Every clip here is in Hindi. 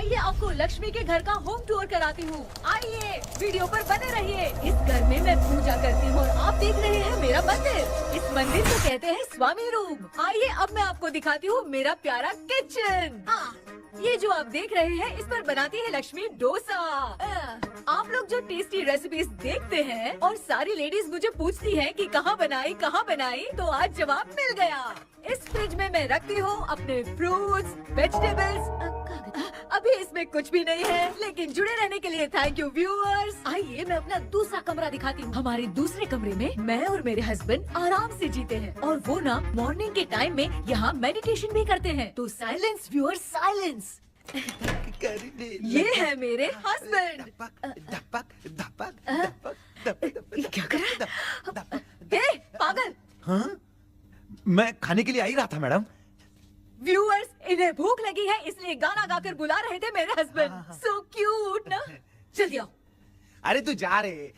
आइए आपको लक्ष्मी के घर का होम टूर कराती हूँ। आइए वीडियो पर बने रहिए। इस घर में मैं पूजा करती हूँ और आप देख रहे हैं मेरा मंदिर। इस मंदिर को कहते हैं स्वामी रूम। आइए अब मैं आपको दिखाती हूँ मेरा प्यारा किचन। ये जो आप देख रहे हैं इस पर बनाती है लक्ष्मी डोसा। आप लोग जो टेस्टी रेसिपीज देखते हैं और सारी लेडीज मुझे पूछती हैं कि कहाँ बनाई, तो आज जवाब मिल गया। इस फ्रिज में मैं रखती हूँ अपने फ्रूट्स, वेजिटेबल्स। अभी इसमें कुछ भी नहीं है, लेकिन जुड़े रहने के लिए थैंक यू व्यूअर्स। आइए मैं अपना दूसरा कमरा दिखाती हूँ। हमारे दूसरे कमरे में मैं और मेरे हस्बैंड आराम से जीते हैं और वो ना मॉर्निंग के टाइम में यहाँ मेडिटेशन भी करते हैं। तो साइलेंस व्यूअर्स, साइलेंस। ये है मेरे हस्बैंड। क्या कर रहा है? पागल। हाँ? मैं खाने के लिए आ ही रहा था मैडम। व्यूअर्स, इन्हें भूख लगी है इसलिए गाना गाकर बुला रहे थे मेरे हस्बैंड। सो क्यूट ना। जल्दी आओ। अरे तू जा रे।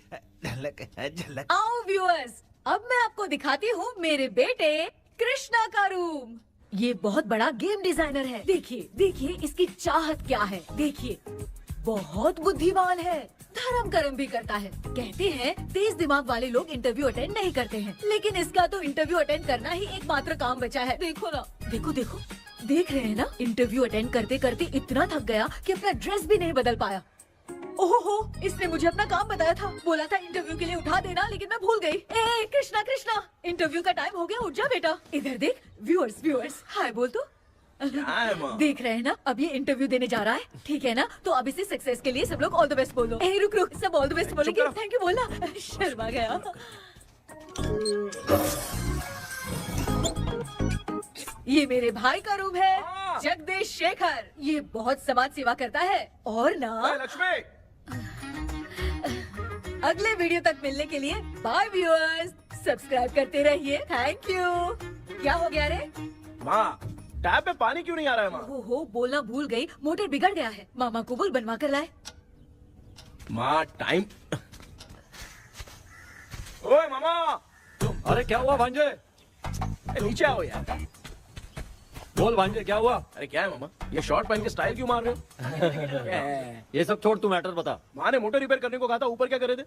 झलक। आओ व्यूअर्स, अब मैं आपको दिखाती हूँ मेरे बेटे कृष्णा का रूम। ये बहुत बड़ा गेम डिजाइनर है। देखिए इसकी चाहत क्या है। देखिए बहुत बुद्धिमान है, धर्म कर्म भी करता है। कहते हैं तेज दिमाग वाले लोग इंटरव्यू अटेंड नहीं करते हैं, लेकिन इसका तो इंटरव्यू अटेंड करना ही एकमात्र काम बचा है। देखो ना, देखो देख रहे हैं ना, इंटरव्यू अटेंड करते करते इतना थक गया कि अपना ड्रेस भी नहीं बदल पाया। ओहो, इसने मुझे अपना काम बताया था, बोला था इंटरव्यू के लिए उठा देना, लेकिन मैं भूल गई। ए कृष्णा, इंटरव्यू का टाइम हो गया, उठ जा बेटा। इधर देख। व्यूअर्स हाय बोल तू। देख रहे हैं ना, अब ये इंटरव्यू देने जा रहा है, ठीक है ना? तो अब इसे सक्सेस के लिए सब लोग ऑल द बेस्ट बोलो। ए रुक, सब ऑल द बेस्ट बोलेंगे। थैंक यू बोलना। शर्मा गया। ये मेरे भाई का रूम है, जगदीश शेखर। ये बहुत समाज सेवा करता है और ना लक्ष्मी। अगले वीडियो तक मिलने के लिए बाय व्यूअर्स। सब्सक्राइब करते रहिए। Thank you. क्या हो गया रे? माँ, टैप में पानी क्यों नहीं आ रहा है माँ? हो बोलना भूल गई, मोटर बिगड़ गया है। मामा को बोल बनवा कर लाए। माँ टाइम। ओए मामा। अरे क्या हुआ भांजे? नीचे आओ यार। बोल भांजे क्या हुआ? अरे क्या है मामा, ये शॉर्ट पहन के स्टाइल क्यों मार रहे हो? ये सब छोड़, तू मैटर बता। माँ ने मोटर रिपेयर करने को कहा था, ऊपर क्या करे थे?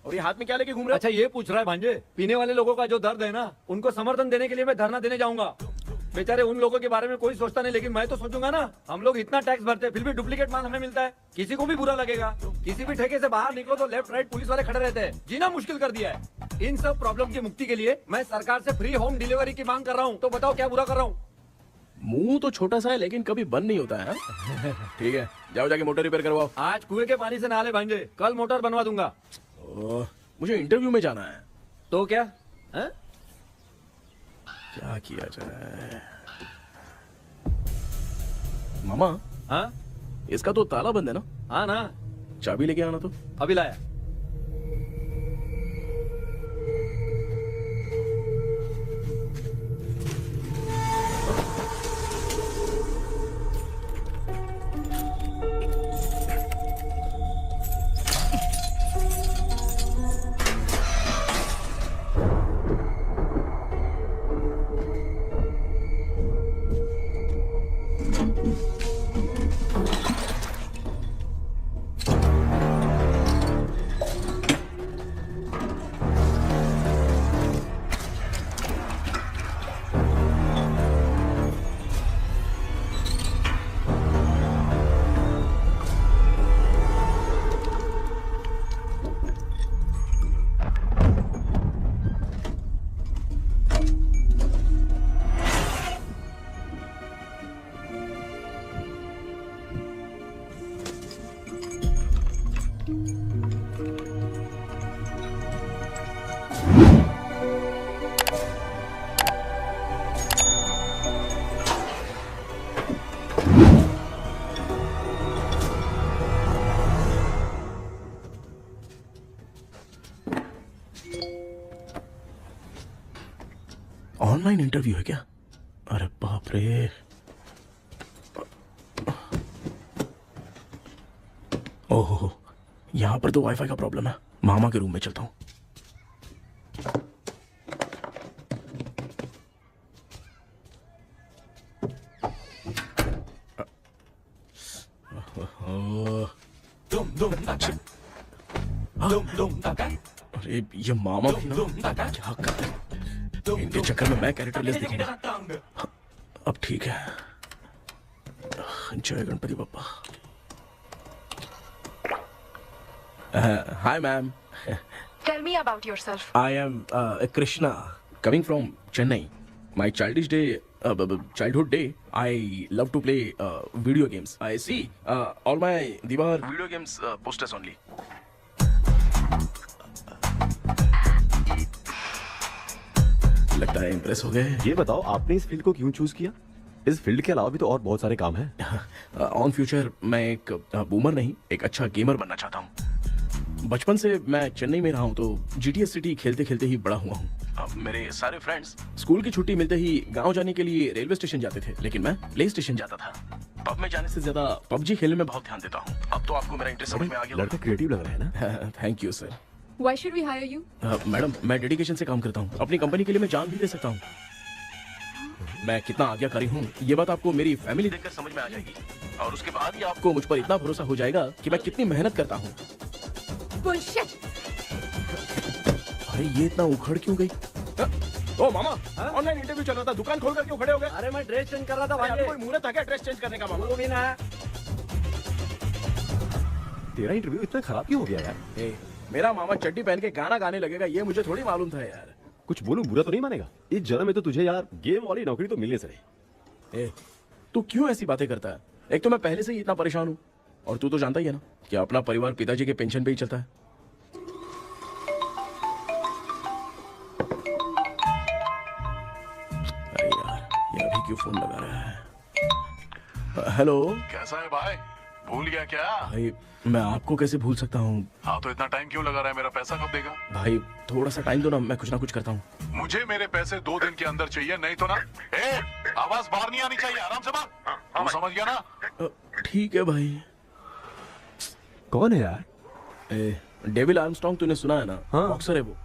और ये हाथ में क्या लेके घूम रहे हो? अच्छा ये पूछ रहा है भांजे, पीने वाले लोगों का जो दर्द है ना, उनको समर्थन देने के लिए मैं धरना देने जाऊंगा। बेचारे उन लोगों के बारे में कोई सोचता नहीं, लेकिन मैं तो सोचूंगा ना। हम लोग इतना टैक्स भरते हैं, फिर भी डुप्लीकेट माल हमें मिलता है। किसी को भी बुरा लगेगा। किसी भी ठेके से बाहर निकलो तो लेफ्ट राइट पुलिस वाले खड़े रहते हैं। जीना मुश्किल कर दिया है। इन सब प्रॉब्लम की मुक्ति के लिए मैं सरकार से फ्री होम डिलीवरी की मांग कर रहा हूँ। तो बताओ क्या बुरा कर रहा हूँ? मुंह तो छोटा सा है लेकिन कभी बंद नहीं होता है। ठीक है, जाओ जाके मोटर रिपेयर करवाओ। आज कुएं के पानी से नहा ले भांजे, कल मोटर बनवा दूंगा। मुझे इंटरव्यू में जाना है। तो क्या है? क्या किया जाए? मामा। हाँ इसका तो ताला बंद है ना? हाँ ना। चाबी लेके आना तो। अभी लाया। ऑनलाइन इंटरव्यू है क्या? अरे बाप रे। ओहो, यहाँ पर तो वाईफाई का प्रॉब्लम है। मामा के रूम में चलता हूँ। अरे ये मामा भी ना क्या कर रहे हैं? इनके चक्कर में मैं कैरेक्टरलेस दिखेगा। अब ठीक है। जय Ganpati Bappa. Hi ma'am. Tell me about yourself. I am Krishna, coming from Chennai. My childhood day, I love to play video games. I see all my Diwar video games posters only. लगता है इम्प्रेस हो गए। ये बताओ आपने इस फील्ड को क्यों चूज किया? इस फील्ड के अलावा भी तो और बहुत सारे काम हैं। ऑन फ्यूचर मैं एक बूमर नहीं, एक अच्छा गेमर बनना चाहता हूँ। बचपन से मैं चेन्नई में रहा हूँ तो GTA सिटी खेलते खेलते ही बड़ा हुआ हूँ। अब मेरे सारे फ्रेंड्स स्कूल की छुट्टी मिलते ही गांव जाने के लिए रेलवे स्टेशन जाते थे, लेकिन मैं प्ले स्टेशन जाता था। पब में जाने से ज्यादा PUBG खेलने में बहुत ध्यान देता हूँ। अब तो आपको मेरा इंटरेस्ट समझ में आ गया। लड़का क्रिएटिव लग रहा है ना? Thank you sir. Why should we hire you? Madam मैं डेडिकेशन से काम करता हूँ, अपनी कंपनी के लिए मैं जान भी दे सकता हूँ। मैं कितना आज्ञाकारी हूँ ये बात आपको मेरी फैमिली देखकर समझ में आ जाएगी, और उसके बाद ही आपको मुझ पर इतना भरोसा हो जाएगा कि मैं कितनी मेहनत करता हूँ। Bullshit! अरे ये इतना उखड़ क्यों गई? ओ मामा, ऑनलाइन इंटरव्यू चल रहा था, दुकान खोलकर क्यों खड़े हो गए? अरे मैं ड्रेस चेंज कर रहा था अरे भाई। कोई मुहूर्त था क्या ड्रेस चेंज करने का मामा? वो भी ना। तेरा इंटरव्यू इतना खराब क्यों हो गया यार? ए, मेरा मामा चड्डी पहन के गाना गाने लगेगा ये मुझे थोड़ी मालूम था यार। कुछ बोलूं बुरा तो नहीं मानेगा? इस जन्म में तो तुझे यार गेम वाली नौकरी तो मिलने से रही। ए, तू क्यों ऐसी बातें करता है? एक तो मैं पहले से ही इतना परेशान हूँ, और तू तो जानता ही है ना कि अपना परिवार पिताजी के पेंशन पे ही चलता है। अरे यार ये अभी क्यों फोन लगा रहा है? हेलो कैसा है भाई? भूल गया क्या? भाई, मैं आपको कैसे भूल सकता हूँ? हाँ तो इतना टाइम क्यों लगा रहा है? मेरा पैसा कब देगा? भाई थोड़ा सा टाइम दो ना, मैं कुछ ना कुछ करता हूँ। मुझे मेरे पैसे 2 दिन के अंदर चाहिए, नहीं तो ना आवाज बाहर नहीं आनी चाहिए। आराम से बात। तू समझ गया ना? ठीक है भाई। कौन है यार? डेविल आर्मस्ट्रांग तूने सुना है ना? हाँ। बॉक्सर है वो।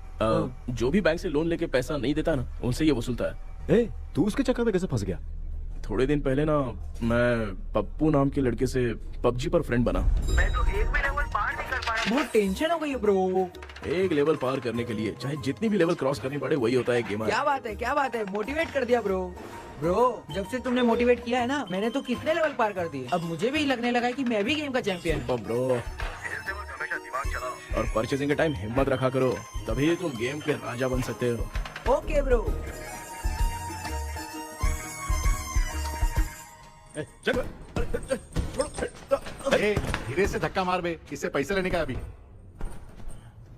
जो भी बैंक से लोन लेके पैसा नहीं देता ना, उनसे ये वसूलता है। तू उसके चक्कर में कैसे फंस गया? थोड़े दिन पहले ना मैं पप्पू नाम के लड़के से PUBG पर फ्रेंड बना। बहुत टेंशन हो गई है ब्रो। एक लेवल पार करने के लिए चाहे जितनी भी लेवल क्रॉस करनी पड़े, वही होता है गेमर। क्या बात है, मोटिवेट कर दिया ब्रो। ब्रो जब से तुमने मोटिवेट किया है ना, मैंने तो कितने लेवल पार कर दिए। अब मुझे भी लगने लगा है कि मैं भी गेम का चैंपियन हूँ। ब्रो, और परचेजिंग के टाइम हिम्मत रखा करो, तभी तुम गेम के राजा बन सकते हो। Okay bro. धीरे से धक्का मार बे, इससे पैसे लेने का अभी।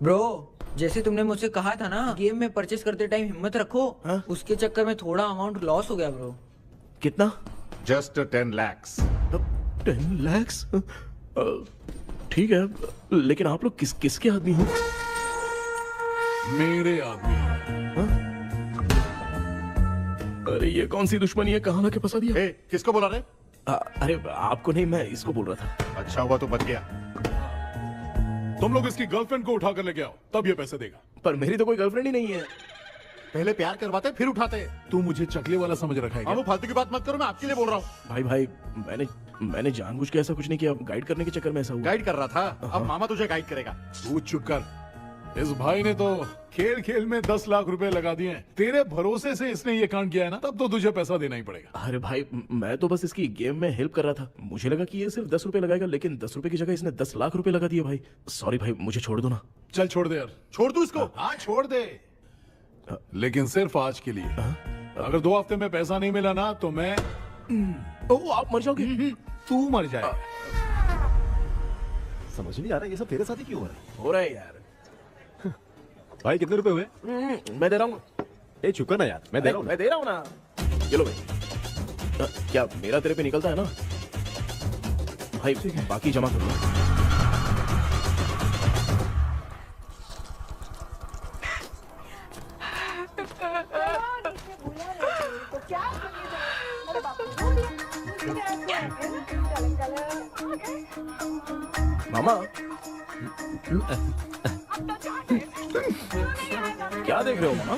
ब्रो जैसे तुमने मुझसे कहा था ना, गेम में परचेस करते टाइम हिम्मत रखो, उसके चक्कर में थोड़ा अमाउंट लॉस हो गया ब्रो। कितना? Just 10 lakhs। 10 lakhs? ठीक है, लेकिन आप लोग किसके आदमी हो? मेरे आदमी। अरे ये कौन सी दुश्मनी है, कहाँ लाके फंसा दिया? किसको बोला रे? अरे आपको नहीं, मैं इसको बोल रहा था। अच्छा हुआ तो बच गया। तुम लोग इसकी गर्लफ्रेंड को उठा कर लेके आओ, तब ये पैसे देगा। पर मेरी तो कोई गर्लफ्रेंड ही नहीं है। पहले प्यार करवाते फिर उठाते। तू मुझे चकले वाला समझ रखा है क्या? वो फालतू की बात मत करो, मैं आपके लिए बोल रहा हूँ। भाई मैंने जानबूझ के ऐसा कुछ नहीं किया, गाइड करने के चक्कर में ऐसा हुआ। गाइड कर रहा था, अब मामा तुझे गाइड करेगा। तू चुप कर। इस भाई ने तो खेल खेल में 10 लाख रुपए लगा दिए हैं। तेरे भरोसे से इसने ये कांड किया है ना, तब तो तुझे पैसा देना ही पड़ेगा। अरे भाई, मैं तो बस इसकी गेम में हेल्प कर रहा था। मुझे लगा कि ये सिर्फ 10 रुपए लगाएगा, लेकिन 10 रुपए की जगह इसने 10 लाख रुपए लगा दिए। भाई सॉरी भाई, मुझे छोड़ दो ना। चल छोड़ दे यार। छोड़ दू इसको। हाँ छोड़ दे, लेकिन सिर्फ आज के लिए। अगर 2 हफ्ते में पैसा नहीं मिला ना तो मैं आप मर जाओगे। तू मर जाए। समझ नहीं आ रहा ये सब तेरे साथ ही क्यों हो रहा है? हो रहा है यार। भाई कितने रुपए हुए? मैं दे रहा हूँ। चुका ना यार, मैं दे रहा हूँ। मैं दे रहा हूँ ना। ये लो भाई। क्या मेरा तेरे पे निकलता है ना भाई? बाकी जमा कर लो। मामा क्या देख रहे हो मामा?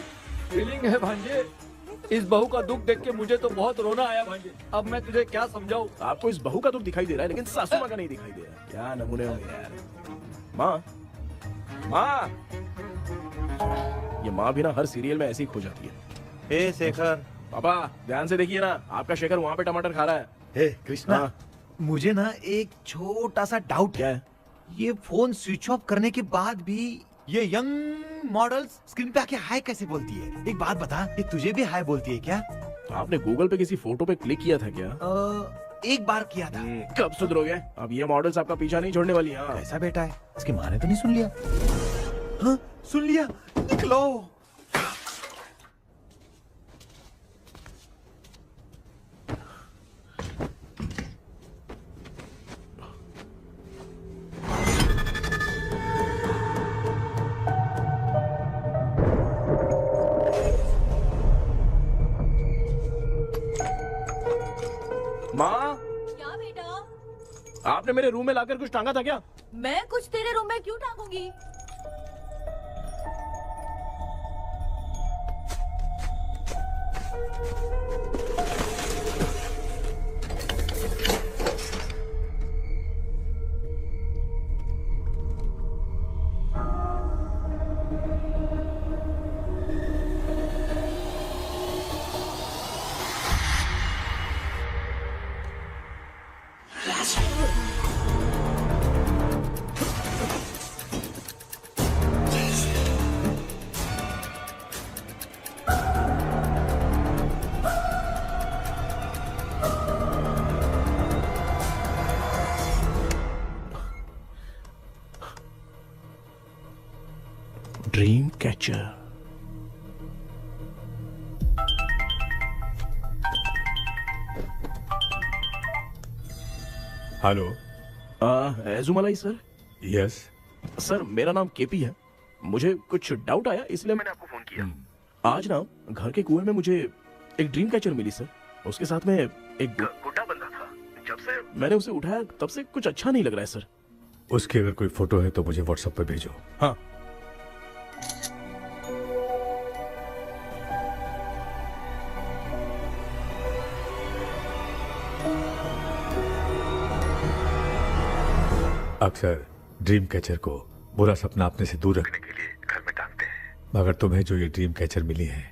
फीलिंग है भांजे, इस बहू का दुख देख के मुझे तो बहुत रोना आया भाई। अब मैं तुझे क्या समझाऊं। आपको इस बहू का दुख दिखाई दे रहा है लेकिन सासू माँ का नहीं दिखाई दे रहा। क्या नमूने हो यार। माँ, माँ, ये माँ भी ना हर सीरियल में ऐसी ही खो जाती है। ए शेखर। पापा ध्यान से देखिए ना, आपका शेखर वहाँ पे टमाटर खा रहा है। हे कृष्णा, हाँ। मुझे ना एक छोटा सा डाउट क्या है। है? ये फोन स्विच ऑफ करने के बाद भी ये यंग मॉडल्स स्क्रीन पे आके हाय कैसे बोलती है? एक बात बता, ये तुझे भी हाय बोलती है क्या? आपने गूगल पे किसी फोटो पे क्लिक किया था क्या? एक बार किया था। कब सुधरोगे? अब ये मॉडल्स आपका पीछा नहीं छोड़ने वाली। हाँ। कैसा बेटा है? इसकी माँ ने तो नहीं सुन लिया? हाँ, सुन लिया। निकलो। माँ, क्या बेटा? आपने मेरे रूम में लाकर कुछ टांगा था क्या? मैं कुछ तेरे रूम में क्यों टांगूंगी? Dream catcher. Hello. Ezhumalai sir. Yes. Sir मेरा नाम केपी है। मुझे कुछ डाउट आया इसलिए मैंने आपको फोन किया। आज ना घर के कुएं में मुझे एक ड्रीम कैचर मिली सर। उसके साथ में एक गुड्डा बंदा था। जब से मैंने उसे उठाया तब से कुछ अच्छा नहीं लग रहा है सर। उसकी अगर कोई फोटो है तो मुझे व्हाट्सएप पे भेजो। हाँ। अक्सर ड्रीम कैचर को बुरा सपना अपने से दूर रखने के लिए घर में टांगते हैं, मगर तुम्हें जो ये ड्रीम कैचर मिली है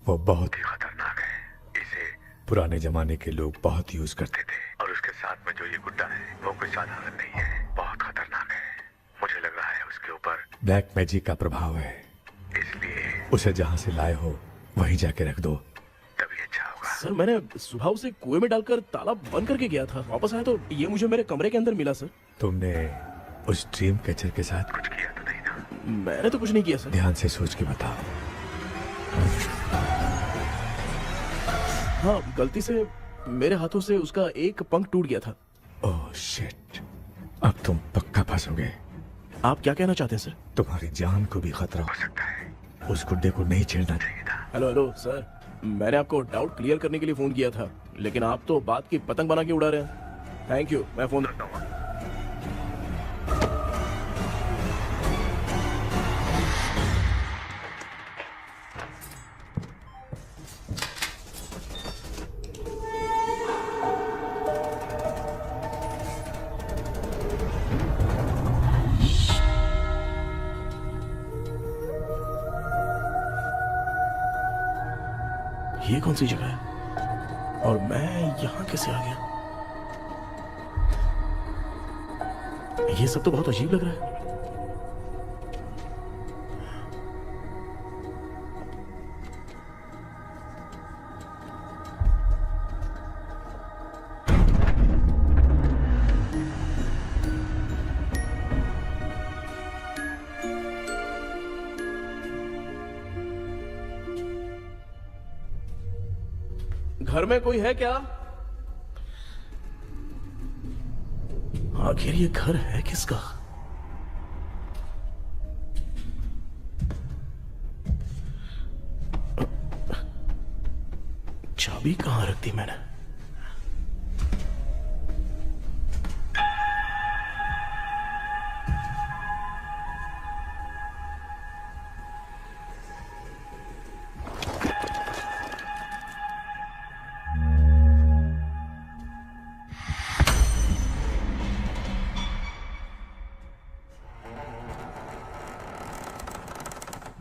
वो बहुत ही खतरनाक है। इसे पुराने जमाने के लोग बहुत यूज करते थे और उसके साथ में जो ये गुड्डा है वो कोई साधारण नहीं है, बहुत खतरनाक है। मुझे लग रहा है उसके ऊपर ब्लैक मैजिक का प्रभाव है, इसलिए उसे जहाँ से लाए हो वहीं जाके रख दो, तभी अच्छा होगा। सर मैंने सुबह उसे कुएं में डालकर ताला बंद करके गया था। वापस आया तो ये मुझे मेरे कमरे के अंदर मिला सर। तुमने उस ड्रीम कैचर के साथ कुछ किया तो नहीं ना? मैंने तो कुछ नहीं किया सर। ध्यान से सोच के बताओ। हाँ, गलती से मेरे हाथों से उसका एक पंख टूट गया था। ओह शिट, अब तुम पक्का फंसोगे। आप क्या कहना चाहते हैं सर? तुम्हारी जान को भी खतरा हो सकता है। उस गुड्डे को नहीं छेड़ना चाहिए था। हेलो हेलो सर, मैंने आपको डाउट क्लियर करने के लिए फोन किया था, लेकिन आप तो बात की पतंग बना के उड़ा रहे हैं। थैंक यू, मैं फोन रखता हूँ। ये कौन सी जगह है और मैं यहाँ कैसे आ गया? ये सब तो बहुत अजीब लग रहा है। घर में कोई है क्या? आखिर ये घर है किसका? चाबी कहां रख दी मैंने?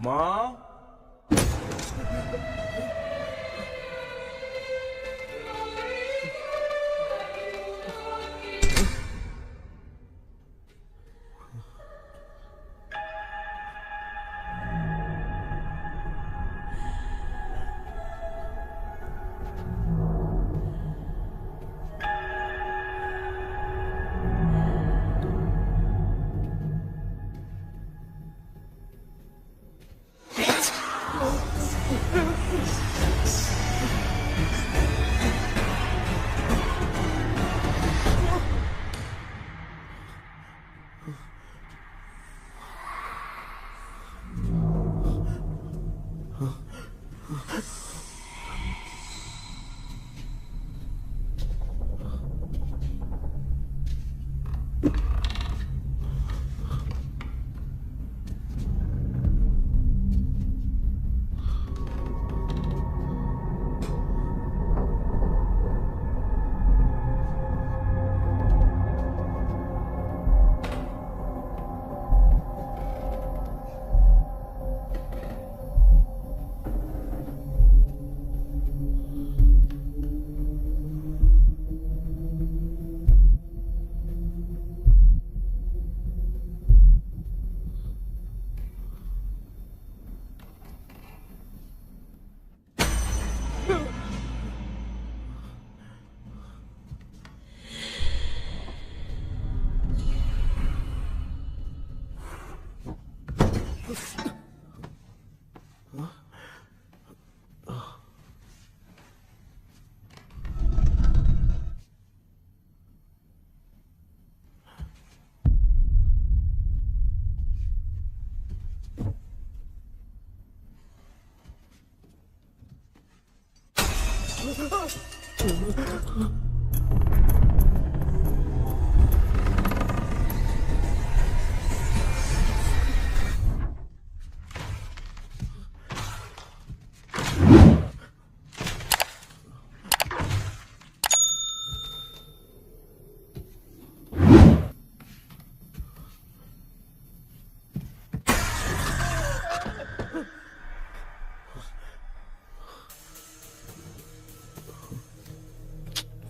माँ।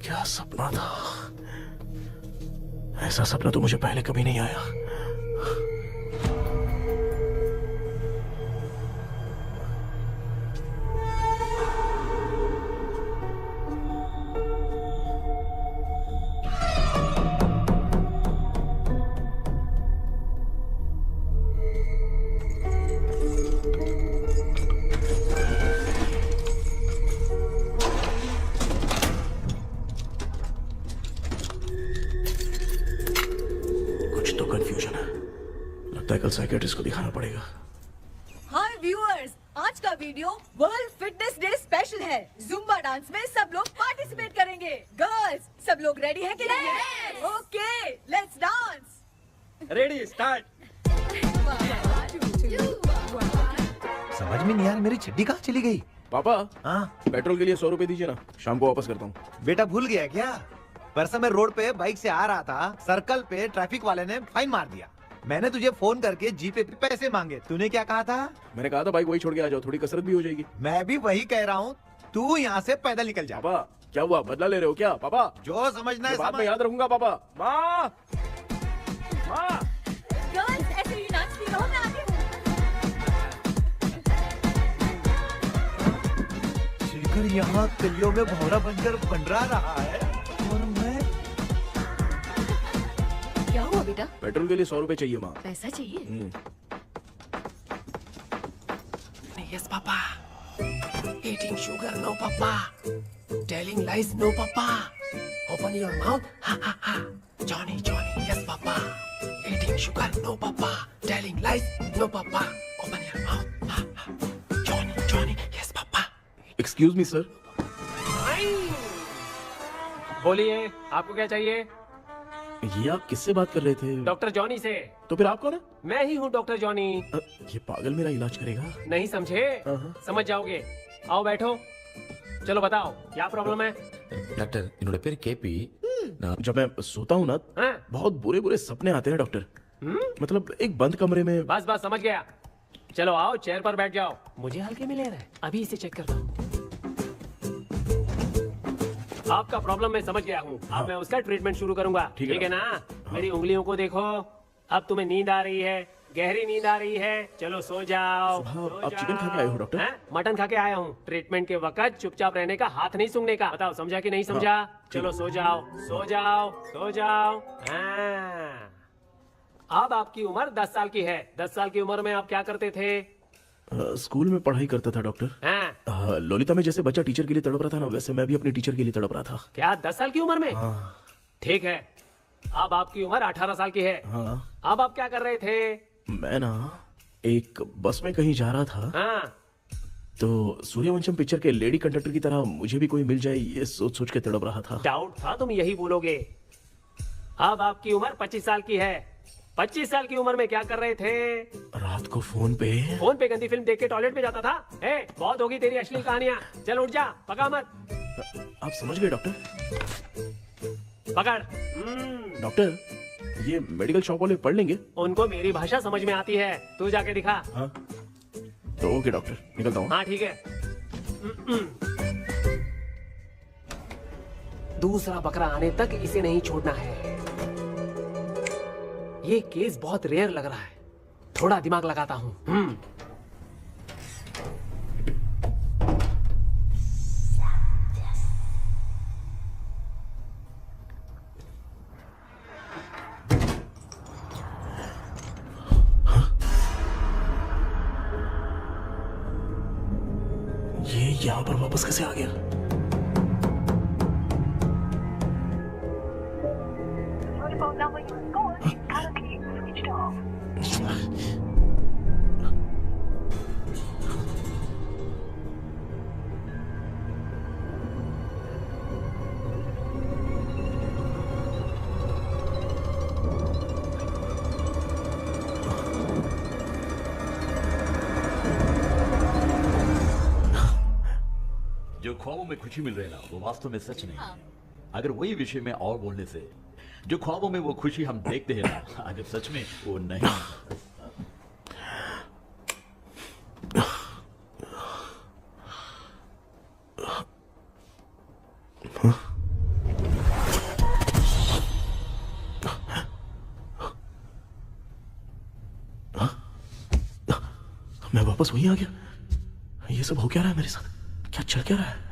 क्या सपना था? ऐसा सपना तो मुझे पहले कभी नहीं आया। कंफ्यूजन है, लगता है कल साइकियाट्रिस्ट को दिखाना पड़ेगा। हाय व्यूअर्स, आज का video world fitness day special है। जुम्बा डांस में सब लोग पार्टिसिपेट करेंगे। गर्ल्स, सब लोग रेडी हैं कि नहीं? Okay, let's dance. Ready, start. समझ में नहीं यार, मेरी छड्डी कहाँ चली गई? पापा, हाँ पेट्रोल के लिए 100 रुपए दीजिए ना, शाम को वापस करता हूँ। बेटा भूल गया क्या? परसों मैं रोड पे बाइक से आ रहा था, सर्कल पे ट्रैफिक वाले ने फाइन मार दिया। मैंने तुझे फोन करके जीपे पे पैसे मांगे, तूने क्या कहा था? मैंने कहा था बाइक वही छोड़ के आ जाओ, थोड़ी कसरत भी हो जाएगी। मैं भी वही कह रहा हूँ, तू यहाँ से पैदल निकल जा। पापा क्या हुआ, बदला ले रहे हो क्या? पापा जो समझना है बाद में समझ। याद रखूंगा। पापा, माँ, माँ। गर्ल्स, ऐसे ही नाचती रहो, मैं आती हूँ। शेखर यहाँ कलियों में भौरा बनकर बंडरा रहा है और मैं। क्या हुआ बेटा? पेट्रोल के लिए 100 रुपए चाहिए माँ। पैसा चाहिए? Yes, Papa. Eating sugar, no, Papa. Telling lies, no, Papa. Open your mouth, ha ha ha. Johnny, Johnny, yes, Papa. Eating sugar, no, Papa. Telling lies, no, Papa. Open your mouth, ha ha. Johnny, Johnny, yes, Papa. Excuse me sir. बोलिए, आपको क्या चाहिए? ये आप किससे बात कर रहे थे? डॉक्टर जॉनी से। तो फिर आप कौन है? मैं ही हूँ डॉक्टर जॉनी। ये पागल मेरा इलाज करेगा? नहीं समझे? समझ जाओगे। आओ बैठो। चलो बताओ, क्या प्रॉब्लम है? डॉक्टर, इन्होंने पेर केपी जब मैं सोता हूँ ना, बहुत बुरे बुरे सपने आते हैं डॉक्टर। मतलब एक बंद कमरे में। बस बस समझ गया। चलो आओ, चेयर पर बैठ जाओ। मुझे हल्के में ले रहा है, अभी इसे चेक करता हूँ। आपका प्रॉब्लम मैं समझ गया हूँ। अब मैं उसका ट्रीटमेंट शुरू करूंगा। ठीक है ना? मेरी उंगलियों को देखो। अब तुम्हें नींद आ रही है, गहरी नींद आ रही है। चलो सो जाओ। आप चिकन खा के आए हो डॉक्टर? हैं? मटन खा के आया हूँ। ट्रीटमेंट के वक्त चुपचाप रहने का, हाथ नहीं सूंघने का। बताओ समझा कि नहीं समझा? चलो सो जाओ, सो जाओ, सो जाओ। हाँ। अब आपकी उम्र 10 साल की है। 10 साल की उम्र में आप क्या करते थे? स्कूल में पढ़ाई करता था डॉक्टर। हाँ। लोलिता में जैसे बच्चा टीचर के लिए तड़प रहा था ना, वैसे मैं भी अपनी टीचर के लिए तड़प रहा था। क्या 10 साल की उम्र में? ठीक है, अब आपकी उम्र 18 साल की है। अब आप क्या कर रहे थे? मैं ना एक बस में कहीं जा रहा था। हाँ। तो सूर्यवंशम पिक्चर के लेडी कंडक्टर की तरह मुझे भी कोई मिल जाए, ये सोच सोच के तड़प रहा था। डाउट था तुम यही बोलोगे। अब आपकी उम्र 25 साल की है। 25 साल की उम्र में क्या कर रहे थे? रात को फोन पे गंदी फिल्म देख के टॉयलेट में जाता था। बहुत होगी तेरी अश्लील कहानियां। चल उठ जा, पका मत। आप समझ गए डॉक्टर? पकड़। डॉक्टर, ये मेडिकल शॉप वाले पढ़ लेंगे? उनको मेरी भाषा समझ में आती है। तू जाके दिखा। हाँ। तो ओके डॉक्टर, निकलता हूँ। हाँ ठीक है। दूसरा बकरा आने तक इसे नहीं छोड़ना है। ये केस बहुत रेयर लग रहा है, थोड़ा दिमाग लगाता हूँ। ये यहाँ पर वापस कैसे आ गया? जो ख्वाबों में खुशी मिल रही है ना, वो वास्तव में सच नहीं है। अगर वही विषय में और बोलने से, जो ख्वाबों में वो खुशी हम देखते हैं ना, अगर सच में वो नहीं। मैं वापस वहीं आ गया। ये सब हो क्या रहा है मेरे साथ? क्या चल क्या रहा है?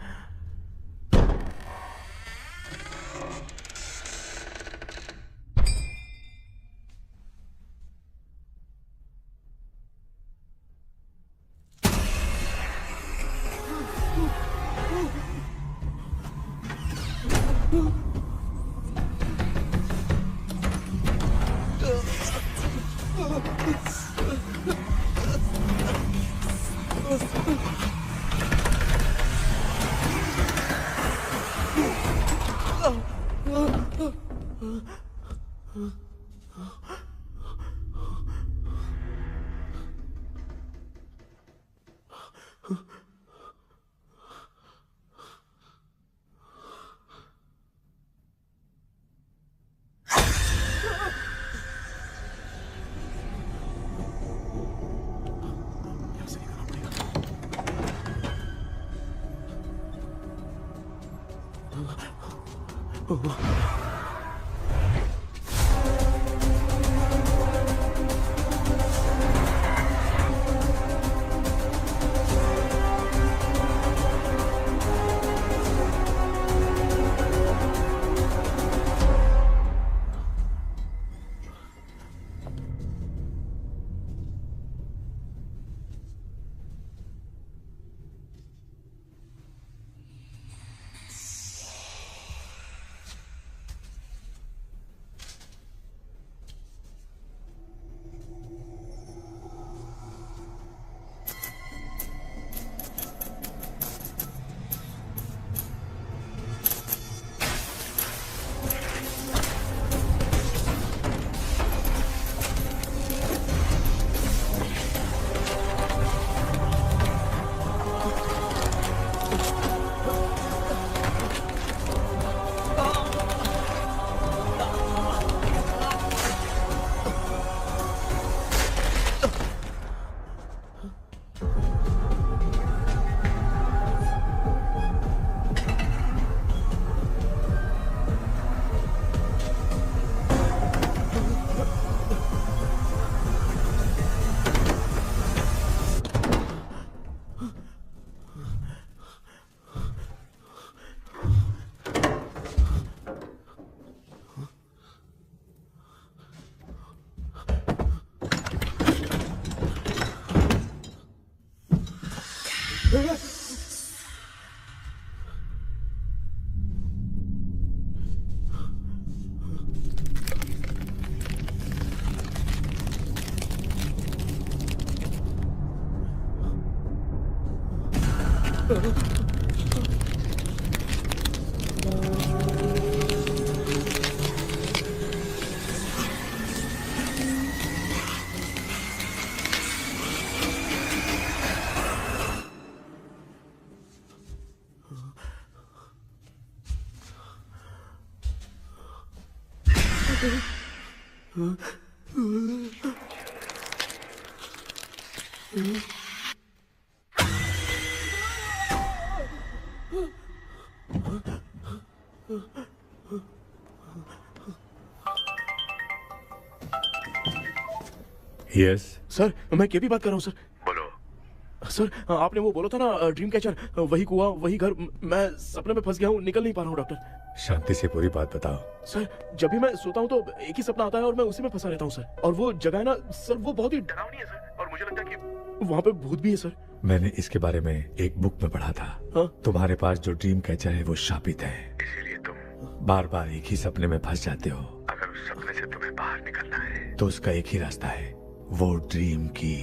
यस सर मैं केपी बात कर रहा हूँ सर। बोलो सर, आपने वो बोला था ना ड्रीम कैचर, वही कुआं वही घर, मैं सपने में फंस गया हूँ, निकल नहीं पा रहा हूँ डॉक्टर। शांति से पूरी बात बताओ। सर जब भी मैं सोता हूँ तो एक ही सपना आता है और मैं उसी में फंसा रहता हूँ सर। और वो जगह है ना सर, वो बहुत ही डरावनी है सर, और मुझे लगता है कि वहाँ पे भूत भी है सर। मैंने इसके बारे में एक बुक में पढ़ा था। हाँ? तुम्हारे पास जो ड्रीम कैचर है वो शापित है, इसीलिए तुम बार बार एक ही सपने में फंस जाते हो। अगर उस सपने से तुम्हें बाहर निकलना है तो उसका एक ही रास्ता है, वो ड्रीम की,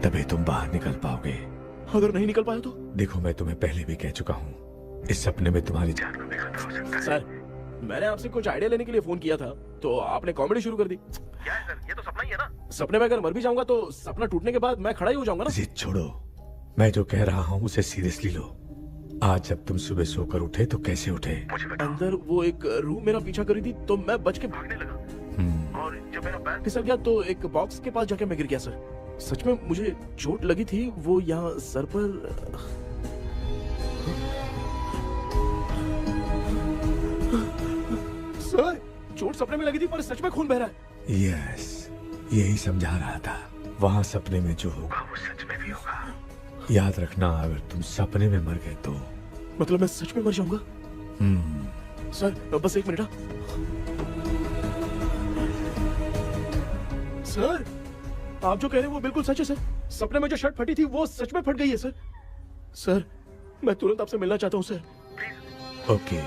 तभी तुम बाहर निकल पाओगे। अगर नहीं निकल पाया तो? देखो मैं तुम्हें पहले भी कह चुका हूँ, इस सपने में तुम्हारी जान को भी खतरा हो सकता है। सर मैंने आपसे कुछ आइडिया लेने के लिए फोन किया था तो आपने कॉमेडी शुरू कर दी। क्या है सर, ये तो सपना ही है ना। सपने में अगर मर भी जाऊंगा तो सपना टूटने के बाद मैं खड़ा ही हो जाऊंगा ना। जिद छोड़ो, मैं जो कह रहा हूँ उसे सीरियसली लो। आज जब तुम सुबह सोकर उठे तो कैसे उठे? अंदर वो एक रूह मेरा पीछा करी थी तो मैं बच के भागने लगा, और जब मेरा पैर फिसल गया तो एक बॉक्स के पास जाके मैं गिर गया सर। सच में मुझे चोट लगी थी, वो यहाँ सर पर। सर चोट सपने में लगी थी पर सच में खून बह रहा है। यस, यही समझा रहा था, वहाँ सपने में जो होगा वो सच में भी होगा। याद रखना, अगर तुम सपने में मर गए तो मतलब मैं सच में मर जाऊंगा। सर बस एक मिनट। सर आप जो कह रहे हैं वो बिल्कुल सच है सर। सपने में जो शर्ट फटी थी वो सच में फट गई है सर। सर मैं तुरंत आपसे मिलना चाहता हूँ सर। ओके,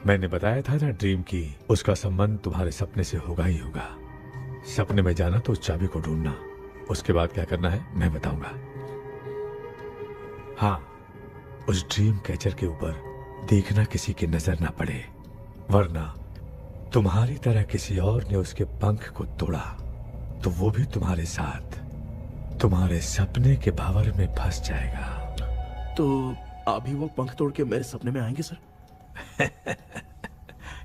मैंने बताया था ना ड्रीम की, उसका संबंध तुम्हारे सपने से होगा ही होगा। सपने में जाना तो उस चाबी को ढूंढना, उसके बाद क्या करना है मैं बताऊंगा। हाँ, उस ड्रीम कैचर के ऊपर देखना किसी की नजर ना पड़े, वरना तुम्हारी तरह किसी और ने उसके पंख को तोड़ा तो वो भी तुम्हारे साथ तुम्हारे सपने के भावर में फंस जाएगा। तो अभी वो पंख तोड़ के मेरे सपने में आएंगे सर?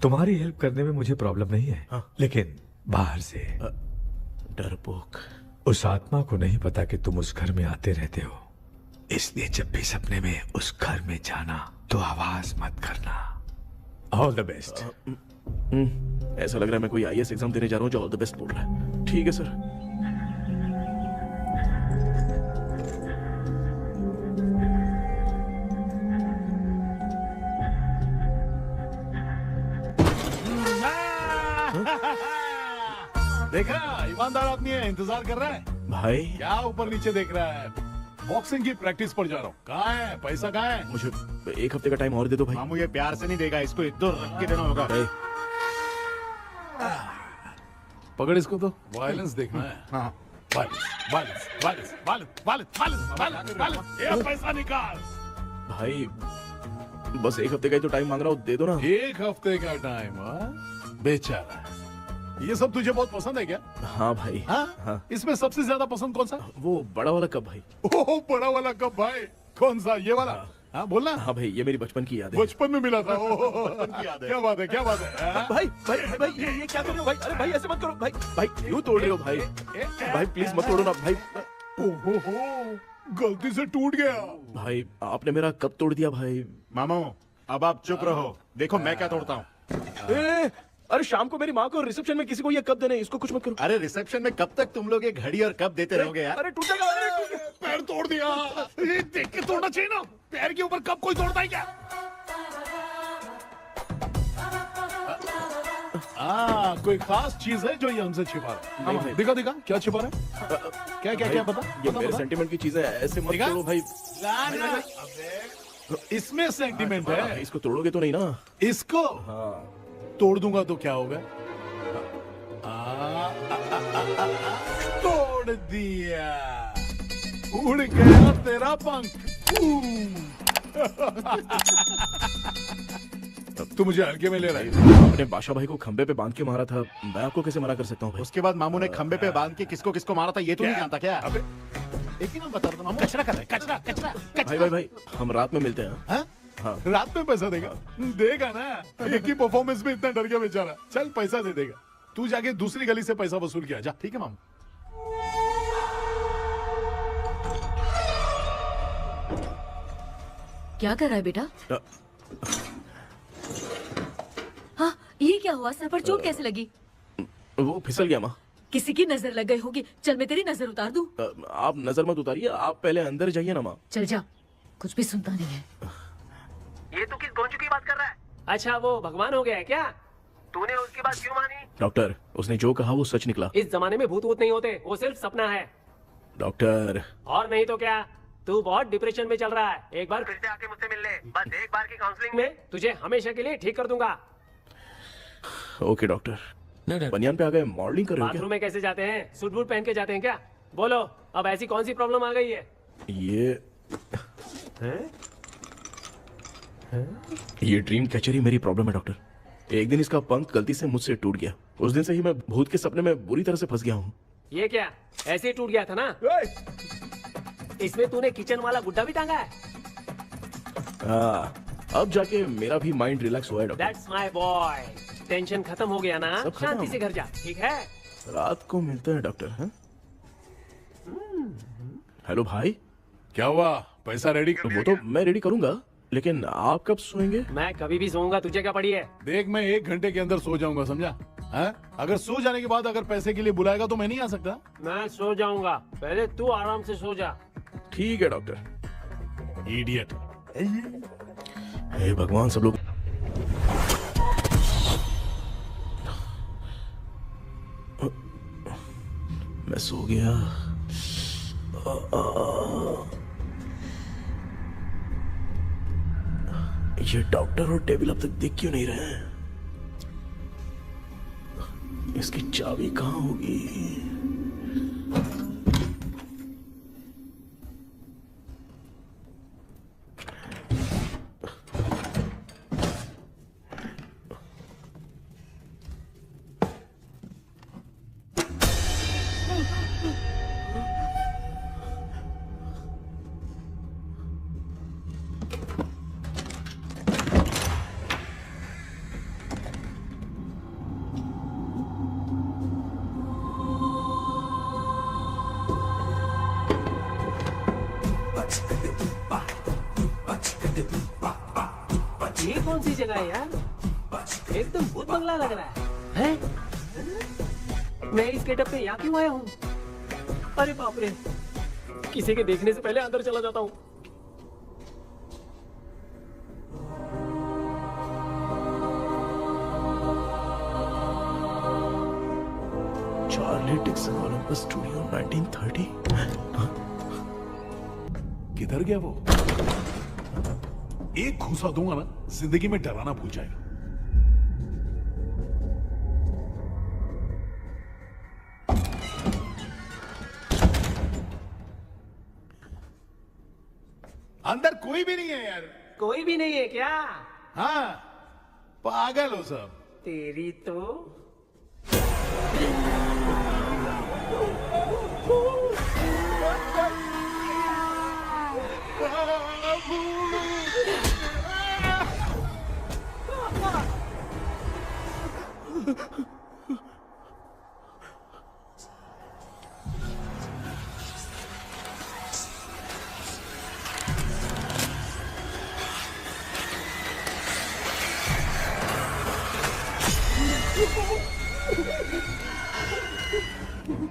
तुम्हारी हेल्प करने में मुझे प्रॉब्लम नहीं है। हाँ। लेकिन बाहर से डरपोक, उस आत्मा को नहीं पता कि तुम उस घर में आते रहते हो, इसलिए जब भी सपने में उस घर में जाना तो आवाज मत करना। All the best. ऐसा लग रहा है मैं कोई आईएएस एग्जाम देने जा रहा हूँ जो ऑल द बेस्ट बोल रहा है। ठीक है सर। देखा, ईमानदार आदमी है, इंतजार कर रहा है। भाई क्या ऊपर नीचे देख रहा है? बॉक्सिंग की प्रैक्टिस पर जा रहा हूँ। कहाँ है पैसा, कहाँ है? मुझे एक हफ्ते का टाइम और दे दो भाई। मामू ये प्यार से नहीं देगा, इसको एक दो रख के देना होगा। पकड़ इसको तो। वायलेंस देखना है। हाँ। Violence, violence, violence, violence, violence, violence, violence, violence. ये पैसा निकाल। भाई बस एक हफ्ते का ही तो टाइम मांग रहा हूँ, दे दो ना। एक हफ्ते का टाइम? बेचारा, ये सब तुझे बहुत पसंद है क्या? हाँ भाई। हाँ? इसमें सबसे ज्यादा पसंद कौन सा? वो बड़ा वाला कप भाई। ओह, बड़ा वाला कप भाई। कौन सा, ये वाला? हाँ बोलना। हाँ भाई, ये मेरी बचपन की याद है। बचपन में मिला था। क्या बात है, क्या बात है। भाई भाई भाई ये क्या कर रहे हो भाई? अरे भाई ऐसे मत करो भाई। भाई क्यों तोड़ रहे हो भाई? भाई प्लीज मत तोड़ो ना भाई। ओहो, गलती से टूट गया। भाई आपने मेरा कप तोड़ दिया भाई। मामू अब आप चुप रहो, देखो मैं क्या तोड़ता हूँ। अरे शाम को मेरी माँ को रिसेप्शन में किसी को ये कप देने, इसको कुछ मत करो। अरे रिसेप्शन में कब तक तुम लोग ये घड़ी और कप देते रहोगे यार? अरे टूट जाएगा। पैर तोड़ दिया। ये देख के तोड़ना चाहिए ना, पैर के ऊपर कब कोई तोड़ता है क्या? कोई खास चीज है जो ये हमसे छिपा रहा है? दिखा दिखा, क्या छिपा रहा है? क्या क्या क्या पता? ये मेरे सेंटीमेंट की चीजें ऐसे मत करो भाई। इसमें सेंटीमेंट है। इसको तोड़ोगे तो नहीं ना? इसको तोड़ दूंगा तो क्या होगा? तोड़ दिया। उड़ गया तेरा पंख। तू मुझे हल्के में ले रहा है। आपने बादशाह भाई को खंबे पे बांध के मारा था, मैं आपको कैसे मना कर सकता हूँ भाई? उसके बाद मामू ने खंबे पे बांध के किसको किसको मारा था ये तो नहीं जानता क्या? अबे एक ही नाम बता रहा मामू। कचरा कर रहा है, कचरा कचरा भाई भाई भाई, हम रात में मिलते हैं। हाँ? हाँ। रात में पैसा देगा? देगा ना, एक ही परफॉर्मेंस में इतना डर गया बेचारा। चल पैसा दे देगा, तू जाके दूसरी गली से पैसा वसूल किया जा। ठीक है मामू। क्या कर रहा है बेटा? हाँ, ये क्या हुआ? सर पर चोट कैसे लगी? वो फिसल गया माँ। किसी की नजर लग गई होगी। चल मैं तेरी नजर उतार दूं। आप नजर मत उतारिए, आप पहले अंदर जाइए ना माँ। चल जा, कुछ भी सुनता नहीं है। ये तू किस गोंजू की बात कर रहा है? अच्छा वो भगवान हो गया है क्या? तूने उसकी बात क्यों मानी? डॉक्टर, उसने जो कहा वो सच निकला। इस जमाने में भूत वूत नहीं होते, वो सिर्फ सपना है। डॉक्टर। और नहीं तो क्या, तू बहुत डिप्रेशन में चल रहा है। एक बार फिर से आके मुझसे मिल ले, बस एक बार की काउंसलिंग में तुझे हमेशा के लिए ठीक कर दूंगा। Okay doctor. बनियान पे आ गए, मॉडलिंग कर रहे हो क्या? बाथरूम में कैसे जाते हैं? सूट बूट पहन के जाते हैं क्या? बोलो, अब ऐसी कौन सी प्रॉब्लम आ गई है? ये ड्रीम कैचर ही मेरी प्रॉब्लम है डॉक्टर। एक दिन इसका पंख गलती से मुझसे टूट गया। उस दिन से ही मैं भूत के सपने में बुरी तरह से फंस गया हूँ। ये क्या ऐसे ही टूट गया था ना? इसमें तूने किचन वाला गुड्डा भी टांगा है? अब जाके मेरा भी माइंड रिलैक्स हुआ है doctor. That's my boy. Tension खत्म हो गया ना? सब खत्म। शांति से घर जा, ठीक है? रात को मिलते हैं डॉक्टर। हाँ? हेलो भाई। क्या हुआ? पैसा रेडी कर? वो तो मैं रेडी करूंगा, लेकिन आप कब सोएंगे? मैं कभी भी सोऊंगा, तुझे क्या पड़ी है? देख मैं 1 घंटे के अंदर सो जाऊंगा, समझा? हाँ? अगर सो जाने के बाद अगर पैसे के लिए बुलाएगा तो मैं नहीं आ सकता। मैं सो जाऊंगा, पहले तू आराम से सो जा। ठीक है डॉक्टर। इडियट। हे भगवान, सब लोग मैं सो गया। ये डॉक्टर और टेबल अब तक दिख क्यों नहीं रहे हैं? इसकी चाबी कहाँ होगी? ये कौन सी जगह है यार? एकदम भूत बंगला लग रहा है। मैं इस गेटअप पे यहाँ क्यों आया हूँ? अरे बाप रे, किसी के देखने से पहले अंदर चला जाता हूँ। Charlie Dixon Olympus studio 1930। किधर गया वो? एक घूसा दूंगा ना, जिंदगी में डराना भूल जाएगा। अंदर कोई भी नहीं है यार। कोई भी नहीं है क्या? हाँ, पागल हो सब। तेरी तो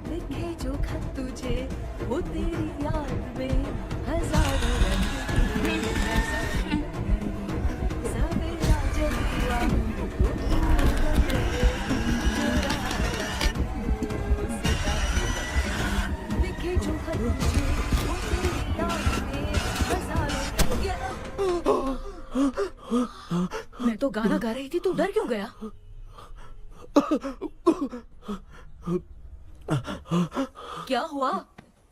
लिखे जो खत तुझे वो तेरी याद में हजारों रंग सवेरा जब हुआ लिखे जो खत तुझे वो तेरी याद में हजारों मैं तो गाना गा रही थी, तू डर क्यों गया? क्या हुआ?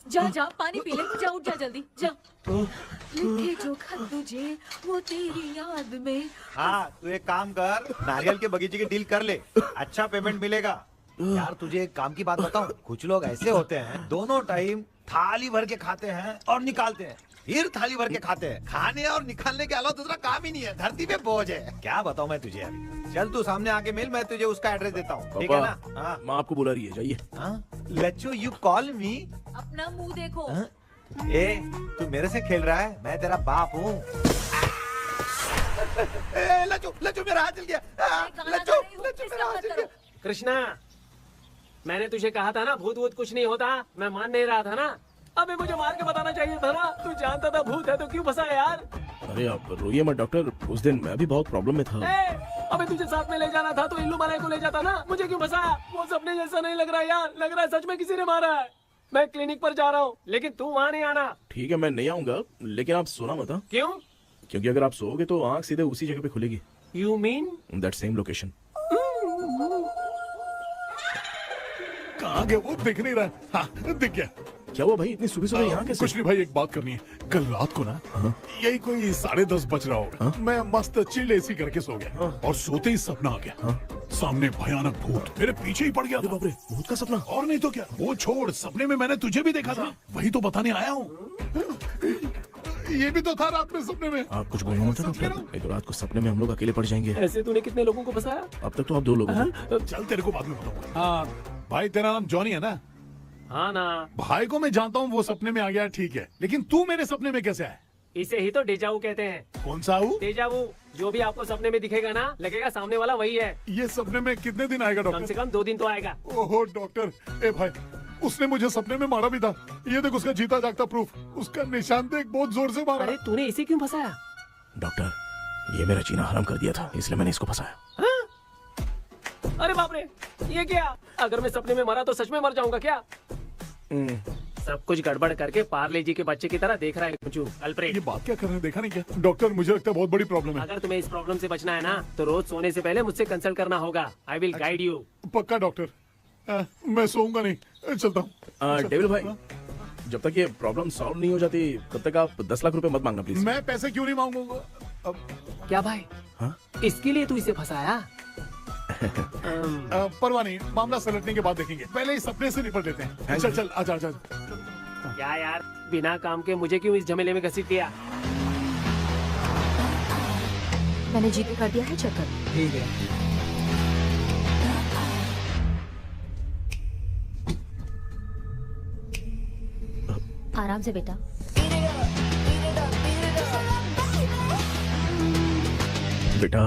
जा जा पानी पी ले, जा उठ जा जल्दी जा। लिखे जो खत तुझे वो तेरी याद में। हाँ तू एक काम कर, नारियल के बगीचे की डील कर ले, अच्छा पेमेंट मिलेगा। यार तुझे एक काम की बात बताऊं, कुछ लोग ऐसे होते हैं दोनों टाइम थाली भर के खाते हैं और निकालते हैं, फिर थाली भर के खाते हैं। खाने और निकालने के अलावा दूसरा काम ही नहीं है, धरती पे बोझ है। क्या बताऊं मैं तुझे अभी। चल तू सामने आके मिल, मैं तुझे उसका एड्रेस देता हूँ, ठीक है ना? हाँ माँ आपको बुला रही है, जाइए। लच्चू यू कॉल मी। अपना मुंह देखो। ए तू मेरे से खेल रहा है, मैं तेरा बाप हूँ। लच्चू लच्चू मेरा हाथ जल गया। लच्चू लच्चू मेरा हाथ जल गया। कृष्णा, मैंने तुझे कहा था ना भूत वूत कुछ नहीं होता, मैं मान नहीं रहा था ना। अबे मुझे मार के बताना चाहिए था ना, तू जानता था भूत है तो क्यों फंसा यार। अरे आप रोइए मत डॉक्टर, उस दिन मैं भी बहुत प्रॉब्लम में था। अबे तुझे साथ में ले जाना था तो इल्लू मलाई को ले जाता ना, मुझे क्यों फंसाया? वो सपने जैसा नहीं लग रहा यार, लग रहा है सच में किसी ने मारा है। मैं क्लिनिक पर जा रहा हूँ, लेकिन तू वहाँ नहीं आना। ठीक है मैं नहीं आऊंगा, लेकिन आप सोना मत। क्यों? क्योंकि अगर आप सोओगे तो आंख सीधे उसी जगह पे खुलेगी। You mean that same location. कहाँ गया वो, दिख नहीं रहा। हाँ दिख गया। क्या हुआ भाई, इतनी सुबह सुबह यहाँ कैसे? कुछ नहीं भाई, एक बात करनी है। कल रात को ना यही कोई 10:30 बज रहा होगा, मैं मस्त चिल एसी करके सो गया और सोते ही सपना आ गया। सामने भयानक भूत मेरे पीछे ही पड़ गया। बाप रे, भूत का सपना? और नहीं तो क्या। वो छोड़, सपने में मैंने तुझे भी देखा था, वही तो बताने आया हूँ। ये भी तो था रात में सपने में। आप कुछ बोलना मत डॉक्टर, नहीं तो रात को सपने में हम लोग अकेले पड़ जाएंगे। ऐसे तूने कितने लोगों को फंसाया? अब तक तो आप 2 लोग हैं। चल तेरे को बाद में बताऊंगा। हाँ भाई, तेरा नाम जॉनी है ना? हाँ ना। भाई को मैं जानता हूँ, वो सपने में आ गया ठीक है, लेकिन तू मेरे सपने में कैसे आया? इसे ही तो डेजावू कहते हैं। कौन सा हूँ? डेजावू, जो भी आपको सपने में दिखेगा ना, लगेगा सामने वाला वही है। ये सपने में कितने दिन आएगा डॉक्टर? कम से कम 2 दिन तो आएगा। ओहो डॉक्टर, ए भाई उसने मुझे सपने में मारा भी था। ये देख उसका जीता जागता प्रूफ, उसका निशान देख, बहुत जोर से मारा। अरे तूने इसे क्यों फंसाया? डॉक्टर, ये मेरा जीना हराम कर दिया था, इसलिए मैंने इसको फंसाया। अरे बाप रे, ये क्या? अगर मैं सपने में मरा तो सच में मर जाऊंगा क्या? सब कुछ गड़बड़ करके पार्ले जी के बच्चे की तरह देख रहा है कुछ अल्फ्रेड। ये बात क्या कर रहे हैं, देखा नहीं क्या? डॉक्टर मुझे लगता है बहुत बड़ी प्रॉब्लम है। अगर तुम्हें इस प्रॉब्लम से बचना है ना, तो रोज सोने से पहले मुझसे कंसल्ट करना होगा। I will guide you. पक्का डॉक्टर, मैं सोऊंगा नहीं, चलता हूँ। डेविल भाई, जब तक ये प्रॉब्लम सॉल्व नहीं हो जाती तब तक आप 10 लाख रुपए मत मांगना प्लीज। मैं पैसे क्यों नहीं मांगूंगा? क्या भाई? हाँ? इसके लिए तू इसे फंसाया? परवाह नहीं, मामला सलटने के बाद देखेंगे, पहले इस सपने से निपट लेते हैं। चल चल, आजा आजा। क्या यार, बिना काम के मुझे क्यों इस झमेले में घसीट दिया? मैंने जीपे कर दिया है, चेक कर। ठीक है। आराम से बेटा। बेटा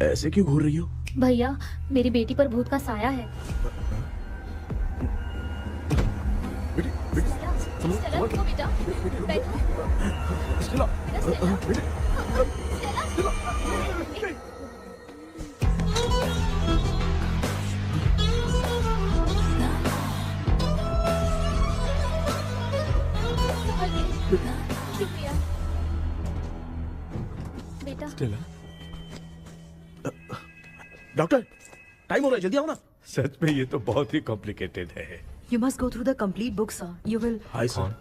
ऐसे क्यों घूर रही हो? भैया, मेरी बेटी पर भूत का साया है। स्टेला, रुको बेटा, बैठो। स्टेला, शुक्रिया बेटा। डॉक्टर, टाइम हो रहा है, जल्दी आओ ना। सच में ये तो बहुत ही कॉम्प्लिकेटेड है। You must go through the complete book, sir. You will. Hi sir.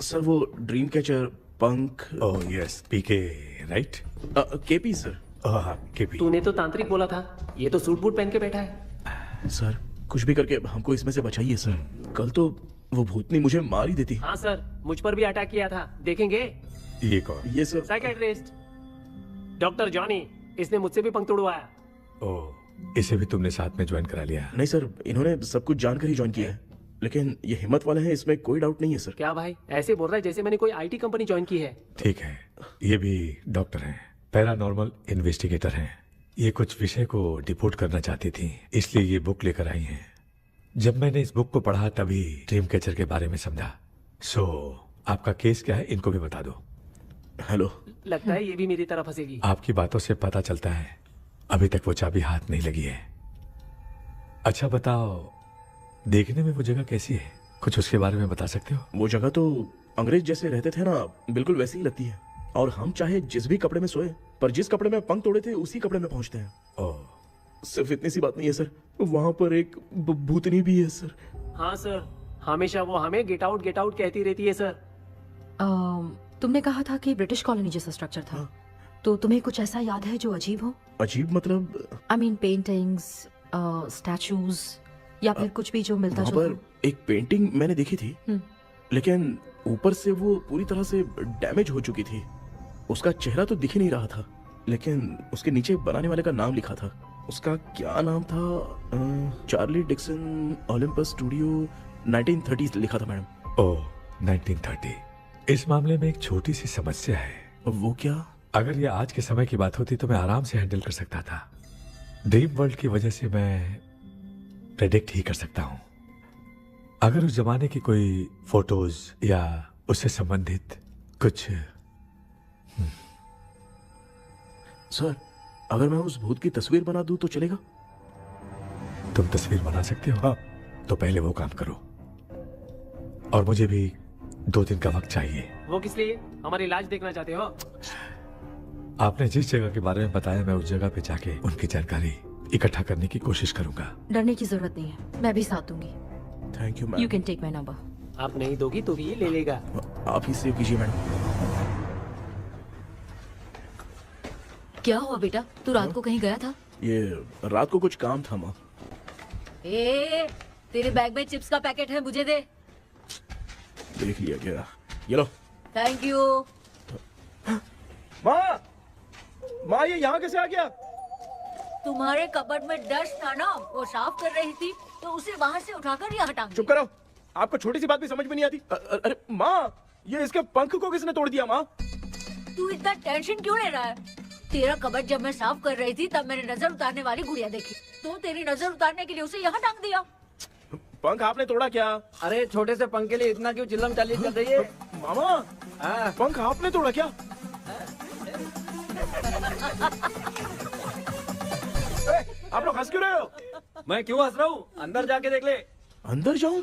Sir वो ड्रीम कैचर, पंख। ओह यस, पीके राइट? KP sir. हाँ केपी। तूने तो तांत्रिक बोला था, ये तो सूट बूट पहन के बैठा है। सर कुछ भी करके हमको इसमें से बचाइए सर, कल तो वो भूतनी मुझे मार ही देती। हाँ सर, मुझ पर भी अटैक किया था, देखेंगे? ये कौन? ये सर साइकियाट्रिस्ट डॉक्टर जॉनी, इसने मुझसे भी पंख तोड़वाया। ओह, इसे भी तुमने साथ में ज्वाइन करा लिया? नहीं सर, इन्होंने सब कुछ जानकर ही ज्वाइन किया है, लेकिन ये हिम्मत वाले हैं, इसमें कोई डाउट नहीं है सर। क्या भाई, ऐसे बोल रहा है जैसे मैंने कोई आईटी कंपनी ज्वाइन की है। ठीक है, ये भी डॉक्टर हैं, पैरानॉर्मल इन्वेस्टिगेटर हैं। ये कुछ विषय को डिपोर्ट करना चाहती थी, इसलिए ये बुक लेकर आई हैं। जब मैंने इस बुक को पढ़ा तभी ड्रीम कैचर के बारे में समझा। सो आपका केस क्या है, इनको भी बता दो। हेलो। लगता है ये भी मेरी तरफ फंसेगी। आपकी बातों से पता चलता है अभी तक वो चाबी हाथ नहीं लगी है। अच्छा बताओ, देखने में वो जगह कैसी है, कुछ उसके बारे में बता सकते हो? वो जगह तो अंग्रेज जैसे रहते थे ना, बिल्कुल वैसी ही लगती है। और हम चाहे जिस भी कपड़े में सोए, पर जिस कपड़े में पंख तोड़े थे उसी कपड़े में पहुंचते हैं। ओह, सिर्फ इतनी सी बात नहीं है सर, वहां पर एक भूतनी भी है सर। हाँ सर, हमेशा वो हमें गेट आउट कहती रहती है सर। तुमने कहा था कि ब्रिटिश कॉलोनी जैसा स्ट्रक्चर था, तो तुम्हें कुछ ऐसा याद है जो अजीब हो? अजीब मतलब? आई मीन पेंटिंग्स, स्टैचूज या फिर कुछ भी जो मिलता वहाँ जुलता। पर एक पेंटिंग मैंने देखी थी, लेकिन ऊपर से वो पूरी तरह से डैमेज हो चुकी थी। उसका चेहरा तो दिख ही नहीं रहा था, लेकिन उसके नीचे बनाने वाले का नाम लिखा था। उसका क्या नाम था? चार्ली डिक्सन ओलंपस स्टूडियो 1930 लिखा था मैडम। ओह 1930। इस मामले में एक छोटी सी समस्या है। वो क्या? अगर ये आज के समय की बात होती तो मैं आराम से हैंडल कर सकता था। ड्रीम वर्ल्ड की वजह से मैं प्रेडिक्ट ही कर सकता हूँ। अगर उस जमाने की कोई फोटोज या उससे संबंधित कुछ। सर, अगर मैं उस भूत की तस्वीर बना दूं तो चलेगा? तुम तस्वीर बना सकते हो? हाँ। तो पहले वो काम करो, और मुझे भी 2 दिन का वक्त चाहिए। वो किस लिए? हमारी इलाज देखना चाहते हो? आपने जिस जगह के बारे में बताया, मैं उस जगह पे जाके उनकी जानकारी इकट्ठा करने की कोशिश करूंगा। डरने की जरूरत नहीं है, मैं भी साथ दूंगी। Thank you ma'am. You can take my number. आप नहीं दोगी तो भी ये ले लेगा। आप ही सेव कीजिए मैडम। क्या हुआ बेटा, तू रात को कहीं गया था? ये रात को कुछ काम था माँ। तेरे बैग में चिप्स का पैकेट है, मुझे दे। देख लिया क्या? ये लो। Thank you. माँ ये यहाँ कैसे आ गया? तुम्हारे कबर्ड में डस्ट था ना, वो साफ कर रही थी तो उसे वहाँ से उठाकर यहाँ टांग चुप करो, आपको छोटी सी बात भी समझ में नहीं आती। अरे माँ, ये इसके पंख को किसने तोड़ दिया? माँ तू इतना टेंशन क्यों ले रहा है? तेरा कबर्ड जब मैं साफ कर रही थी तब मैंने नजर उतारने वाली गुड़िया देखी, तो तेरी नजर उतारने के लिए उसे यहाँ टांग दिया। पंख आपने तोड़ा क्या? अरे छोटे से पंख के लिए इतना क्यों चिल्लम चालीस कर रही है? मामा, पंख आपने तोड़ा क्या? आप लोग हंस क्यों रहे हो? मैं क्यों हंस रहा हूँ? अंदर जाके देख ले। अंदर जाऊं?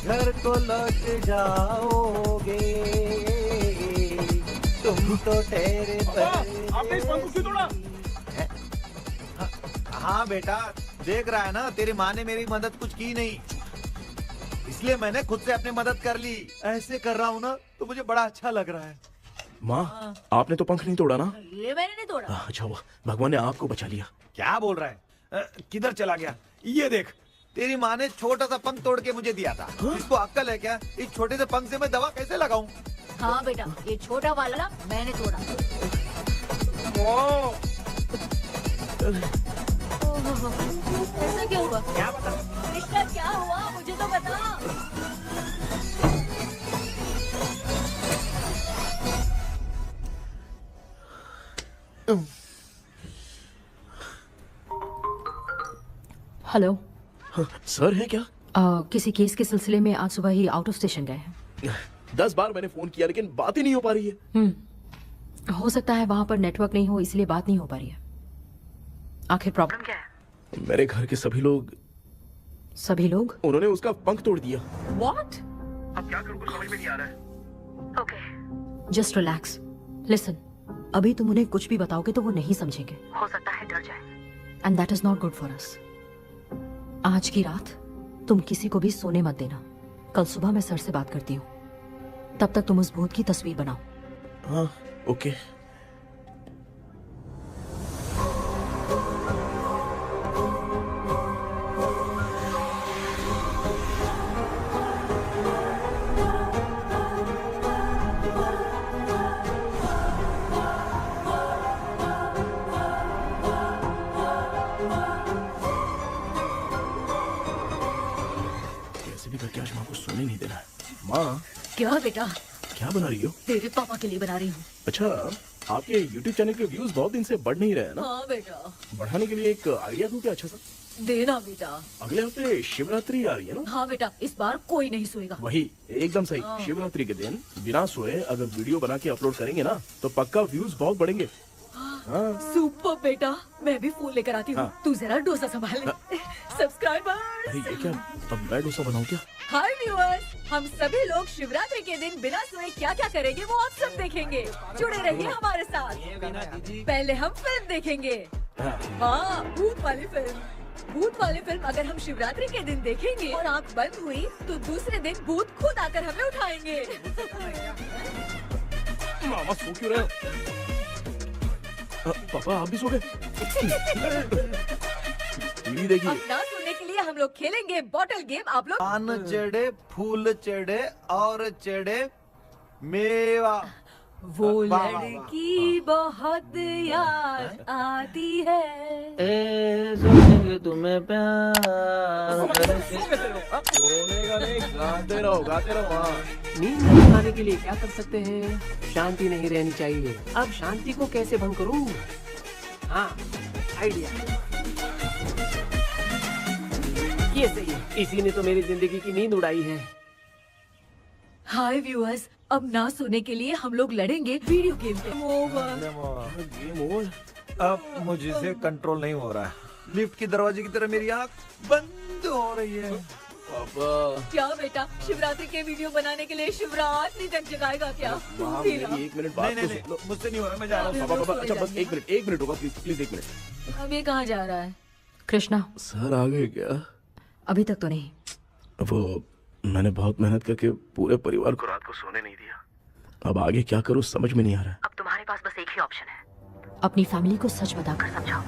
घर को लौट जाओगे तुम तो ठहरे। आपने इस पंख को क्यों तोड़ा? हाँ बेटा, देख रहा है ना, तेरी माँ ने मेरी मदद कुछ की नहीं, इसलिए मैंने खुद से अपनी मदद कर ली। ऐसे कर रहा हूँ ना तो मुझे बड़ा अच्छा लग रहा है। माँ, आपने तो पंख नहीं तोड़ा ना? ये मैंने नहीं तोड़ा। अच्छा हुआ, भगवान ने आपको बचा लिया। क्या बोल रहा है? किधर चला गया? ये देख, तेरी माँ ने छोटा सा पंख तोड़ के मुझे दिया था। इसको अक्ल है क्या? इस छोटे से पंख से मैं दवा कैसे लगाऊं? हाँ बेटा, ये छोटा वाला मैंने तोड़ा। ऐसा क्या हुआ? क्या बता? इसका क्या हुआ मुझे तो बता। हेलो सर है क्या? किसी केस के सिलसिले में आज सुबह ही आउट ऑफ स्टेशन गए हैं। 10 बार मैंने फोन किया लेकिन बात ही नहीं हो पा रही है। हो सकता है वहाँ पर नेटवर्क नहीं हो, इसलिए बात नहीं हो पा रही है। आखिर प्रॉब्लम क्या है? मेरे घर के सभी लोग उन्होंने उसका पंख तोड़ दिया। What? अब क्या करूं, कुछ समझ में नहीं आ रहा है। Okay, just relax. लिसन, अभी तुम उन्हें कुछ भी बताओगे तो वो नहीं समझेंगे। हो सकता है डर जाए। And that is not good for us. आज की रात तुम किसी को भी सोने मत देना। कल सुबह मैं सर से बात करती हूँ। तब तक तुम उस भूत की तस्वीर बनाओ। हाँ, ओके। करके आज माँ को सोने नहीं देना है। माँ, क्या बेटा? क्या बना रही हो? तेरे पापा के लिए बना रही हूँ। अच्छा, आपके YouTube चैनल के व्यूज बहुत दिन से बढ़ नहीं रहे हैं ना? हाँ बेटा। बढ़ाने के लिए एक आइडिया दूं क्या अच्छा सा? देना बेटा। अगले हफ्ते शिवरात्रि आ रही है ना? हाँ बेटा, इस बार कोई नहीं सोएगा। वही, एकदम सही। शिवरात्रि के दिन बिना सोए अगर वीडियो बना के अपलोड करेंगे ना तो पक्का व्यूज बहुत बढ़ेंगे। सुपर बेटा, मैं भी फोन लेकर आती हूँ। तू जरा डोसा संभाल ले। सब्सक्राइबर। अरे ये क्या, अब मैं डोसा बनाऊं क्या? हाय व्यूअर्स, हम सभी लोग शिवरात्रि के दिन बिना सोए क्या क्या करेंगे वो आप सब देखेंगे। जुड़े रहिए हमारे साथ। पहले हम फिल्म देखेंगे। हाँ, भूत वाली फिल्म। भूत वाली फिल्म अगर हम शिवरात्रि के दिन देखेंगे और आँख बंद हुई तो दूसरे दिन भूत खुद आकर हमें उठाएंगे। मामा सो क्यों रहे हो? पापा आप भी सो गए? टीवी देखिए। अब ना सोने के लिए हम लोग खेलेंगे बॉटल गेम। आप लोग पान चढ़े, फूल चढ़े और चढ़े मेवा। वो वाह, वाह, लड़की बहुत याद आती है। तुम्हें प्यार गाते रहो हाँ। नींद नहीं आने के लिए क्या कर सकते हैं? शांति नहीं रहनी चाहिए। अब शांति को कैसे भंग करूं? हाँ, आइडिया। ये सही है। इसी ने तो मेरी जिंदगी की नींद उड़ाई है। हाय व्यूअर्स, अब ना सोने के लिए हम लोग लड़ेंगे वीडियो गेम पे। Game over. अब मुझसे कंट्रोल नहीं हो रहा है। लिफ्ट की दरवाजे की तरह मेरी आँख बंद हो रही है। पापा क्या बेटा, शिवरात्रि के वीडियो बनाने के लिए शिवरात्रि तक जगाएगा क्या? मेरी 1 मिनट बात नहीं, तो नहीं, सुन लो। मुझसे नहीं हो रहा, मैं जा रहा हूँ। पापा अच्छा बस 1 मिनट होगा प्लीज 1 मिनट। अब ये कहाँ जा रहा है? कृष्णा, सर आ गए क्या? अभी तक तो नहीं। वो मैंने बहुत मेहनत करके पूरे परिवार को रात को सोने नहीं दिया। अब आगे क्या करूँ समझ में नहीं आ रहा। अब तुम्हारे पास बस एक ही ऑप्शन है। अपनी फैमिली को सच बताकर समझाओ।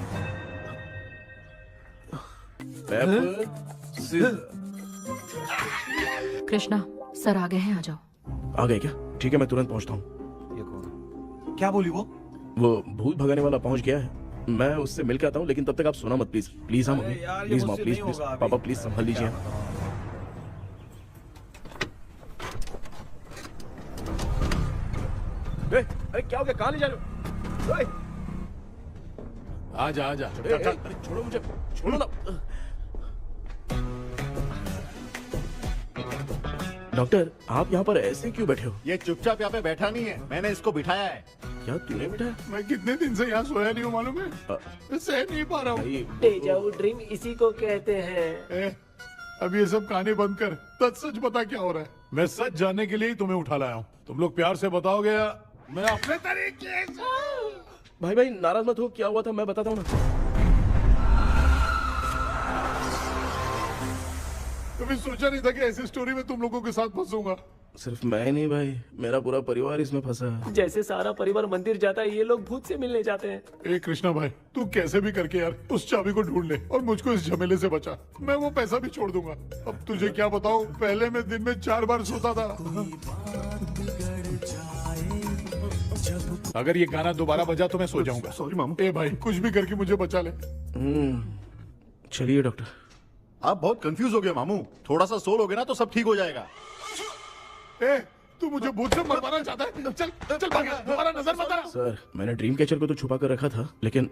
कृष्णा, सर आ गए हैं, आ जाओ। आ गए क्या? ठीक है मैं तुरंत पहुंचता हूँ। ये कौन? क्या बोली वो? वो भूत भगाने वाला पहुंच गया है। मैं उससे मिल के आता हूँ, लेकिन तब तक आप सोना मत प्लीज। प्लीज हाँ मम्मी, यार, ये प्लीज माँ, मुझसे प्लीज नहीं प्लीज होगा अभी। पापा प्लीज संभाल लीजिए। अरे क्या हो गया? कहाँ ले जा रहे हो? आजा आजा अरे छोड़ो मुझे, छोड़ो ना। डॉक्टर आप यहाँ पर ऐसे क्यों बैठे हो? ये चुपचाप यहाँ पे बैठा नहीं है, मैंने इसको बिठाया है। क्या तूने बैठा है? मैं कितने दिन से यहाँ सोया नहीं हूँ मालूम है। मैं सह नहीं पा रहा हूँ। डेजावु ड्रीम इसी को कहते हैं। अब ये सब कहानी बंद कर, सच बता क्या हो रहा है। मैं सच जानने के लिए ही तुम्हें उठा लाया हूँ। तुम लोग प्यार से बताओगे या मैं अपने तरीके से। भाई नाराज मत हो, क्या हुआ था मैं बताता हूँ ना। कभी सोचा नहीं था कि ऐसी स्टोरी में तुम लोगों के साथ फंसूंगा। सिर्फ मैं ही नहीं भाई, मेरा पूरा परिवार इसमें फंसा है। जैसे सारा परिवार मंदिर जाता है, ये लोग भूत से मिलने जाते हैं। ए कृष्णा भाई, तू कैसे भी करके यार उस चाबी को ढूंढ ले और मुझको इस झमेले से बचा। मैं वो पैसा भी छोड़ दूंगा। अब तुझे क्या बताऊं, पहले मैं दिन में 4 बार सोता था। अगर ये गाना दोबारा बजा तो मैं सो जाऊंगा। सॉरी मामू। ए भाई कुछ भी करके मुझे बचा ले। चलिए डॉक्टर। आप बहुत कंफ्यूज हो गए मामू, थोड़ा सा सो लोगे ना तो सब ठीक हो जाएगा। ए तू मुझे भूत से मरवाना चाहता है? चल चल भाग, दोबारा नजर मत आना। सर मैंने ड्रीम कैचर को तो छुपा कर रखा था, लेकिन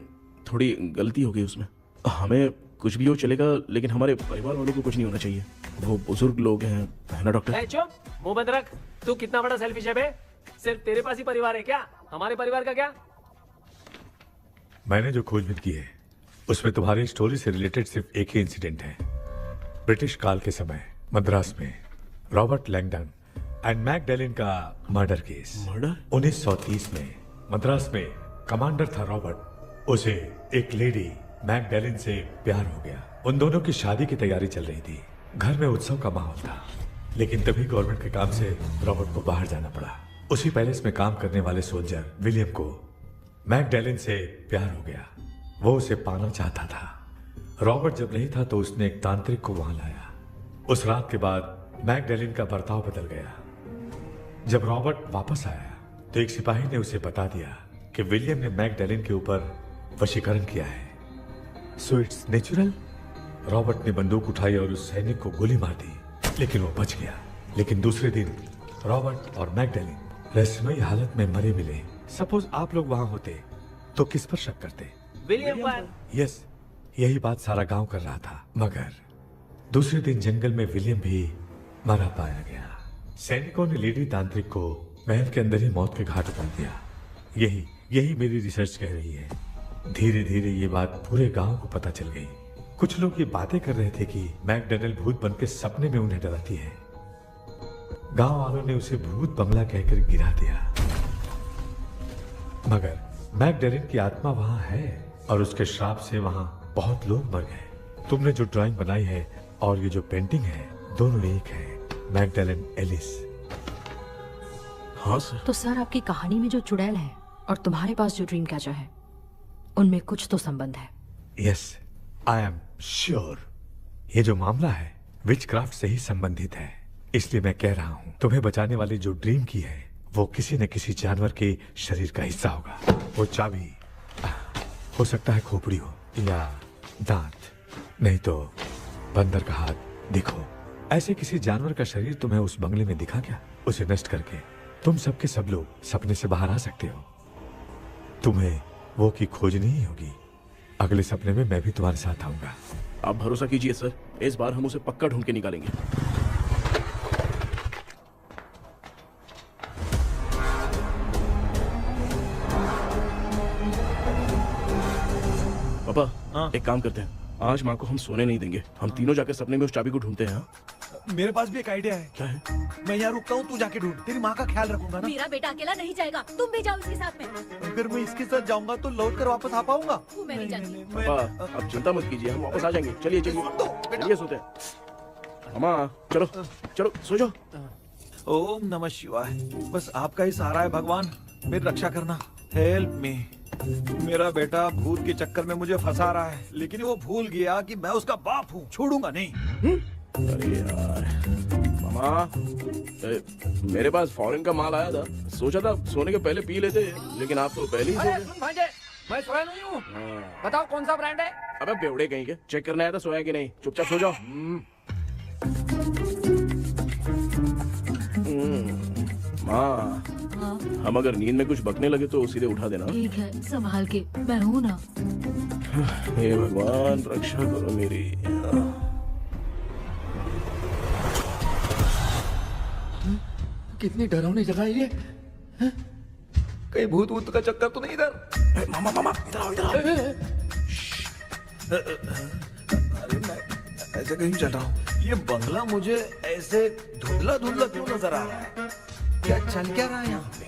थोड़ी गलती हो गई उसमें। हमें कुछ भी हो चलेगा, लेकिन हमारे परिवार वालों को कुछ नहीं होना चाहिए। वो बुजुर्ग लोग हैं, है ना डॉक्टर? चुप, मुंह बंद रख। तू कितना बड़ा सेल्फिश है बे? सिर्फ तेरे पास ही परिवार है क्या? हमारे परिवार का क्या? मैंने जो खोजबीन की है उसमें तुम्हारी स्टोरी से रिलेटेड सिर्फ एक ही इंसिडेंट है। ब्रिटिश काल के समय मद्रास में रॉबर्ट लैंगडन एंड मैकडैलिन का मर्डर केस। मर्डर? 1930 में मद्रास में कमांडर था रॉबर्ट। उसे एक लेडी मैकडैलिन से प्यार हो गया। उन दोनों की शादी की तैयारी चल रही थी। घर में उत्सव का माहौल था, लेकिन तभी गवर्नमेंट के काम से रॉबर्ट को बाहर जाना पड़ा। उसी पैलेस में काम करने वाले सोल्जर विलियम को मैकडैलिन से प्यार हो गया। वो उसे पाना चाहता था। रॉबर्ट जब नहीं था तो उसने एक तांत्रिक को वहां लाया। उस रात के बाद मैकडैलिन का बर्ताव बदल गया। जब रॉबर्ट वापस आया तो एक सिपाही ने उसे बता दिया कि विलियम ने मैकडैलिन के ऊपर वशीकरण किया है। So it's natural. रॉबर्ट ने बंदूक उठाई और उस सैनिक को गोली मार दी, लेकिन वो बच गया। लेकिन दूसरे दिन रॉबर्ट और मैकडैलिन रहस्यमयी हालत में मरे मिले। सपोज आप लोग वहां होते तो किस पर शक करते? विलियम पर। यस, यही बात सारा गांव कर रहा था। मगर दूसरे दिन जंगल में विलियम भी मरा पाया गया। सैनिकों ने लेडी तांत्रिक को महल के अंदर ही मौत के घाट उतार दिया। यही मेरी रिसर्च कह रही है। धीरे धीरे ये बात पूरे गांव को पता चल गई। कुछ लोग ये बातें कर रहे थे कि मैकडैलिन भूत बन के सपने में उन्हें डराती है। गांव वालों ने उसे भूत बंगला कहकर गिरा दिया। मगर मैकडैलिन की आत्मा वहां है और उसके श्राप से वहां बहुत लोग मर गए। तुमने जो ड्राइंग बनाई है और ये जो पेंटिंग है दोनों एक है, मैगडेलन एलिस। हाँ सर। तो सर आपकी कहानी में जो चुड़ैल है और तुम्हारे पास जो ड्रीम कैचर है उनमें कुछ तो संबंध है। यस, आई एम श्योर ये जो मामला है विचक्राफ्ट से ही संबंधित है। इसलिए मैं कह रहा हूँ तुम्हें बचाने वाली जो ड्रीम की है वो किसी न किसी जानवर के शरीर का हिस्सा होगा। वो चाबी हो सकता है खोपड़ी हो या दांत, नहीं तो बंदर का हाथ। देखो, ऐसे किसी जानवर का शरीर तुम्हें उस बंगले में दिखा क्या? उसे नष्ट करके तुम सबके सब लोग सपने से बाहर आ सकते हो। तुम्हें वो की खोजनी ही होगी। अगले सपने में मैं भी तुम्हारे साथ आऊंगा। आप भरोसा कीजिए सर, इस बार हम उसे पक्का ढूंढ के निकालेंगे। पापा, एक काम करते हैं, आज माँ को हम सोने नहीं देंगे। हम तीनों जाकर सपने में उस चाबी को ढूंढते हैं। मेरे पास भी एक आइडिया है। क्या है? मैं यहाँ रुकता हूँ, तू जाके ढूंढ। तेरी माँ का ख्याल रखूंगा ना। मेरा बेटा अकेला नहीं जाएगा, तुम भी जाओ इसके साथ में। अगर मैं इसके साथ जाऊंगा तो लौट कर वापस आ पाऊंगा? वो मैं नहीं जानती। पापा, आप चिंता मत कीजिए, हम वापस आ जाएंगे। चलिए चलिए चलिए, सोते हैं। मामा चलो चलो सो जाओ। ओम नमः शिवाय। बस आपका ही सहारा है भगवान, मेरी रक्षा करना। Help me. मेरा बेटा भूत के चक्कर में मुझे फंसा रहा है, लेकिन वो भूल गया कि मैं उसका बाप हूँ। छोड़ूंगा नहीं। अरे यार मामा, मेरे पास फॉरेन का माल आया था, सोचा था सोने के पहले पी लेते, लेकिन आप तो पहले ही सो गए। सुन भांजे, मैं सोया नहीं हूँ। बताओ कौन सा ब्रांड है? अबे बेवड़े कहीं के, चेक करना आया था सोया कि नहीं। चुपचाप सो जाओ। माँ, हम अगर नींद में कुछ बकने लगे तो सीधे उठा देना। ठीक है, संभाल के, मैं हूँ ना। हे भगवान रक्षा करो मेरी। कितनी डरावनी जगह है ये। कहीं भूत वूत का चक्कर तो नहीं इधर? मामा मामा इधर आओ, इधर आओ। अरे मैं ऐसे कहीं चल रहा हूँ। ये बंगला मुझे ऐसे धुंधला धुंधला क्यों नजर आ रहा है? क्या चल क्या रहा है यहाँ पे?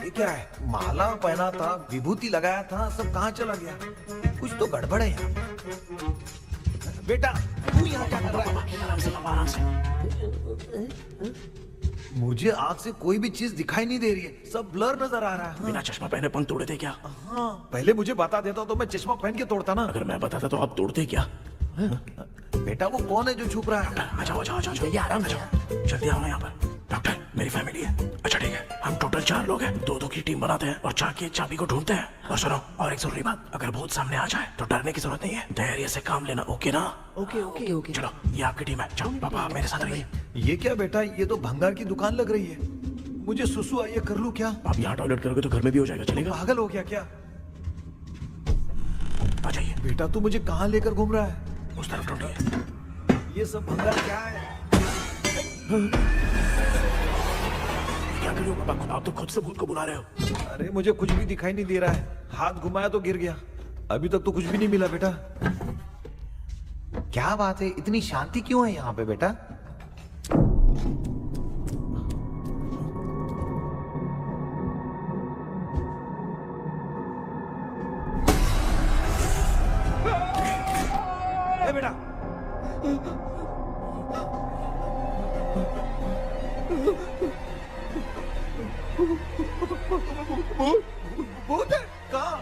ये क्या है? माला पहना था, विभूति लगाया था, सब कहाँ चला गया? कुछ तो गड़बड़ है यहाँ पे। बेटा तू यहाँ क्या कर रहा है? मुझे आग से कोई भी चीज दिखाई नहीं दे रही है, सब ब्लर नजर आ रहा है। बिना चश्मा पहने पंख तोड़े थे क्या? हाँ, पहले मुझे बता देता तो मैं चश्मा पहन के तोड़ता ना। अगर मैं बताता तो आप तोड़ते क्या? बेटा वो कौन है जो छुप रहा है? आ जाओ आ जाओ आ जाओ, आराम से जाओ। जल्दी आओ ना यहाँ पर। डॉक्टर, मेरी फैमिली है। अच्छा ठीक है, हम टोटल 4 लोग हैं, 2-2 की टीम बनाते हैं और जाके चाबी को ढूंढते हैं। और सुनो, और एक जरूरी बात, अगर भूत सामने आ जाए तो डरने की जरूरत नहीं है, धैर्य से काम लेना। ओके ना? Okay okay okay. चलो, ये आपकी टीम है। चलो पापा मेरे साथ रहिए। ये क्या बेटा, ये तो भंगार की दुकान लग रही है। मुझे सुसु आई है, कर लूं क्या? आप यहाँ टॉयलेट करोगे तो घर में भी हो जाएगा, चलेगा? पागल हो गया क्या? आ जाइए। बेटा तू मुझे कहाँ लेकर घूम रहा है? उस तरफ ढूंढिए। ये सब भंगार क्या है? क्या कर रहे हो पापा? आप तो खुद से भूत को बुला रहे हो। अरे मुझे कुछ भी दिखाई नहीं दे रहा है, हाथ घुमाया तो गिर गया। अभी तक तो कुछ भी नहीं मिला बेटा। क्या बात है, इतनी शांति क्यों है यहाँ पे बेटा? ए बेटा, भूत है? कहाँ?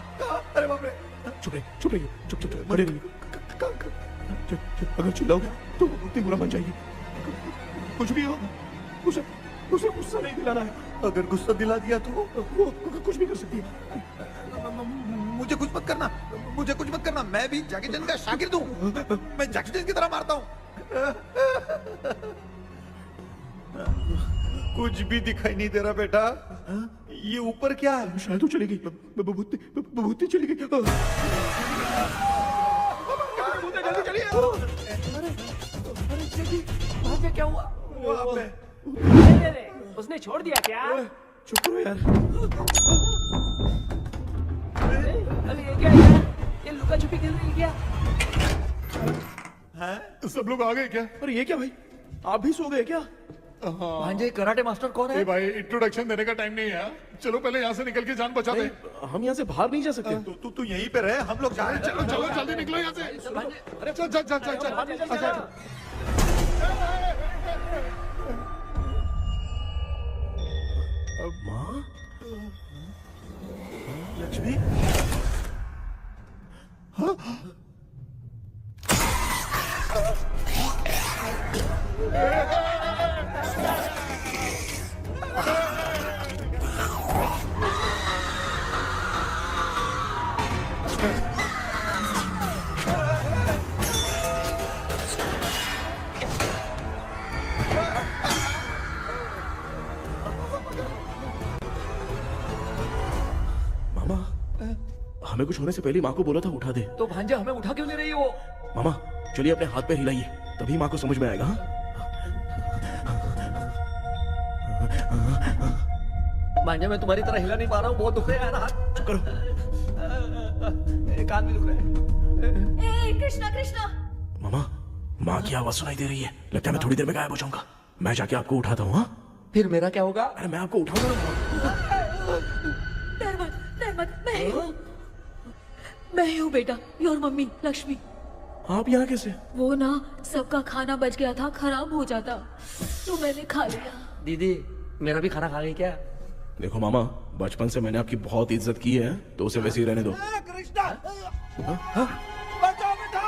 अरे बाप रे! चुप रहिए, चुप रहिए, चुप चुप चुप, खड़े रहिए। अगर चिल्लाओगे तो बहुत ही बुरा बन जाएगी। कुछ भी हो, उसे गुस्सा नहीं दिलाना है। अगर गुस्सा दिला दिया तो वो कुछ भी कर सकती है। मुझे कुछ मत करना, मुझे कुछ मत करना। मैं भी जैकी चैन का शागिर्द हूँ। मैं जैकी चैन की तरह मारता हूँ। कुछ भी दिखाई नहीं दे रहा बेटा। ये ऊपर क्या है? शायद वो चली गई, भूती चली गई। जल्दी चलिए। वहाँ पे क्या हुआ? वहाँ पे उसने छोड़ दिया क्या? चुप करो यार। अरे ये क्या है? ये लुका छुपी खेल रही है क्या? हैं? सब लोग आ गए क्या? अरे ये क्या भाई, आप भी सो गए क्या? भांजे कराटे मास्टर कौन है? ए भाई इंट्रोडक्शन देने का टाइम नहीं है। चलो पहले यहाँ से निकल के जान बचा दे। हम यहाँ से बाहर नहीं जा सकते। तू यहीं पे रहे, हम लोग जा रहे हैं। चलो चलो जल्दी निकलो यहाँ से। अरे चल चल चल चल चल। अच्छा माँ, लक्ष्मी, मामा, हमें कुछ होने से पहले माँ को बोला था उठा दे। तो भांजे हमें उठा क्यों ले रही है वो? मामा चलिए अपने हाथ पे हिलाइए, तभी माँ को समझ में आएगा। हाँ? भांजे मैं तुम्हारी तरह हिला नहीं पा रहा हूँ, बहुत दुख रहा है यार हाथ। चुप करो। कान भी दुख रहे हैं। ए कृष्णा कृष्णा, मामा, माँ की आवाज सुनाई दे रही है, लगता है मैं थोड़ी देर में गायब हो जाऊंगा। मैं जाके आपको उठाता हूँ। हाँ फिर मेरा क्या होगा? अरे मैं आपको उठाऊंगा। डर मत, मैं हूँ बेटा, योर मम्मी लक्ष्मी। आप यहाँ कैसे? वो ना सबका खाना बच गया था, खराब हो जाता तो मैंने खा लिया। दीदी मेरा भी खाना खा गई क्या? देखो मामा, बचपन से मैंने आपकी बहुत इज्जत की है, तो उसे वैसे ही रहने दो। कृष्णा, बचाओ बेटा।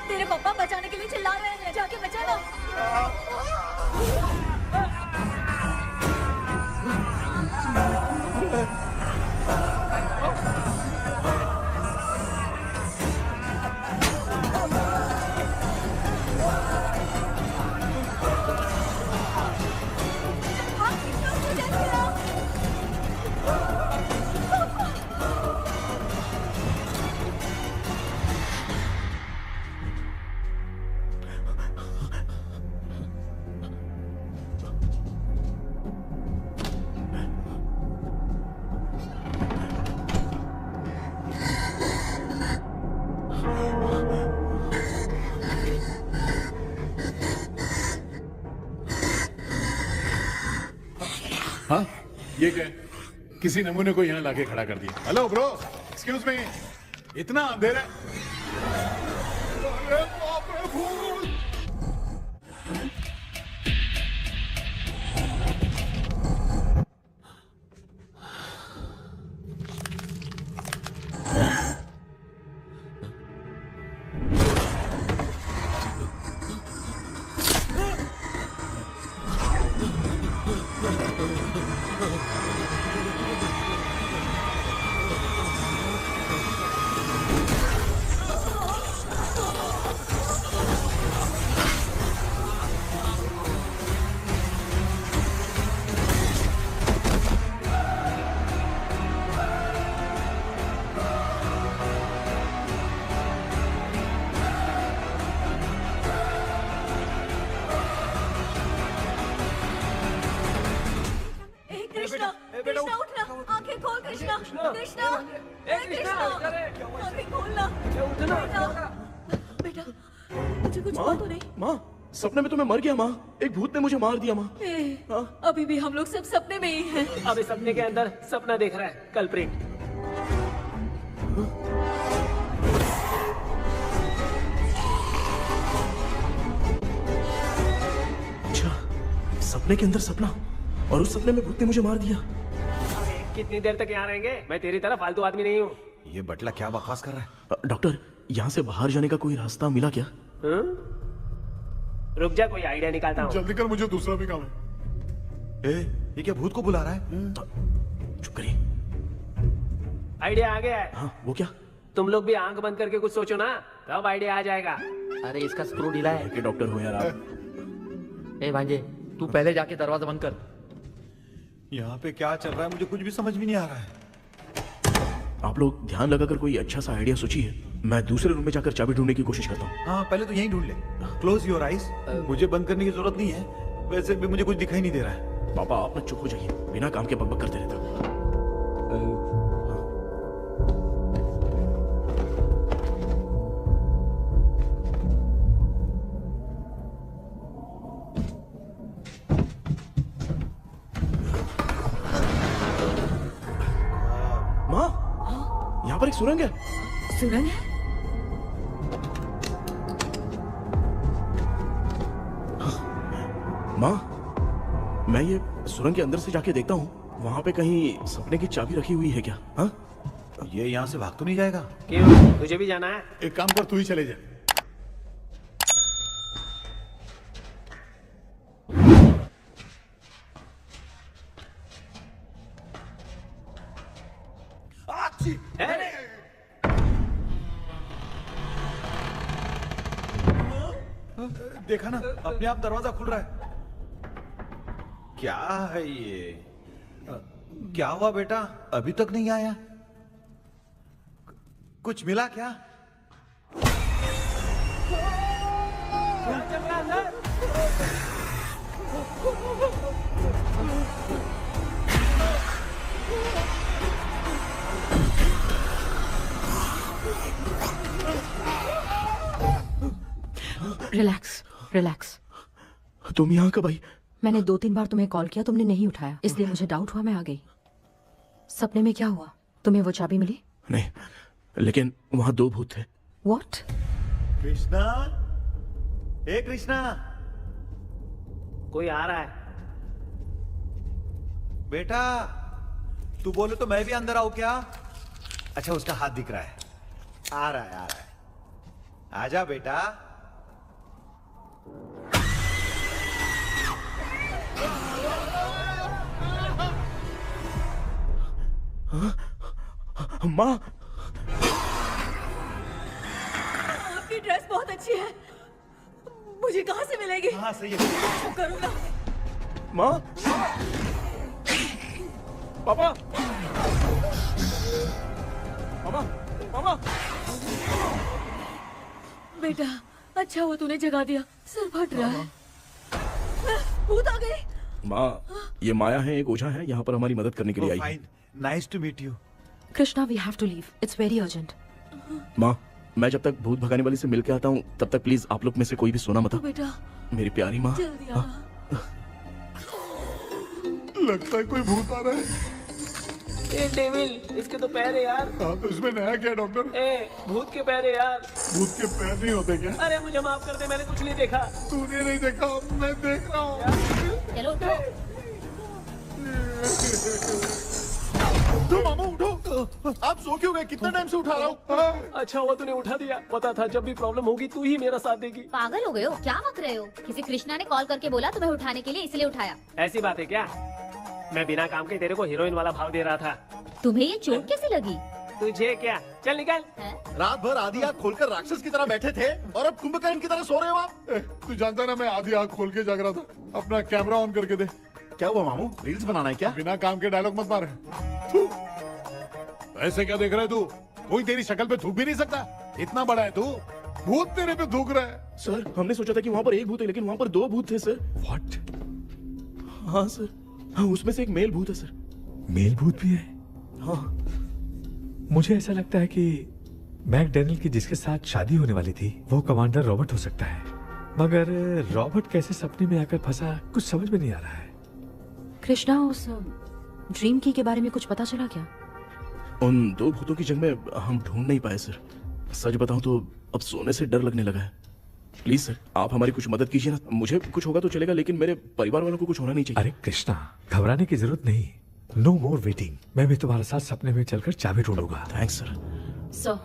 तेरे पापा बचाने के लिए चिल्ला रहे हैं, जाके बचाना। हाँ ये क्या है? किसी नमूने को यहाँ लाके खड़ा कर दिया। हेलो ब्रो, एक्सक्यूज मी, इतना अंधेरा है। अरे बाप रे, भूत! कृष्णा, कृष्णा उठना, आंखें खोल कृष्णा, कृष्णा, कृष्णा, आंखें खोलना। बेटा, मुझे कुछ हुआ तो नहीं? माँ, सपने में तो मैं मर गया माँ, एक भूत ने मुझे मार दिया माँ। अभी भी हम लोग सब सपने में ही हैं। अब इस सपने के अंदर सपना देख रहा है कल्प्रिट। अच्छा, सपने के अंदर सपना, और उस सपने में भूत ने मुझे मार दिया। कितनी देर तक यहाँ रहेंगे? मैं तेरी तरह फालतू आदमी नहीं हूँ। ये बटला क्या बकवास कर रहा है? डॉक्टर, यहाँ से बाहर जाने का कोई रास्ता मिला क्या? रुक जा, कोई आइडिया निकालता हूँ। जल्दी कर, मुझे दूसरा भी काम है। ये क्या भूत को बुला रहा है? चुप करिए। आइडिया आ गया है। हाँ, वो क्या? तुम लोग भी आंख बंद करके कुछ सोचो ना, तब आइडिया आ जाएगा। अरे इसका स्क्रू ढीला है। कि डॉक्टर हो यार आप। ए भांजे, तू पहले जाके दरवाजा बंद कर। यहाँ पे क्या चल रहा है मुझे कुछ भी समझ में नहीं आ रहा है। आप लोग ध्यान लगाकर कोई अच्छा सा आइडिया सोचिए, मैं दूसरे रूम में जाकर चाबी ढूंढने की कोशिश करता हूँ। हाँ, पहले तो यहीं ढूंढ ले। Close your eyes. मुझे बंद करने की जरूरत नहीं है, वैसे भी मुझे कुछ दिखाई नहीं दे रहा है। पापा, आप ना चुप हो जाइए, बिना काम के बकबक करते रहते हो। यहाँ पर एक सुरंग है। सुरंग है? माँ, मैं ये सुरंग के अंदर से जाके देखता हूँ, वहाँ पे कहीं सपने की चाबी रखी हुई है क्या? हाँ? ये यहाँ से भाग तो नहीं जाएगा? क्यों, तुझे भी जाना है? एक काम कर, तू ही चले जा। देखा ना, अपने आप दरवाजा खुल रहा है। क्या है ये? क्या हुआ बेटा, अभी तक नहीं आया? कुछ मिला क्या? Relax relax. तुम यहाँ कब आई? मैंने 2-3 बार तुम्हें कॉल किया, तुमने नहीं उठाया, इसलिए मुझे डाउट हुआ, मैं आ गई। सपने में क्या हुआ? तुम्हें वो चाबी मिली? नहीं, लेकिन वहाँ 2 भूत थे। व्हाट? कृष्णा, ए कृष्णा, कोई आ रहा है। बेटा तू बोले तो मैं भी अंदर आऊं क्या? अच्छा, उसका हाथ दिख रहा है, आ रहा है, आ रहा है। आजा बेटा। माँ, आपकी ड्रेस बहुत अच्छी है, मुझे कहाँ से मिलेगी? हाँ सही है। करूँगा। माँ, पापा, मामा, मामा। बेटा अच्छा हुआ तूने जगा दिया, सिर फट रहा है। भूत आ गई। माँ, ये माया है, एक ओझा है, यहाँ पर हमारी मदद करने के लिए आई है। Fine, nice to meet you. Krishna, we have to leave, it's very urgent. माँ, मैं जब तक भूत भगाने वाली से मिल के आता हूँ, तब तक प्लीज आप लोग में से कोई भी सोना मत। बेटा मेरी प्यारी माँ। जल्दी आ। लगता है कोई भूत आ रहा है। ए डेविल, इसके तो पैर है यार। हाँ, तो इसमें नया क्या डॉक्टर? ए, भूत के पैर है यार। भूत के पैर नहीं होते क्या? अरे मुझे माफ कर दे, मैंने कुछ नहीं देखा। तूने नहीं देखा, मैं देख रहा हूँ। चलो उठो। उठो मामा, उठो। आप सो क्यों गए? कितना टाइम से उठा रहा हूँ। अच्छा हुआ तूने उठा दिया, पता था जब भी प्रॉब्लम होगी तू ही मेरा साथ देगी। पागल हो गए हो क्या? बक रहे हो? किसी कृष्णा ने कॉल करके बोला तुम्हें उठाने के लिए, इसलिए उठाया। ऐसी बात है क्या? मैं बिना काम के तेरे को हीरोइन वाला भाव दे रहा था। तुम्हें ये चोट कैसे लगी? तुझे क्या? चल निकल। रात भर आधी आंख खोलकर राक्षस की तरह बैठे थे और अब कुंभकर्ण की तरह सो रहे हो आप। तू जानता ना, मैं आधी आंख खोल के जाग रहा था। अपना कैमरा ऑन करके दे। क्या हुआ मामू, रील्स बनाना है क्या? बिना काम के डायलॉग मत मार। ऐसे क्या देख रहा है तू? कोई तेरी शक्ल पे थूक भी नहीं सकता, इतना बड़ा है तू। भूत तेरे पे थूक रहा है। सर, हमने सोचा था कि वहाँ पर एक भूत है, लेकिन वहाँ पर 2 भूत थे सर। व्हाट? हाँ सर, हाँ, उसमें से एक मेल भूत है सर। मेल भूत भी है? हाँ। मुझे ऐसा लगता है कि मैकडैनियल की जिसके साथ शादी होने वाली थी वो कमांडर रॉबर्ट हो सकता है, मगर रॉबर्ट कैसे सपने में आकर फंसा कुछ समझ में नहीं आ रहा है। कृष्णा, उस ड्रीम की के बारे में कुछ पता चला क्या? उन 2 भूतों की जंग में हम ढूंढ नहीं पाए सर। सच बताऊं तो अब सोने से डर लगने लगा है। प्लीज सर, आप हमारी कुछ मदद कीजिए ना। मुझे कुछ होगा तो चलेगा, लेकिन मेरे परिवार वालों को कुछ होना नहीं चाहिए। अरे कृष्णा, घबराने की जरूरत नहीं, नो मोर वेटिंग। मैं भी तुम्हारे साथ सपने में चलकर चाबी ढूंढूंगा। Thanks sir. सर,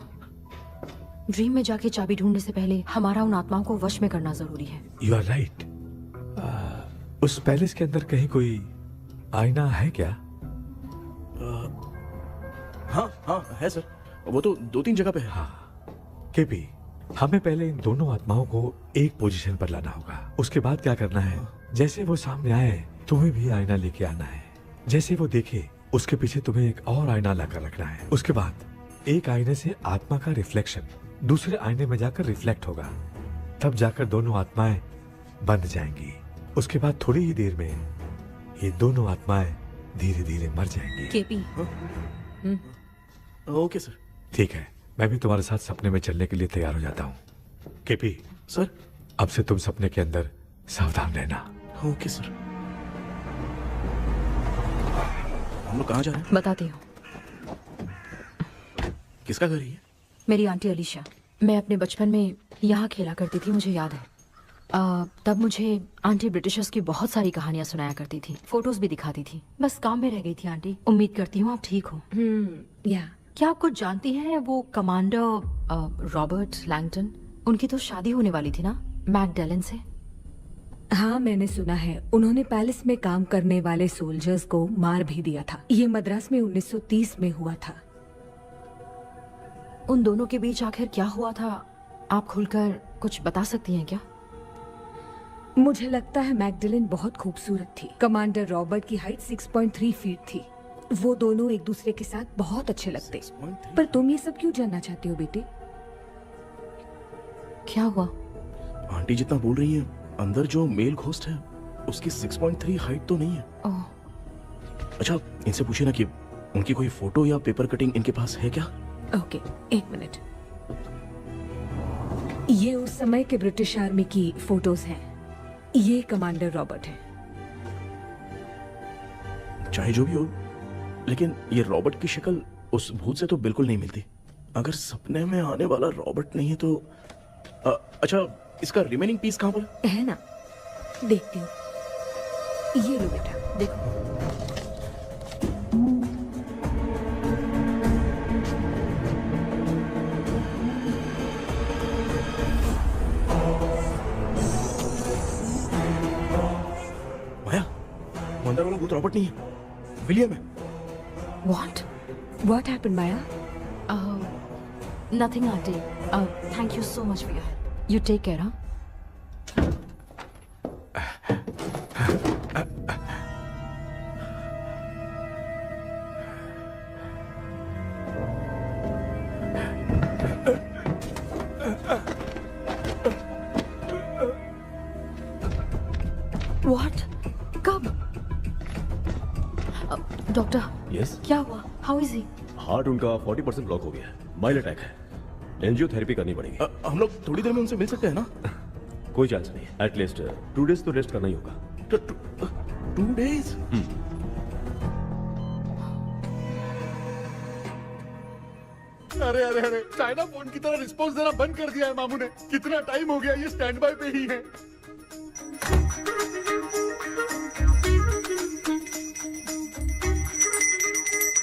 ड्रीम में जाके चाबी ढूंढने से पहले हमारा उन आत्माओं को वश में करना जरूरी है। You are right. उस पैलेस के अंदर कहीं कोई आईना है क्या? हाँ हाँ है सर, वो तो 2-3 जगह पे है। हाँ केपी, हमें पहले इन दोनों आत्माओं को एक पोजीशन पर लाना होगा। उसके बाद क्या करना है, जैसे वो सामने आए तुम्हें भी आईना लेके आना है। जैसे वो देखे उसके पीछे तुम्हें एक और आईना लाकर रखना है। उसके बाद एक आईने से आत्मा का रिफ्लेक्शन दूसरे आईने में जाकर रिफ्लेक्ट होगा, तब जाकर दोनों आत्माएं बंध जाएंगी। उसके बाद थोड़ी ही देर में ये दोनों आत्माएं धीरे धीरे मर जाएंगी। KP, okay sir. ठीक है, मैं भी तुम्हारे साथ सपने में चलने के लिए तैयार हो जाता हूँ। केपी सर, अब से तुम सपने के अंदर सावधान रहना। Okay sir. हम लोग कहाँ जा रहे हैं? बताती हूँ। किसका घर है ये? मेरी आंटी अलीशा। मैं अपने बचपन में यहाँ खेला करती थी, मुझे याद है। तब मुझे आंटी ब्रिटिशर्स की बहुत सारी कहानियां सुनाया करती थी, फोटोज भी दिखाती थी। बस काम में रह गई थी आंटी। उम्मीद करती हूँ आप ठीक हो। या क्या आप कुछ जानती हैं वो कमांडर रॉबर्ट लैंगटन? उनकी तो शादी होने वाली थी ना मैकडेलन से। हाँ, मैंने सुना है उन्होंने पैलेस में काम करने वाले सोल्जर्स को मार भी दिया था। ये मद्रास में 1930 में हुआ था। उन दोनों के बीच आखिर क्या हुआ था, आप खुलकर कुछ बता सकती हैं क्या? मुझे लगता है मैकडेलन बहुत खूबसूरत थी। कमांडर रॉबर्ट की हाइट 6.3 फीट थी। वो दोनों एक दूसरे के साथ बहुत अच्छे लगते। पर तुम ये सब क्यों जानना चाहते हो बेटे? क्या हुआ? आंटी जितना बोल रही है, अंदर जो मेल घोस्ट है उसकी 6.3 हाइट तो नहीं है। ओह, अच्छा, इनसे पूछे ना कि उनकी कोई फोटो या पेपर कटिंग इनके पास है क्या? ओके, एक मिनट। ये उस समय के ब्रिटिश आर्मी की फोटोज हैं। ये कमांडर रॉबर्ट है। चाहे जो भी हो, लेकिन ये रॉबर्ट की शक्ल उस भूत से तो बिल्कुल नहीं मिलती। अगर सपने में आने वाला रॉबर्ट नहीं है तो अच्छा, इसका रिमेनिंग पीस कहाँ पर है ना? देखती हूँ। ये लो बेटा, देखो। माया, वो अंदर वाला भूत रॉबर्ट नहीं है, विलियम है। What happened, Maya? Nothing, auntie. Thank you so much for your help. You take care, huh? What? कब? डॉक्टर, यस, क्या हुआ? How is he? हार्ट उनका 40% ब्लॉक हो गया है। माइल्ड अटैक है। एंजियोथेरेपी करनी पड़ेगी। हम लोग थोड़ी देर में उनसे मिल सकते हैं ना? कोई चांस नहीं। एटलीस्ट 2 डेज तो रेस्ट करना ही होगा। 2 days? अरे अरे अरे, चाइना फोन की तरह रिस्पॉन्स देना बंद कर दिया है मामू ने। कितना टाइम हो गया, ये स्टैंड बाय पे ही है।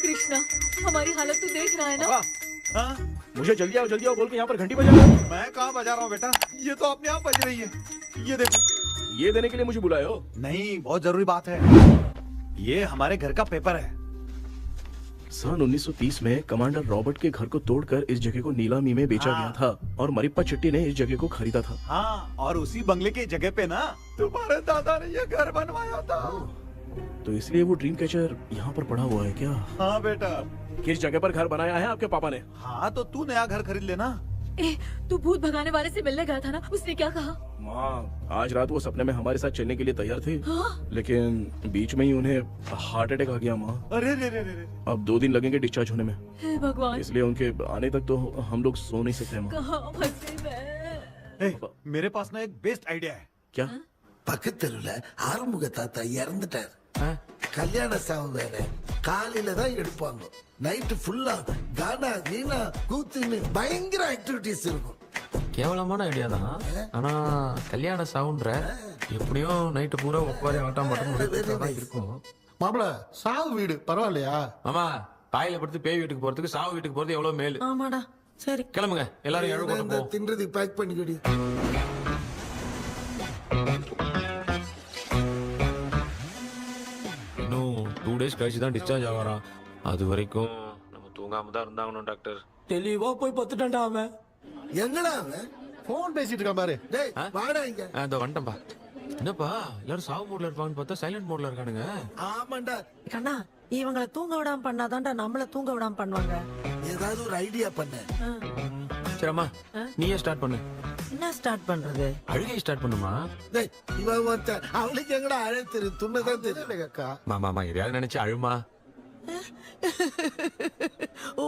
कृष्णा, हमारी हालत तो देख रहा है ना? हाँ? मुझे जल्दी आओ बोल के यहाँ पर घंटी बजा रहा है। मैं कहाँ बजा रहा हूँ बेटा, ये तो अपने आप बज रही है। ये देखो। ये देने के लिए मुझे बुलाए हो? नहीं, बहुत जरूरी बात है। ये हमारे घर का पेपर है। सन 1930 में कमांडर रॉबर्ट के घर को तोड़कर इस जगह को नीलामी में बेचा गया था और मरिप्पा चिट्टी ने इस जगह को खरीदा था। हाँ, और उसी बंगले की जगह पे ना तुम्हारे दादा ने ये घर बनवाया था। तो इसलिए वो ड्रीम कैचर यहाँ पर पड़ा हुआ है क्या? हाँ बेटा। किस जगह पर घर बनाया है आपके पापा ने? हाँ, तो तू नया घर खरीद लेना। तू भूत भगाने वाले से मिलने गया था ना, उसने क्या कहा? माँ, आज रात वो सपने में हमारे साथ चलने के लिए तैयार थे। लेकिन बीच में ही उन्हें हार्ट अटैक आ गया माँ। अरे रे रे रे। अब 2 दिन लगेंगे डिस्चार्ज होने में। हे भगवान, इसलिए उनके आने तक तो हम लोग सो नहीं सकते माँ। कहाँ फंसे मैं? मेरे पास ना एक बेस्ट आइडिया है। क्या? பக்கத்தெருவுல ஆறுமுக தாத்தா இறந்துட்டார். கல்யாண சாவு வேற. காலையில தான் எடுப்பாங்க. நைட் ஃபுல்லா கானா வீணா கூத்துன்னு பயங்கர ஆக்டிவிட்டிஸ் இருக்கும். கேவலமான ஐடியா தான். ஆனா கல்யாண சவுண்ட்ற எப்படியும் நைட்டு பூரா உட்காரி ஆட்டம் மட்டும் தான் இருக்கும். மாப்பிள, சாவு வீடு பரவாயில்லையா? மாமா, பாயில படுத்து பேய் வீட்டுக்கு போறதுக்கு சாவு வீட்டுக்கு போறது எவ்வளவு மேல். ஆமாடா, சரி கிளம்புங்க, எல்லாரும் எழு கொண்டு போ. தின்றதுக்கு பேக் பண்ணிக்கடி. இன்னும் 2 days கழிச்சு தான் டிஸ்சார்ஜ் ஆவாராம். அது வரைக்கும் நம்ம தூங்காம தான் இருந்தாகணும் டாக்டர். தெளிவா போய் பத்துட்டான்டா அவன். எங்கடா அவன்? போன் பேசிட்டு இருக்கான் பாரு. டேய், வாடா இங்க. இதோ வந்துட்டேன்பா. என்னப்பா எல்லாரும் சாவு மோட்ல இருப்பான்னு பார்த்தா சைலண்ட் மோட்ல இருக்கானுங்க. ஆமாண்டா. கண்ணா, இவங்கள தூங்க விடாம பண்ணாதான்டா நம்மள தூங்க விடாம பண்ணுவாங்க. ஏதாவது ஒரு ஐடியா பண்ண. சரிம்மா, நீயே ஸ்டார்ட் பண்ணு. என்ன ஸ்டார்ட் பண்றது? அழுகை ஸ்டார்ட் பண்ணுமா? டேய், இவன் ஒருத்தன். அவளுக்கு எங்கடா அழகு தெரியும்? துண்ணதான் தெரியல அக்கா. மாமா எதையாவது நினைச்சு அழுமா. ஓ,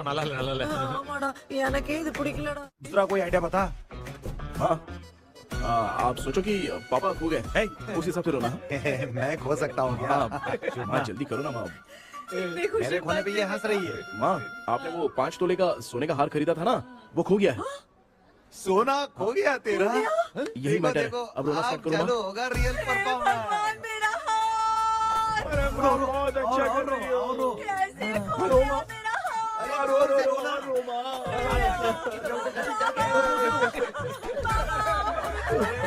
நல்லா இல்ல. ஆமாடா, எனக்கே இது பிடிக்கலடா. दूसरा कोई आइडिया बता। हाँ, आप सोचो कि पापा खो गए, उस हिसाब से रोना। मैं खो सकता हूँ क्या? हाँ, जल्दी करो ना माँ। इतनी खुशी मेरे खोने पे ये हंस रही है। माँ, आपने वो 5 तोले का सोने का हार खरीदा था ना, वो खो गया है। सोना खो गया तेरा? यही मैटर है। अब रोना स्टार्ट करो माँ। चलो होगा रियल परफॉर्मेंस। मेरा हार बहुत अच्छा कर रही हो। कैसे खो गया मेरा हार?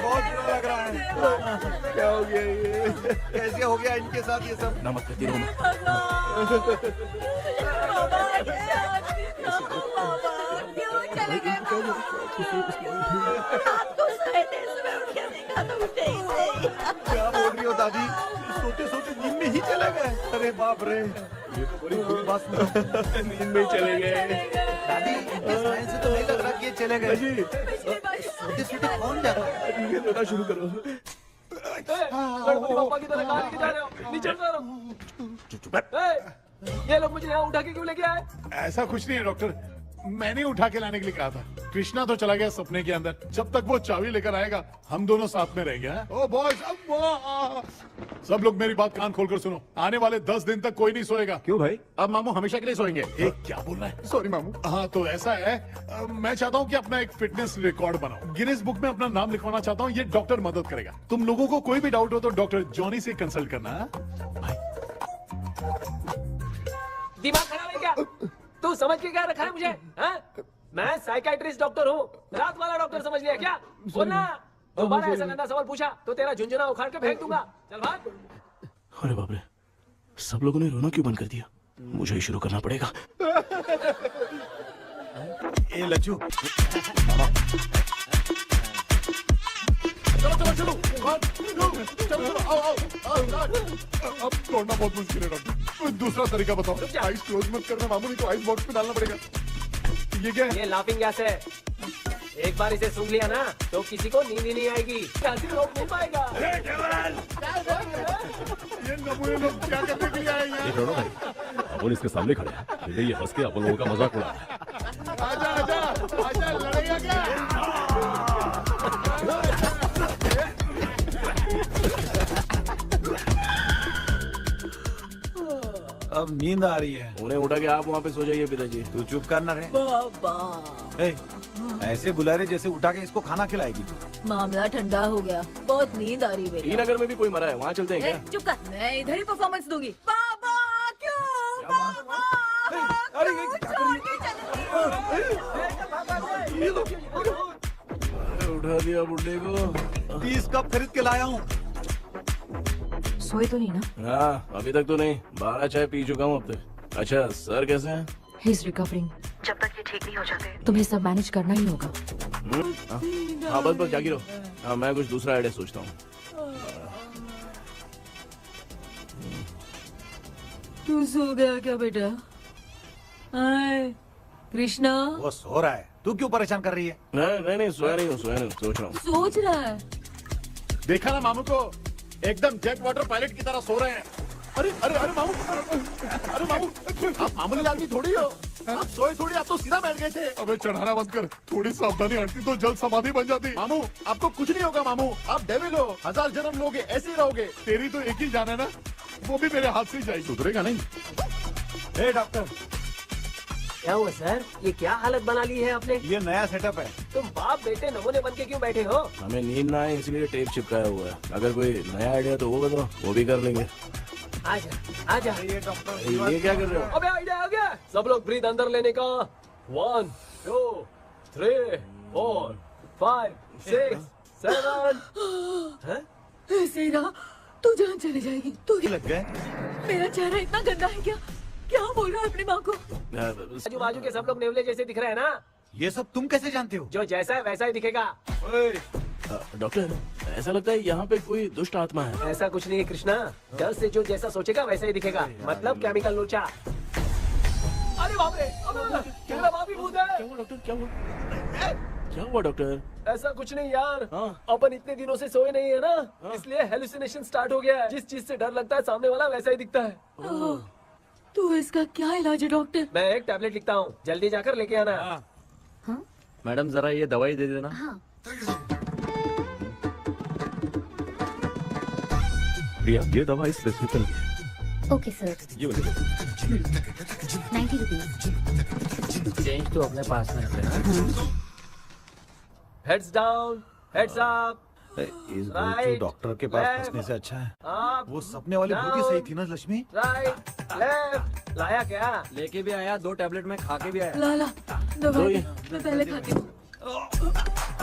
बहुत बुरा लग रहा है। क्या हो गया ये? कैसे हो गया इनके साथ ये सब? ना मत करती रहो माँ। क्यों चले गए? आपको सोते सुबह उठ के देखा तो उठे ही नहीं। क्या बोल रही हो दादी? सोते सोते नींद में ही चले गए? अरे बाप रे, ये तो बड़ी बुरी बात सुना। नींद में ही चले गए। दादी, इस लाइन से तो नहीं लग रहा कि ये चले गए। सोते सोते कौन जाता है? ये रोना शुरू करो। गणपति बापा की तरह कहाँ लेके जा रहे हो? नीचे उतारो। ये लोग मुझे यहाँ उठा के क्यों लेके आए? ऐसा कुछ नहीं है डॉक्टर, मैंने उठा के लाने के लिए कहा था। कृष्णा तो चला गया सपने के अंदर, जब तक वो चाबी लेकर आएगा हम दोनों साथ में रहेंगे। हाँ? ओ बॉयज, सब लोग मेरी बात कान खोलकर सुनो, आने वाले 10 दिन तक कोई नहीं सोएगा। क्यों भाई? अब मामू हमेशा के लिए सोएंगे। क्या बोल रहा है? सॉरी मामू। हाँ तो ऐसा है, मैं चाहता हूँ कि अपना एक फिटनेस रिकॉर्ड बनाओ, गिनीज बुक में अपना नाम लिखवाना चाहता हूँ। ये डॉक्टर मदद करेगा। तुम लोगों को कोई भी डाउट हो तो डॉक्टर जॉनी से कंसल्ट करना। दिमाग खराब है क्या? तू समझ के क्या रखा है मुझे? हाँ? मैं साइकाइट्रिस्ट डॉक्टर हूँ, रात वाला डॉक्टर समझ लिया क्या? बोलना, दोबारा ऐसा गंदा सवाल पूछा तो तेरा झुंझुना उखाड़ के फेंक दूंगा। चल भाग। अरे बाप रे, सब लोगों ने रोना क्यों बंद कर दिया? मुझे ही शुरू करना पड़ेगा। ए लज्जू, चलो चलो चलो, आओ। अब तोड़ना बहुत मुश्किल है डॉक्टर, दूसरा तरीका बताओ। आइस क्लोज मत करना मामू, नहीं तो आइस बॉक्स में डालना पड़ेगा। ये क्या है? ये लाफिंग गैस है। एक बार इसे सूंघ लिया ना तो किसी को नींद ही नहीं आएगी, हंसी रोक नहीं पाएगा। ये नमूने लोग क्या करने के लिए आए हैं? रोनो भाई, अपन इसके सामने खड़े हैं, फिर ये हंस के अपन लोगों का मजाक उड़ा है। आजा, लड़ेगा क्या? अब नींद आ रही है। उन्हें उठा के आप वहाँ पे सो जाइए पिताजी। तू चुप करना रे। ए, ऐसे बुला रहे जैसे उठा के इसको खाना खिलाएगी। मामला ठंडा हो गया, बहुत नींद आ रही है। नगर में भी कोई मरा है, वहाँ चलते हैं क्या? चुप कर, मैं इधर ही परफॉर्मेंस दूंगी। बाबा क्यों? बाबा, अरे ये क्या कर रही है? उठा दिया बुड्ढे को। 30 कप खरीद के लाया हूँ। सोए तो नहीं ना? हाँ, अभी तक तो नहीं, 12 चाय पी चुका हूँ अब तक। अच्छा, सर कैसे हैं? He is recovering. जब तक ये ठीक नहीं हो जाते तुम्हें सब मैनेज करना ही होगा। हाँ बस जागी रहो। हाँ, मैं कुछ दूसरा आइडिया सोचता हूँ। तू सो गया क्या बेटा? हाय कृष्णा, वो सो रहा है, तू क्यों परेशान कर रही है? नहीं, सोया नहीं हूँ, सोच रहा हूँ। सोच रहा है। देखा ना मामू को, एकदम जेट वाटर पायलट की तरह सो रहे हैं। अरे मामू, आप मामूली आदमी थोड़ी हो, आप सोए थोड़ी, आप तो सीधा बैठ गए थे। अबे चढ़ाना बंद कर, थोड़ी सावधानी हटती तो जल्द समाधि बन जाती। मामू आपको कुछ नहीं होगा मामू, आप डेविल हो, 1000 जन्म लोगे, ऐसे ही रहोगे। तेरी तो एक ही जान है ना, वो भी मेरे हाथ से ही जाएगी। सुधरेगा नहीं। हे डॉक्टर, क्या हुआ सर? ये क्या हालत बना ली है आपने? ये नया सेटअप है। तुम बाप बेटे नमूने बन के क्यों बैठे हो? हमें नींद ना आए इसलिए टेप चिपकाया हुआ है। अगर कोई नया आइडिया तो वो बताओ, वो भी कर लेंगे। आजा। ये डॉक्टर, ये क्या कर रहे हो? अबे आइडिया आ गया। सब लोग ब्रीथ अंदर लेने का। 1 2 3 4 5 6 7। ऐसे ही रहा तू जान चली जाएगी। तू लग गए। मेरा चेहरा इतना गंदा है क्या? क्या बोल रहा है अपनी माँ को? आजू बाजू के सब लोग नेवले जैसे दिख रहे हैं ना? ये सब तुम कैसे जानते हो? जो जैसा है वैसा ही दिखेगा। डॉक्टर, ऐसा लगता है यहाँ पे कोई दुष्ट आत्मा है। ऐसा कुछ नहीं है कृष्णा, डर से जो जैसा सोचेगा वैसा ही दिखेगा, मतलब केमिकल लोचा। अरे बाप रे, मेरा बाप ही भूत है। क्या हुआ डॉक्टर, क्या हुआ डॉक्टर? ऐसा कुछ नहीं यार, हाँ। अपन इतने दिनों से सोए नहीं है ना, इसलिए हेलुसिनेशन स्टार्ट हो गया है। जिस चीज से डर लगता है सामने वाला वैसा ही दिखता है। तो इसका क्या इलाज है डॉक्टर? मैं एक टैबलेट लिखता हूँ, जल्दी जाकर लेके आना। मैडम जरा ये दवाई दे देना। प्रिया, ये दवा इस प्रिस्क्रिप्शन की है। Okay sir, 90 rupees. चेंज तो अपने पास में रखना। Heads down, heads up. इस भोजू डॉक्टर के पास फंसने से अच्छा है वो सपने वाली बूटी सही थी ना लक्ष्मी। Right, left. लाया क्या? लेके भी आया, 2 टैबलेट में खा के भी आया। ला दवा दे, मैं पहले खाती हूँ।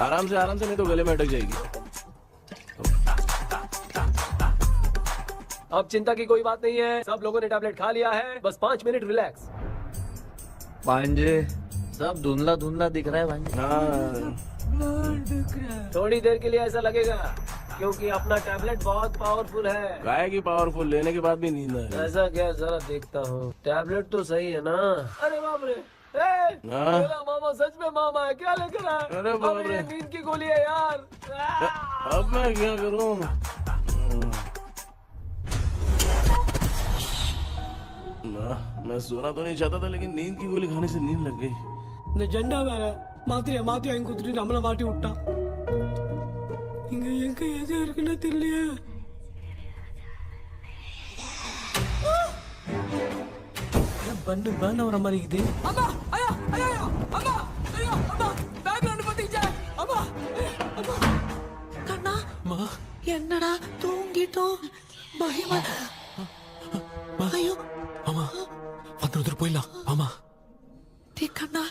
आराम से नहीं तो गले में अटक जाएगी। अब चिंता की कोई बात नहीं है, सब लोगों ने टैबलेट खा लिया है, बस 5 मिनट रिलैक्स। भांजे सब धुंधला धुंधला दिख रहा है भांजे। थोड़ी देर के लिए ऐसा लगेगा क्योंकि अपना टैबलेट बहुत पावरफुल है। गाय की पावरफुल, लेने के बाद भी नींद है। ऐसा क्या, जरा देखता हूँ। टैबलेट तो सही है ना? अरे बाप रे, मेरा मामा सच में मामा है, क्या लेकर आया? अरे बाप रे, नींद की गोली है यार। अब मैं क्या करूँ? मैं सोना तो नहीं चाहता था, लेकिन नींद की गोली खाने से नींद लग गई। நிஜண்டா வேற மாத்திரையா மாத்தி வாங்கி கொடுத்துட்டு நம்மள மாட்டி விட்டான். இங்க எங்க எது இருக்குன்னு தெரியலையே. பண்ணு பண்ண வர மாதிரி இருக்குது. அம்மா ஐயா ஐயா அம்மா ஐயா அம்மா பேக்ரவுண்ட் பத்திச்சே அம்மா அம்மா கண்ணா அம்மா என்னடா தூங்கிட்டோம் பயமா ஐயோ அம்மா வந்துட்டு போயிடலாம் அம்மா கண்ணா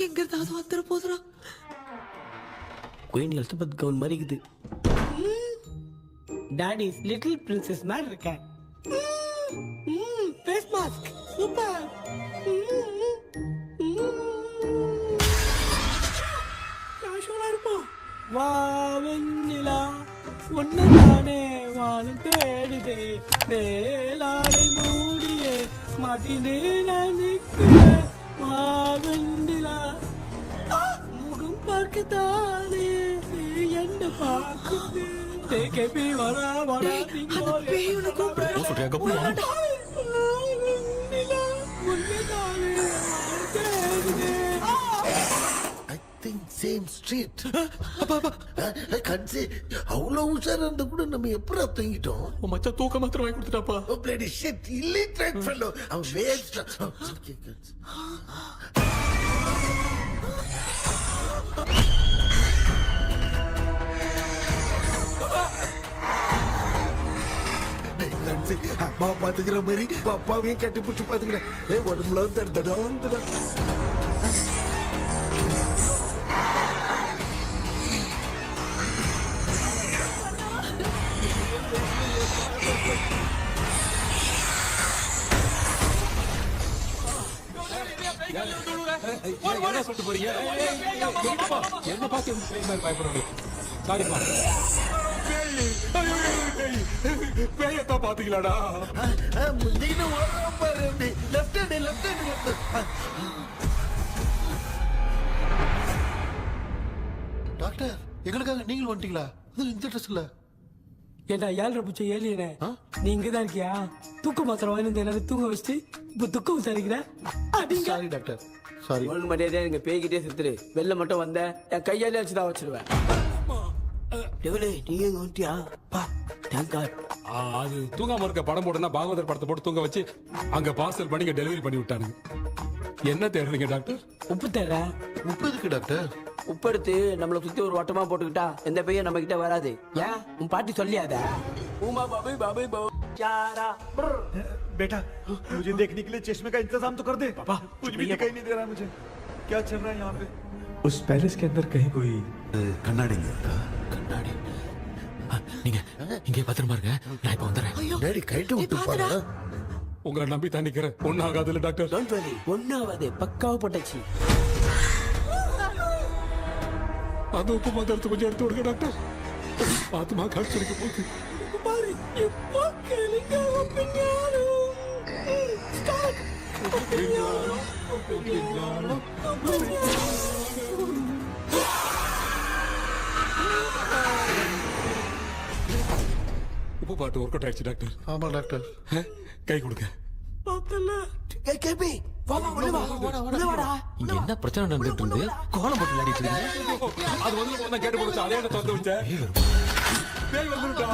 எங்க இருந்தாவது வந்துட போதுரா குயின் எலிசபெத் கவுன் மாதிரி இருக்குது டாடி லிட்டில் பிரின்சஸ் மாதிரி இருக்கேன் ஃபேஸ் மாஸ்க் சூப்பர் கேஷுவலா இருப்போம் வா வெண்ணிலா ஒன்னதானே வானம் தேடுதே மேலாடை மூடியே மாட்டினே நான் நிற்கிறேன் வா வெண்ணிலா முகம் பார்க்கத்தானே என்ன பார்க்குது தேக்கே வரா வரா பேயுன கூப்பிடுறேன் சேம் ஸ்ட்ரீட் கட்சி அவ்வளவு உஷாரா இருந்தா கூட நம்ம எப்படா தூங்கிட்டோம் மச்சா தூக்க மாத்திரம் வாங்கி கொடுத்துட்டாப்பா பிளடி ஷிட் இல்லிட்ரேட் ஃபெல்லோ அவன் வேஸ்ட் அம்மா பாத்துக்கிற மாதிரி அப்பாவையும் கட்டி பிடிச்சி பாத்துக்கிறேன் உடம்புல தடா என்ன சொல்லிட்டு போறீங்க என்ன பார்த்து பயப்படுறீங்க சாரிப்பா பேயத்தான் பாத்தீங்களாடா டாக்டர் எங்களுக்காக நீங்களும் வந்துட்டீங்களா இந்த ட்ரெஸ்ல ஏண்டா 7 பூச்சி ஏலியனே நீ இங்கதான் இருக்கியா தூக்க மாத்திரம் வாங்கி எல்லாரும் தூங்க வச்சுட்டு இப்ப துக்கம் விசாரிக்கிறேன் சாரி டாக்டர் சாரி ஒன்று மரியாதையா நீங்க பேய்கிட்டே செத்துரு வெளில மட்டும் வந்த என் கையாலே வச்சுதான் வச்சிருவேன் நீ எங்க வந்துட்டியா பா தேங்க் காட் அது தூங்காம இருக்க படம் போடுனா பாகவதர் படத்தை போட்டு தூங்க வச்சு அங்க பார்சல் பண்ணி டெலிவரி பண்ணி விட்டானுங்க என்ன தேடுறீங்க டாக்டர் உப்பு தேடுறேன் உப்பு எதுக்கு டாக்டர் உப்பு எடுத்து நம்மளை சுத்தி ஒரு வட்டமா போட்டுக்கிட்டா எந்த பையன் நம்ம கிட்ட வராது ஏன் உன் பாட்டி சொல்லியாத உமா பாபி பாபி चारा बेटा मुझे देखने के लिए चश्मे का इंतजाम तो कर दे पापा कुछ भी दिखाई नहीं दे रहा मुझे क्या चल रहा है यहाँ पे उस पैलेस के अंदर कहीं कोई கண்ணாடி கண்ணாடி நீங்க இங்கே பத்திரமா இருங்க நான் இப்ப வந்துடுறேன் டேடி கைட்டு விட்டு பாரு உங்களை நம்பி தான் நிக்கிறேன் ஒன்னும் ஆகாதுல்ல டாக்டர் டோன்ட் வரி ஒன்னாவது பக்காவ பட்டாச்சு அது உப்பு மாத்திரத்தை கொஞ்சம் எடுத்து விடுங்க டாக்டர் ஆத்மா காட்சிக்கு போகுது பாரு இப்போ கேளுங்க ஒப்பினியானோ ஸ்டார்ட் உப்பு பாட்டு ஒர்க் அவுட் ஆயிடுச்சு டாக்டர் ஆமா டாக்டர் கை கொடுங்க பார்த்தல ஏய் கேபி வாடா வாடா இங்க என்ன பிரச்சனை நடந்துட்டு இருந்து கோலம் போட்டு விளையாடிட்டு இருக்கீங்க அது வந்து கேட்டு போச்சு அதே திறந்து வச்சேன் பேய் வந்துட்டா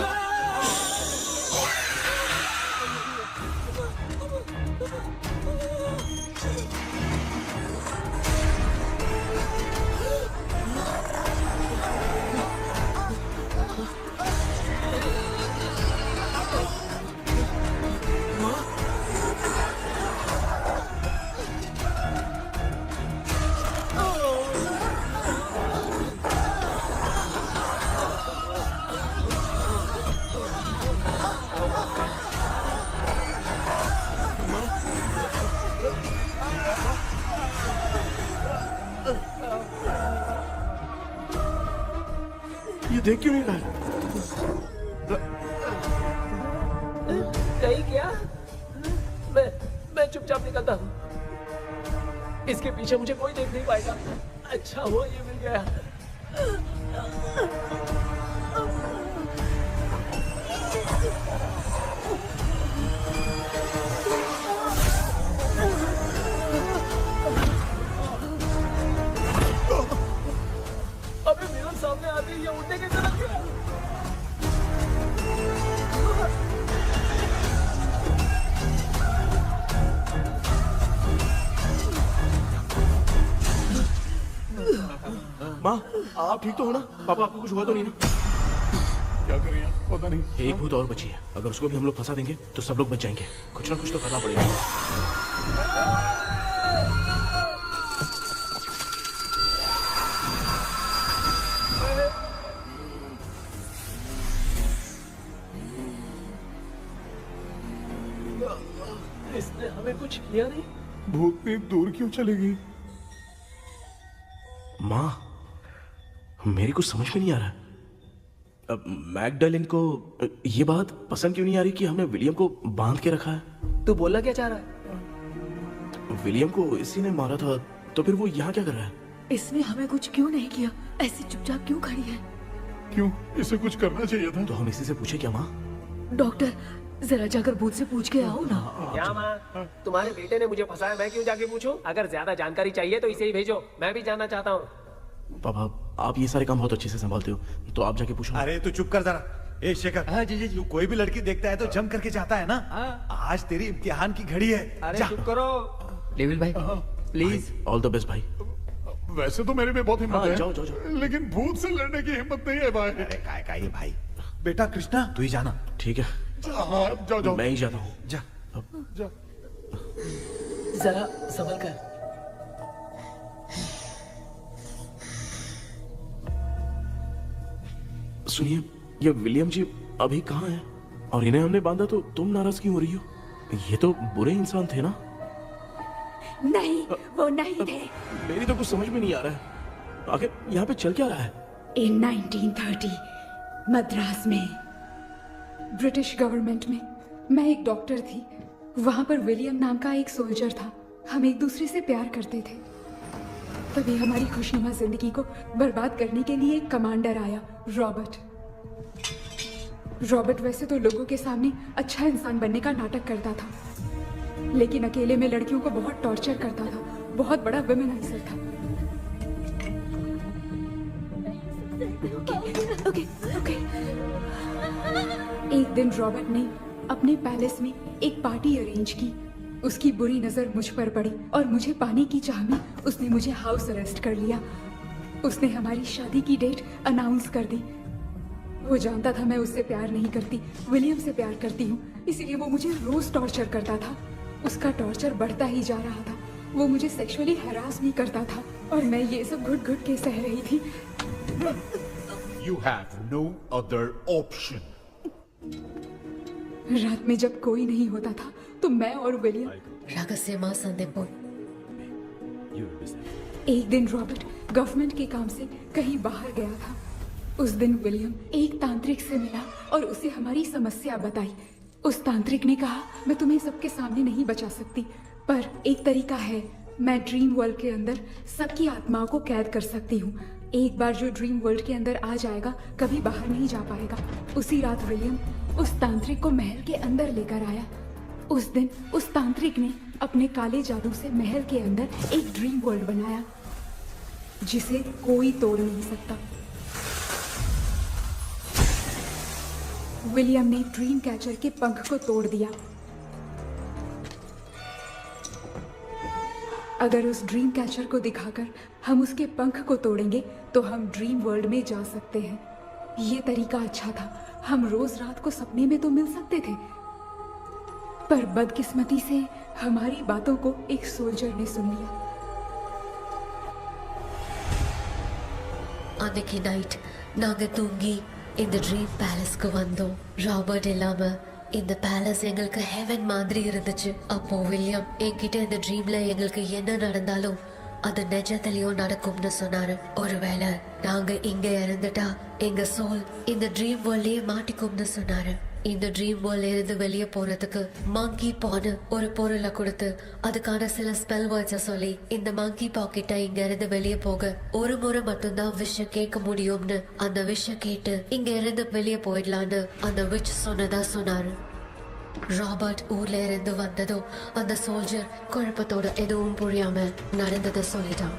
देख क्यों नहीं रहा है? नहीं क्या? मैं चुपचाप निकलता हूँ। इसके पीछे मुझे कोई देख नहीं पाएगा। अच्छा वो ये मिल गया। अबे मेरे सामने आते ही ये उड़ने की तरफ गया। माँ, आप ठीक तो हो ना? पापा आपको कुछ हुआ तो नहीं ना? क्या करें पता नहीं। एक भूत और बची है, अगर उसको भी हम लोग फंसा देंगे तो सब लोग बच जाएंगे। कुछ ना कुछ तो करना पड़ेगा। इसने हमें कुछ किया नहीं। भूतनी दूर क्यों चली गई? माँ, मेरी कुछ समझ में नहीं आ रहा। अब मैगडालिन को ये बात पसंद क्यों नहीं आ रही कि हमने विलियम को बांध के रखा है? तू बोलना क्या चाह रहा है? विलियम को इसी ने मारा था, तो फिर वो यहाँ क्या कर रहा है? इसने हमें कुछ क्यों नहीं किया? ऐसी चुपचाप क्यों खड़ी है? क्यों? इसे कुछ करना चाहिए था। तो हम इसी से पूछे क्या माँ? डॉक्टर, जरा जाकर भूत से पूछ के आओ ना। क्या माँ? तुम्हारे बेटे ने मुझे फंसाया, मैं क्यों जाके पूछूं? अगर ज्यादा जानकारी चाहिए तो इसे ही भेजो, मैं भी जानना चाहता हूँ। पापा, आप ये सारे काम बहुत अच्छे से संभालते हो, तो आप जाके पूछो। अरे तू चुप कर जरा। ए शेखर, हाँ जी जी जी। तू कोई भी लड़की देखता है तो जम करके जाता है ना? आज तेरी इम्तिहान की घड़ी है। अरे जा। चुप करो। लेविल भाई प्लीज। ऑल द बेस्ट भाई। वैसे तो मेरे में बहुत हिम्मत हाँ, है, जाओ, जाओ, जाओ। लेकिन भूत से लड़ने की हिम्मत नहीं है भाई। अरे काय का ये भाई। बेटा कृष्णा, तू ही जाना। ठीक है, हाँ, जाओ जाओ। मैं ही जाता हूँ। जा। जा। जरा संभल कर। सुनिए, ये विलियम जी अभी कहाँ हैं? और इन्हें हमने बांधा तो तुम नाराज क्यों हो रही हो? ये तो बुरे इंसान थे ना? नहीं, वो नहीं थे। मेरी तो कुछ समझ में नहीं आ रहा है। आखिर यहाँ पे चल क्या रहा है? In 1930 मद्रास में ब्रिटिश गवर्नमेंट में मैं एक डॉक्टर थी। वहां पर विलियम नाम का एक सोल्जर था। हम एक दूसरे से प्यार करते थे। तभी हमारी खुशनुमा जिंदगी को बर्बाद करने के लिए एक कमांडर आया, रॉबर्ट। रॉबर्ट वैसे तो लोगों के सामने अच्छा इंसान बनने का नाटक करता था, लेकिन अकेले में लड़कियों को बहुत टॉर्चर करता था। बहुत बड़ा वुमेनाइजर था। ओके। एक दिन रॉबर्ट ने अपने पैलेस में एक पार्टी अरेंज की। उसकी बुरी नजर मुझ पर पड़ी और मुझे पाने की चाह में उसने मुझे हाउस अरेस्ट कर लिया। उसने हमारी शादी की डेट अनाउंस कर दी। वो जानता था मैं उससे प्यार नहीं करती, विलियम से प्यार करती हूँ, इसलिए वो मुझे रोज टॉर्चर करता था। उसका टॉर्चर बढ़ता ही जा रहा था। वो मुझे सेक्सुअली हैरास भी करता था और मैं ये सब घुट घुट के सह रही थी। You have no other option. रात में जब कोई नहीं होता था तो मैं और विलियम रहस्यमा संदेपुर। एक दिन रॉबर्ट गवर्नमेंट के काम से कहीं बाहर गया था। उस दिन विलियम एक तांत्रिक से मिला और उसे हमारी समस्या बताई। उस तांत्रिक ने कहा, मैं तुम्हें सबके सामने नहीं बचा सकती, पर एक तरीका है। मैं ड्रीम वर्ल्ड के अंदर सबकी आत्माओं को कैद कर सकती हूँ। एक बार जो ड्रीम वर्ल्ड के अंदर आ जाएगा कभी बाहर नहीं जा पाएगा। उसी रात विलियम उस तांत्रिक को महल के अंदर लेकर आया। उस दिन उस तांत्रिक ने अपने काले जादू से महल के अंदर एक ड्रीम वर्ल्ड बनाया जिसे कोई तोड़ नहीं सकता। विलियम ने ड्रीम कैचर के पंख को तोड़ दिया। अगर उस ड्रीम कैचर को दिखाकर हम उसके पंख को तोड़ेंगे तो हम ड्रीम वर्ल्ड में जा सकते हैं। ये तरीका अच्छा था। हम रोज रात को सपने में तो मिल सकते थे, पर बदकिस्मती से हमारी बातों को एक सोल्जर ने सुन लिया। அன்னைக்கு நைட் நாங்க தூங்கி இந்த ட்ரீம் பேலஸ்க்கு வந்தோம். ராபர்ட் இல்லாம இந்த பேலஸ் எங்களுக்கு ஹெவன் மாதிரி இருந்துச்சு. அப்போ வில்லியம் என்கிட்ட இந்த ட்ரீம்ல எங்களுக்கு என்ன நடந்தாலும் அது நிஜத்திலயும் நடக்கும்னு சொன்னாரு. ஒருவேளை நாங்க இங்க இறந்துட்டா எங்க சோல் இந்த ட்ரீம் வேர்ல்ட்லயே மாட்டிக்கும்னு சொன்னாரு. இந்த ட்ரீம் வேர்ல்ட்ல இருந்து வெளியே போறதுக்கு மங்கி பான்னு ஒரு பொருளை கொடுத்து அதுக்கான சில ஸ்பெல் வேர்ட்ஸை சொல்லி இந்த மங்கி பாக்கெட்டை இங்க இருந்து வெளியே போக ஒரு முறை மட்டும்தான் விஷயம் கேட்க முடியும்னு அந்த விஷயம் கேட்டு இங்க இருந்து வெளியே போயிடலான்னு அந்த விச் சொன்னதா சொன்னாரு. ராபர்ட் ஊர்ல இருந்து வந்ததும் அந்த சோல்ஜர் குழப்பத்தோட எதுவும் புரியாம நடந்ததை சொல்லிட்டான்.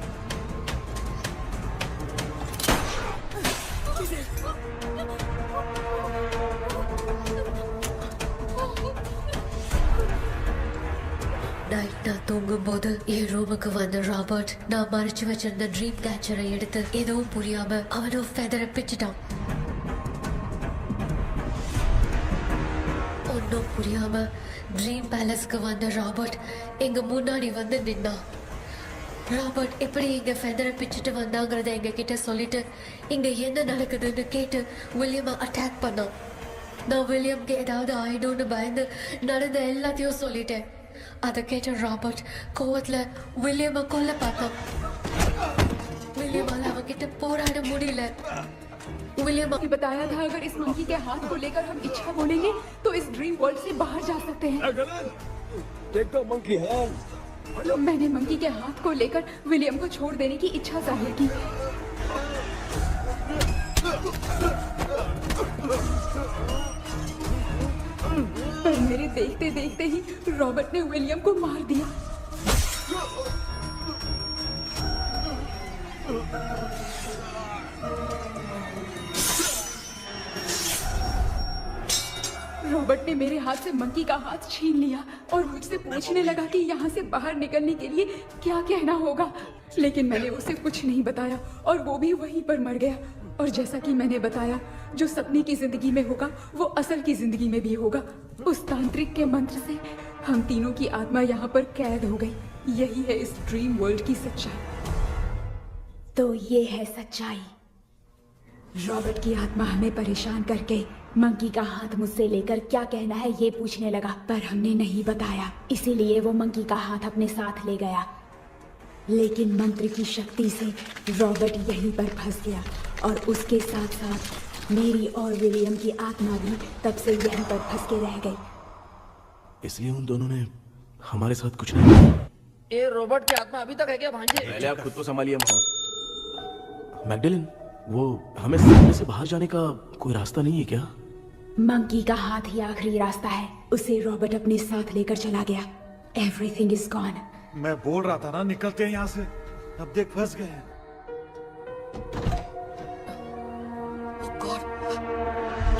நைட் நான் தூங்கும் போது என் ரூமுக்கு வந்த ராபர்ட் நான் மறைச்சு வச்சிருந்த ட்ரீம் கேச்சரை எடுத்து எதுவும் புரியாம அவனும் ஃபெதரை பிச்சுட்டான். ஒன்னும் புரியாம ட்ரீம் பேலஸ்க்கு வந்த ராபர்ட் எங்க முன்னாடி வந்து நின்னான். ராபர்ட் எப்படி இங்க ஃபெதரை பிச்சுட்டு வந்தாங்கிறத எங்க கிட்ட சொல்லிட்டு இங்க என்ன நடக்குதுன்னு கேட்டு வில்லியமை அட்டாக் பண்ணான். நான் வில்லியம்க்கு ஏதாவது ஆயிடும்னு பயந்து நடந்த எல்லாத்தையும் சொல்லிட்டேன். அதை கேட்ட ராபர்ட் கோவத்துல வில்லியமை கொல்ல பார்த்தான். विलियम அவங்கிட்ட போராட முடியல. विलियम ने बताया था अगर इस मंकी के हाथ को लेकर हम इच्छा बोलेंगे तो इस ड्रीम वर्ल्ड से बाहर जा सकते हैं. मैंने मंकी के हाथ को लेकर विलियम को छोड़ देने की इच्छा जाहिर की. पर मेरे देखते देखते ही रॉबर्ट ने विलियम को मार दिया. रॉबर्ट ने मेरे हाथ से मंकी का हाथ छीन लिया और मुझसे पूछने लगा कि यहाँ से बाहर निकलने के लिए क्या कहना होगा. लेकिन मैंने उसे कुछ नहीं बताया और वो भी वहीं पर मर गया. और जैसा कि मैंने बताया, जो सपने की जिंदगी में होगा वो असल की जिंदगी में भी होगा. उस तांत्रिक के मंत्र से हम तीनों की आत्मा यहाँ पर कैद हो गई. यही है इस ड्रीम वर्ल्ड की सच्चाई. तो ये है सच्चाई. रॉबर्ट की आत्मा हमें परेशान करके मंकी का हाथ मुझसे लेकर क्या कहना है ये पूछने लगा, पर हमने नहीं बताया. इसीलिए वो मंकी का हाथ अपने साथ ले गया. लेकिन मंत्र की शक्ति से रॉबर्ट यहीं पर फंस गया और उसके साथ साथ मेरी और विलियम की आत्मा भी तब से यहीं पर फंस के रह गई. इसलिए उन दोनों ने हमारे साथ कुछ नहीं किया. ये रॉबर्ट की आत्मा अभी तक है क्या भांजे? पहले आप खुद को संभालिए मैगडेलिन. वो हमें सामने से बाहर जाने का कोई रास्ता नहीं है क्या? मंकी का हाथ ही आखिरी रास्ता है. उसे रॉबर्ट अपने साथ लेकर चला गया. Everything is gone. मैं बोल रहा था ना निकलते हैं यहाँ से. अब देख फंस गए हैं.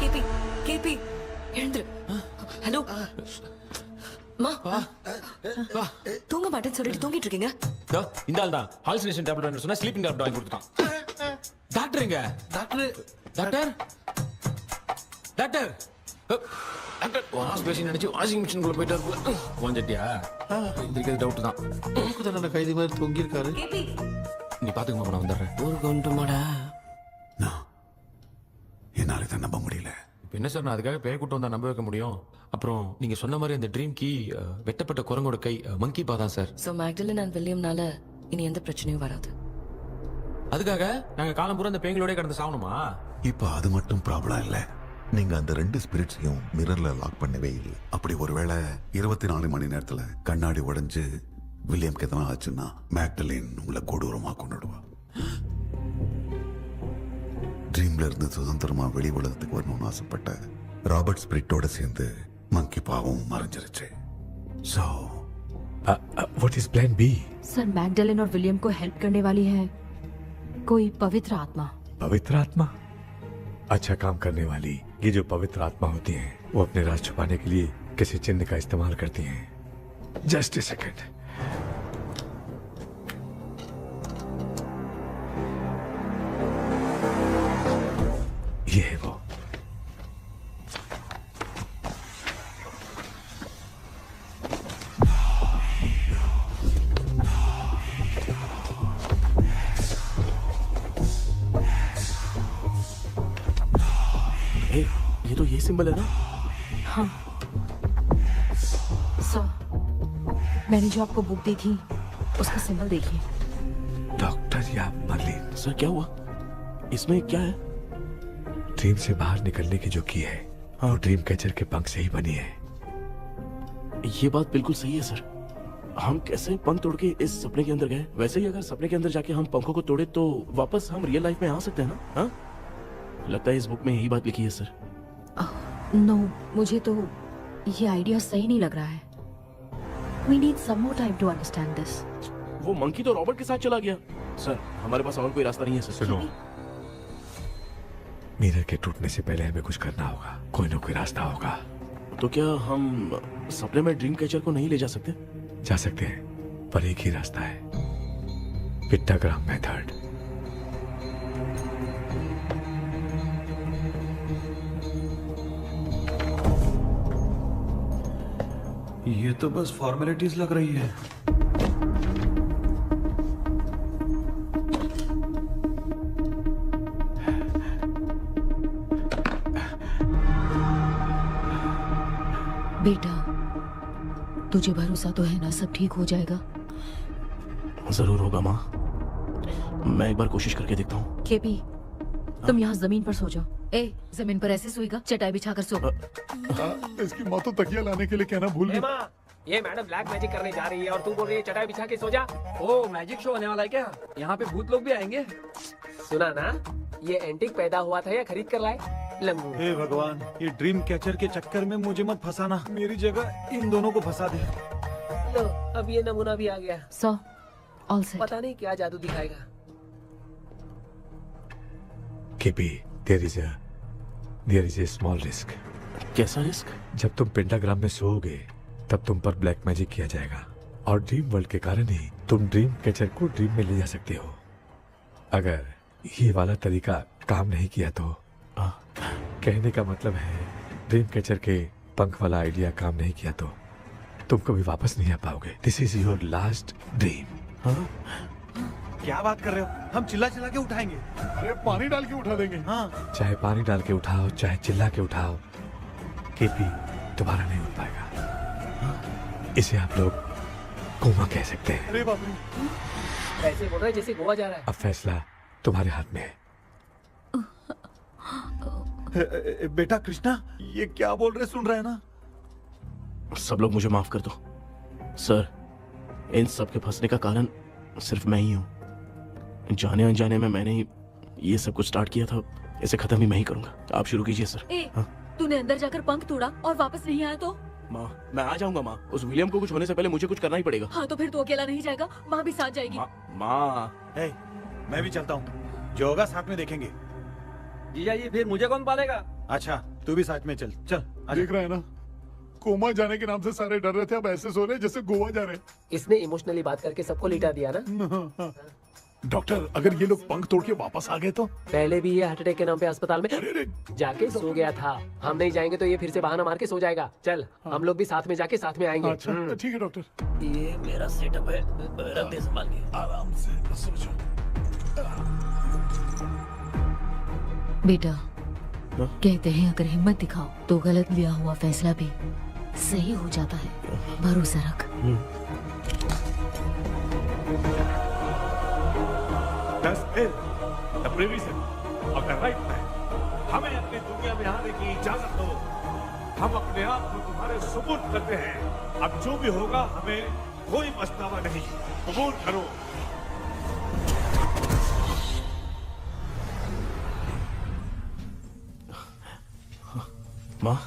கேபி கேபி எழுந்துரு. ஹலோ மா, தூங்க மாட்டேன்னு சொல்லிட்டு தூங்கிட்டு இருக்கீங்க. இந்த ஆள் தான் ஹாலுசினேஷன் டேப்லெட் வாங்கி சொன்னா ஸ்லீப்பிங் டேப்லெட் வாங்கி கொடுத்தான். டாக்டர் எங்க? Doctor doctor doctor doctor wash basin நினைச்சு வாஷிங் மிஷின் குள்ள போயிட்டாரு. கொஞ்சட்டியா இதுக்கு டவுட் தான். தன்னோட கைதி மாதிரி தொங்கி இருக்காரு. நீ பாத்துக்கமா, நான் வந்துடுறேன். ஒரு கொண்டுமாடா என்னால இதை நம்ப முடியல. என்ன சார், நான் அதுக்காக பேய் கூட்டம் தான் நம்ப வைக்க முடியும். அப்புறம் நீங்க சொன்ன மாதிரி அந்த ட்ரீம் கீ வெட்டப்பட்ட குரங்கோட கை மங்கி பாதான் சார். சோ மேக்டலின் அண்ட் வில்லியம்னால இனி எந்த பிரச்சனையும் வராது. அதுக்காக நாங்க காலம் பூரா அந்த பேய்களோட கடந்து சாவணுமா? இப்ப அது மட்டும் ப்ராப்ளம் இல்ல. நீங்க அந்த 2 ஸ்பிரிட்ஸையும் மிரர்ல லாக் பண்ணவே இல்லை. அப்படி ஒருவேளை 24 மணி நேரத்துல கண்ணாடி உடைஞ்சு வில்லியம்க்கு எதனா ஆச்சுன்னா மேக்டலின் உங்களை கொடூரமா கொண்டுடுவா. ட்ரீம்ல இருந்து சுதந்திரமா வெளி உலகத்துக்கு வரணும்னு ஆசைப்பட்ட ராபர்ட் ஸ்பிரிட்டோட சேர்ந்து மங்கி பாவம் மறைஞ்சிருச்சு. So, what is plan B? Sir Magdalene और विलियम को हेल्प करने वाली है कोई पवित्र आत्मा. पवित्र आत्मा? अच्छा काम करने वाली ये जो पवित्र आत्मा होती हैं, वो अपने राज छुपाने के लिए किसी चिन्ह का इस्तेमाल करती हैं. Just a second. ये है वो. ये तो ये सिंबल है ना? हाँ सर, मैंने जो आपको बुक दी थी उसका सिंबल देखिए. डॉक्टर या मर्लिन. सर क्या हुआ? इसमें क्या है? ड्रीम से बाहर निकलने की जो की है वो ड्रीम कैचर के पंख से ही बनी है। ये बात बिल्कुल सही है सर। हम कैसे पंख तोड़ के इस सपने के अंदर गए, वैसे ही अगर सपने के अंदर जाके हम पंखों को तोड़े तो वापस हम रियल लाइफ में आ सकते हैं ना? हाँ, लगता है इस बुक में यही बात लिखी है सर। नो, मुझे तो ये आइडिया सही नहीं लग रहा है। We need some more time to understand this. वो मंकी तो रॉबर्ट के साथ चला गया सर। हमारे पास और कोई रास्ता नहीं है सर। सुनो, मिरर के टूटने से पहले हमें कुछ करना होगा। कोई ना कोई रास्ता होगा। तो क्या हम सपने में ड्रीम कैचर को नहीं ले जा सकते? जा सकते हैं, पर एक ही रास्ता है, पिट्टाग्राम मेथड। ये तो बस फॉर्मेलिटीज लग रही है। बेटा, तुझे भरोसा तो है ना सब ठीक हो जाएगा? जरूर होगा माँ, मैं एक बार कोशिश करके देखता हूँ। केपी, तुम यहाँ जमीन पर सो जाओ। ए, जमीन पर ऐसे सोएगा? चटाई बिछाकर सो। इसकी माँ तो तकिया लाने के लिए कहना भूल गई। माँ, ये मैडम ब्लैक मैजिक करने जा रही है और तू बोल रही है चटाई बिछा के सो जा। ओ, मैजिक शो होने वाला है क्या? यहाँ पे भूत लोग भी आएंगे। सुना ना, ये एंटीक पैदा हुआ था या खरीद कर लाए? लंगू। हे भगवान, ये ड्रीम कैचर के चक्कर में मुझे मत फंसाना। मेरी जगह इन दोनों को फंसा दे। लो, अब ये नमूना भी आ गया। So, all set. पता नहीं क्या जादू दिखाएगा। KP, there is a small risk. कैसा रिस्क? जब तुम पेंटाग्राम में सोओगे तब तुम पर ब्लैक मैजिक किया जाएगा और ड्रीम वर्ल्ड के कारण ही तुम ड्रीम कैचर को ड्रीम में ले जा सकते हो। अगर ये वाला तरीका काम नहीं किया तो कहने का मतलब है ड्रीम कैचर के पंख वाला आइडिया काम नहीं किया तो तुम कभी वापस नहीं आ पाओगे। This is your last dream. क्या बात कर रहे हो? हम चिल्ला चिल्ला के उठाएंगे। अरे पानी डाल के उठा देंगे। हाँ, चाहे पानी डाल के उठाओ, चाहे चिल्ला के उठाओ, केपी दोबारा नहीं उठ पाएगा। इसे आप लोग कोमा कह सकते हैं। अरे बाप रे, ऐसे बोल रहा है जैसे गोवा जा रहा है। अब फैसला तुम्हारे हाथ में है। बेटा कृष्णा, ये क्या बोल रहे सुन रहे हैं ना? सब लोग मुझे माफ कर दो सर। इन सब के फंसने का कारण सिर्फ मैं ही हूँ। जाने अनजाने में मैंने ही ये सब कुछ स्टार्ट किया था। इसे खत्म ही मैं ही करूंगा। आप शुरू कीजिए सर। तूने अंदर जाकर पंख तोड़ा और वापस नहीं आया तो? माँ, मैं आ जाऊंगा माँ। उस विलियम को कुछ होने से पहले मुझे कुछ करना ही पड़ेगा। हाँ, तो फिर तू अकेला नहीं जाएगा, माँ भी साथ जाएगी। माँ, मैं भी चलता हूँ। जो होगा साथ में देखेंगे। जीजा जी, फिर मुझे कौन पालेगा? अच्छा, तू भी साथ में चल। चल देख रहा है ना, कोमा जाने के नाम से सारे डर रहे थे, अब ऐसे सो रहे जैसे गोवा जा रहे। इसने इमोशनली बात करके सबको लिटा दिया ना। डॉक्टर, अगर ये लोग पंख तोड़ के वापस आ गए तो? पहले भी ये हार्ट अटैक के नाम पे अस्पताल में जाके सो गया था। हम नहीं जाएंगे तो ये फिर से बहाना मार के सो जाएगा। चल, हम लोग भी साथ में जाके साथ में आएंगे। अच्छा, ठीक है डॉक्टर। ये मेरा सेटअप है, रख दे संभाल के। आराम से सो जाओ। बेटा, कहते हैं अगर हिम्मत दिखाओ तो गलत लिया हुआ फैसला भी सही हो जाता है। भरोसा रख। हमें अपनी दुनिया में आने की इजाजत दो। हम अपने आप को तुम्हारे सुपुर्द करते हैं। अब जो भी होगा हमें कोई पछतावा नहीं। कबूल करो। माँ,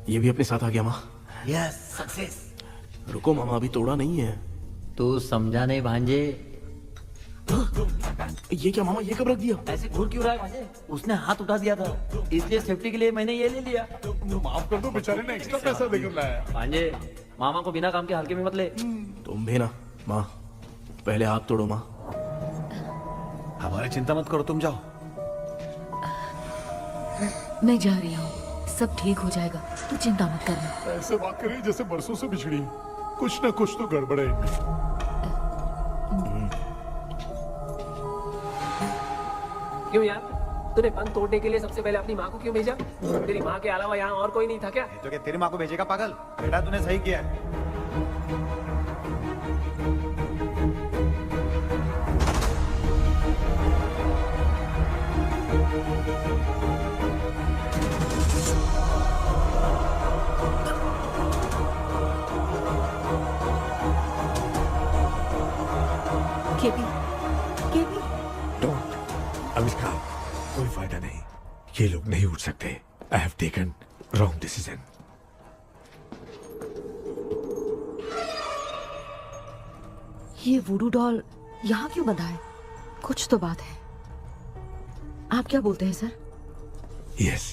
ये भी अपने साथ आ गया माँ। Yes, success. रुको मामा, अभी तोड़ा नहीं है। तू समझा नहीं भांजे। ये क्या मामा, ये कब रख दिया? ऐसे घूर क्यों रहा है भांजे? उसने हाथ उठा दिया था, इसलिए सेफ्टी के लिए मैंने ये ले लिया। माफ कर दो, बेचारे ने एक्स्ट्रा पैसा देकर लाया। भांजे, मामा को बिना काम के हल्के में मत ले। तुम भी ना माँ, पहले हाथ तोड़ो माँ। हमारी चिंता मत करो, तुम जाओ। मैं जा रही हूँ, सब ठीक हो जाएगा, तू चिंता मत करना। ऐसे बात करिए जैसे बरसों से बिछड़ी। कुछ ना कुछ तो गड़बड़ है इनमें। क्यों यार, तूने पंख तोड़ने के लिए सबसे पहले अपनी माँ को क्यों भेजा? तेरी माँ के अलावा यहाँ और कोई नहीं था क्या? तो क्या तेरी माँ को भेजेगा पागल? बेटा तूने सही किया है। KP, KP. डोंट अविष्कार, कोई फायदा नहीं। ये लोग नहीं उठ सकते। I have taken wrong decision. ये वुडू डॉल यहाँ क्यों बंधा है? कुछ तो बात है। आप क्या बोलते हैं sir? Yes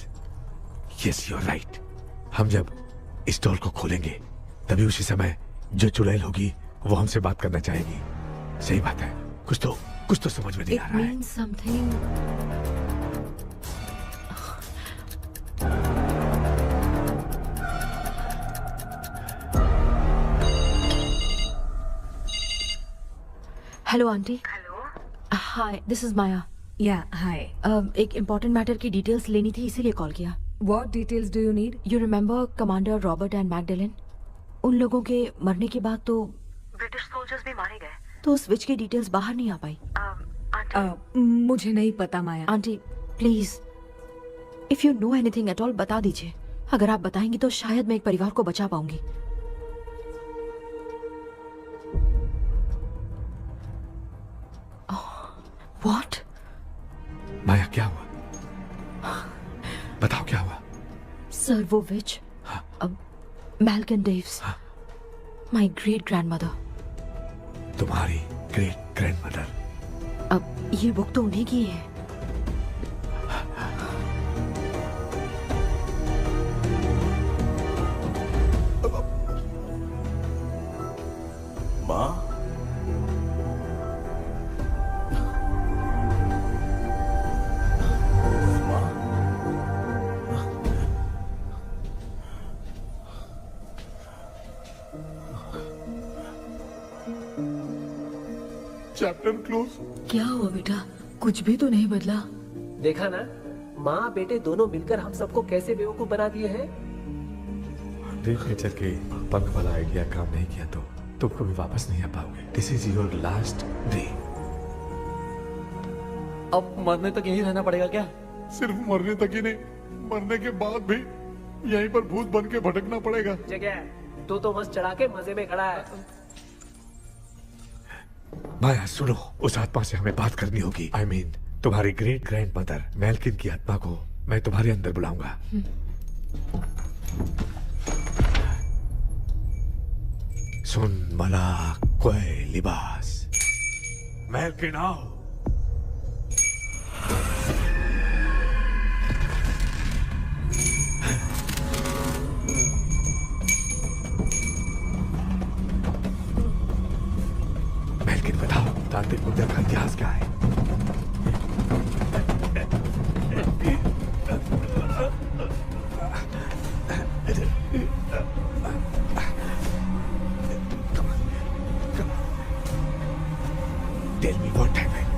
yes, you are right. हम जब इस डॉल को खोलेंगे तभी उसी समय जो चुड़ैल होगी वो हमसे बात करना चाहेगी। सही बात है। कुछ तो समझ में नहीं आ रहा है। It means something. Hello aunty. Hello, hi, this is Maya. Yeah hi. एक इम्पोर्टेंट मैटर की डिटेल्स लेनी थी, इसीलिए कॉल किया। What details do you need? You remember commander Robert and Magdalene? उन लोगों के मरने के बाद तो ब्रिटिश सोल्जर्स भी मारे गए। तो स्विच की डिटेल्स बाहर नहीं आ पाई। मुझे नहीं पता Maya. Aunty please, if you know anything at all बता दीजिए। अगर आप बताएंगी तो शायद मैं एक परिवार को बचा पाऊंगी। व्हाट? माया क्या हुआ? बताओ क्या हुआ? सर वो विच, मैल्कन डेव्स, माय ग्रेट ग्रैंडमदर। तुम्हारी ग्रेट ग्रैंडमदर? अब ये बुक तो उन्हीं की है। माँ, चैप्टर क्लोज। क्या हुआ बेटा? कुछ भी तो नहीं बदला। देखा ना, माँ बेटे दोनों मिलकर हम सबको कैसे बेवकूफ बना दिए हैं। ड्रीम कैचर के पंख वाला आइडिया काम नहीं किया तो तुम कभी वापस नहीं आ पाओगे। This is your last dream. अब मरने तक यही रहना पड़ेगा क्या? सिर्फ मरने तक ही नहीं, मरने के बाद भी यहीं पर भूत बन के भटकना पड़ेगा। जगह तो मस्त चढ़ा के मजे में खड़ा है। माया सुनो, उस आत्मा से हमें बात करनी होगी। I mean, तुम्हारी ग्रेट ग्रैंड मदर मैल्किन की आत्मा को मैं तुम्हारे अंदर बुलाऊंगा। सुन मला कोई लिबास, मैल्किन आओ। मैल्किन बताओ, तांत्रिक मुद्रा का इतिहास क्या है? Tell me what happened.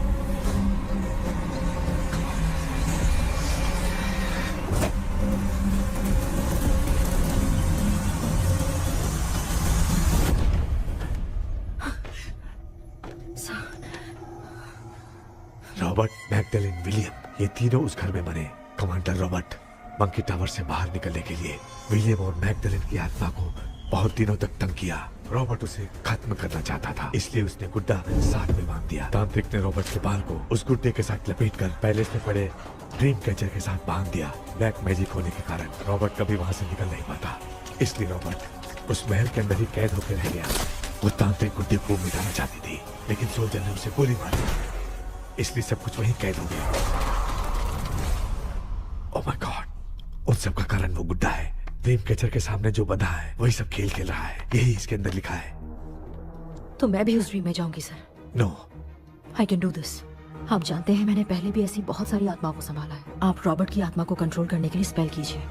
Robert, Magdalene, William, ये तीनों उस घर में मरे। कमांडर रॉबर्ट मंकी टावर से बाहर निकलने के लिए विलियम और मैगडेलिन की आत्मा को बहुत दिनों तक तंग किया। रॉबर्ट उसे खत्म करना चाहता था, इसलिए उसने गुड्डा साथ में बांध दिया। तांत्रिक ने रॉबर्ट के बाल को उस गुड्डे के साथ लपेटकर पैलेस में पड़े ड्रीम कैचर के साथ बांध दिया। ब्लैक मैजिक होने के कारण रॉबर्ट कभी वहां से निकल नहीं पाता, इसलिए रॉबर्ट उस महल के अंदर ही कैद होकर रह गया। वो तांत्रिक गुड्डे को मिटाना चाहती थी, लेकिन सोल्जर ने उसे गोली मार दी, इसलिए सब कुछ वहीं कैद हो गया। ओह माय गॉड, उन सब का कारण वो गुड्डा है। ड्रीम कैचर के सामने जो बंधा है वही सब खेल खेल रहा है, यही इसके अंदर लिखा है। तो मैं भी उस ड्रीम में जाऊंगी sir? No, I can do this. आप जानते हैं मैंने पहले भी ऐसी बहुत सारी आत्माओं को संभाला है। आप रॉबर्ट की आत्मा को कंट्रोल करने के लिए स्पेल कीजिए।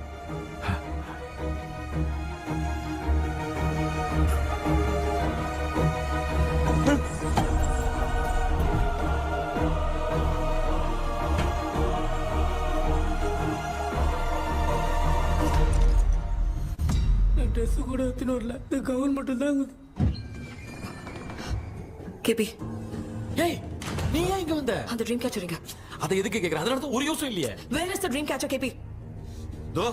ட்ரெஸ் கூட எடுத்துன்னு வரல, இந்த கவுன் மட்டும் தான். கேபி, ஏய் நீ ஏன் இங்க வந்த? அந்த ட்ரீம் கேச்சர் எங்க? அதை எதுக்கு கேக்குற? அதனால தான் ஒரு யூஸும் இல்லையே. Where is the dream catcher, KP? Though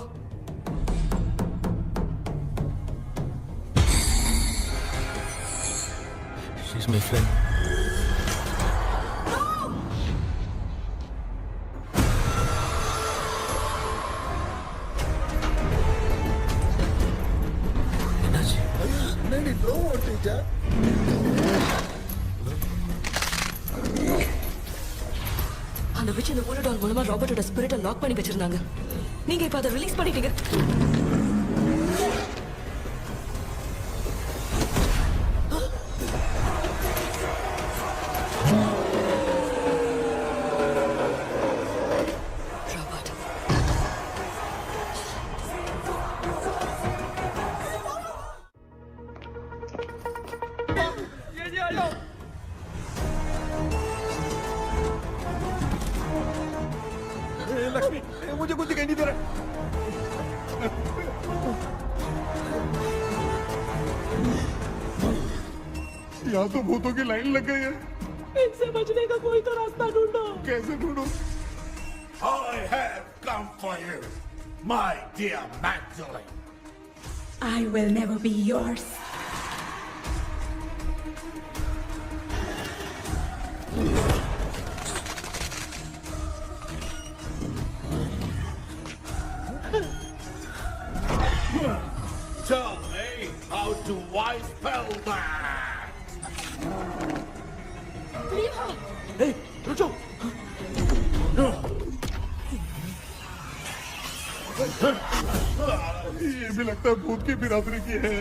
she's my friend. बेटा அந்த witch இந்த bullet doll மூலமா ராபர்ட்டோட ஸ்பிரிட்டை லாக் பண்ணி வச்சிருந்தாங்க. நீங்க இப்ப அதை ரிலீஸ் பண்ணிட்டீங்க. लक्ष्मी मुझे कुछ दिखाई नहीं दे रहा। यहाँ तो भूतों की लाइन लग गई है। इनसे बचने का कोई तो रास्ता ढूंढो। कैसे ढूंढो? I have come for you, my dear Magdalene. I will never be yours. Tell me, how do I spell that? Hey, रुको। ये भी लगता है भूत की बिरादरी की है।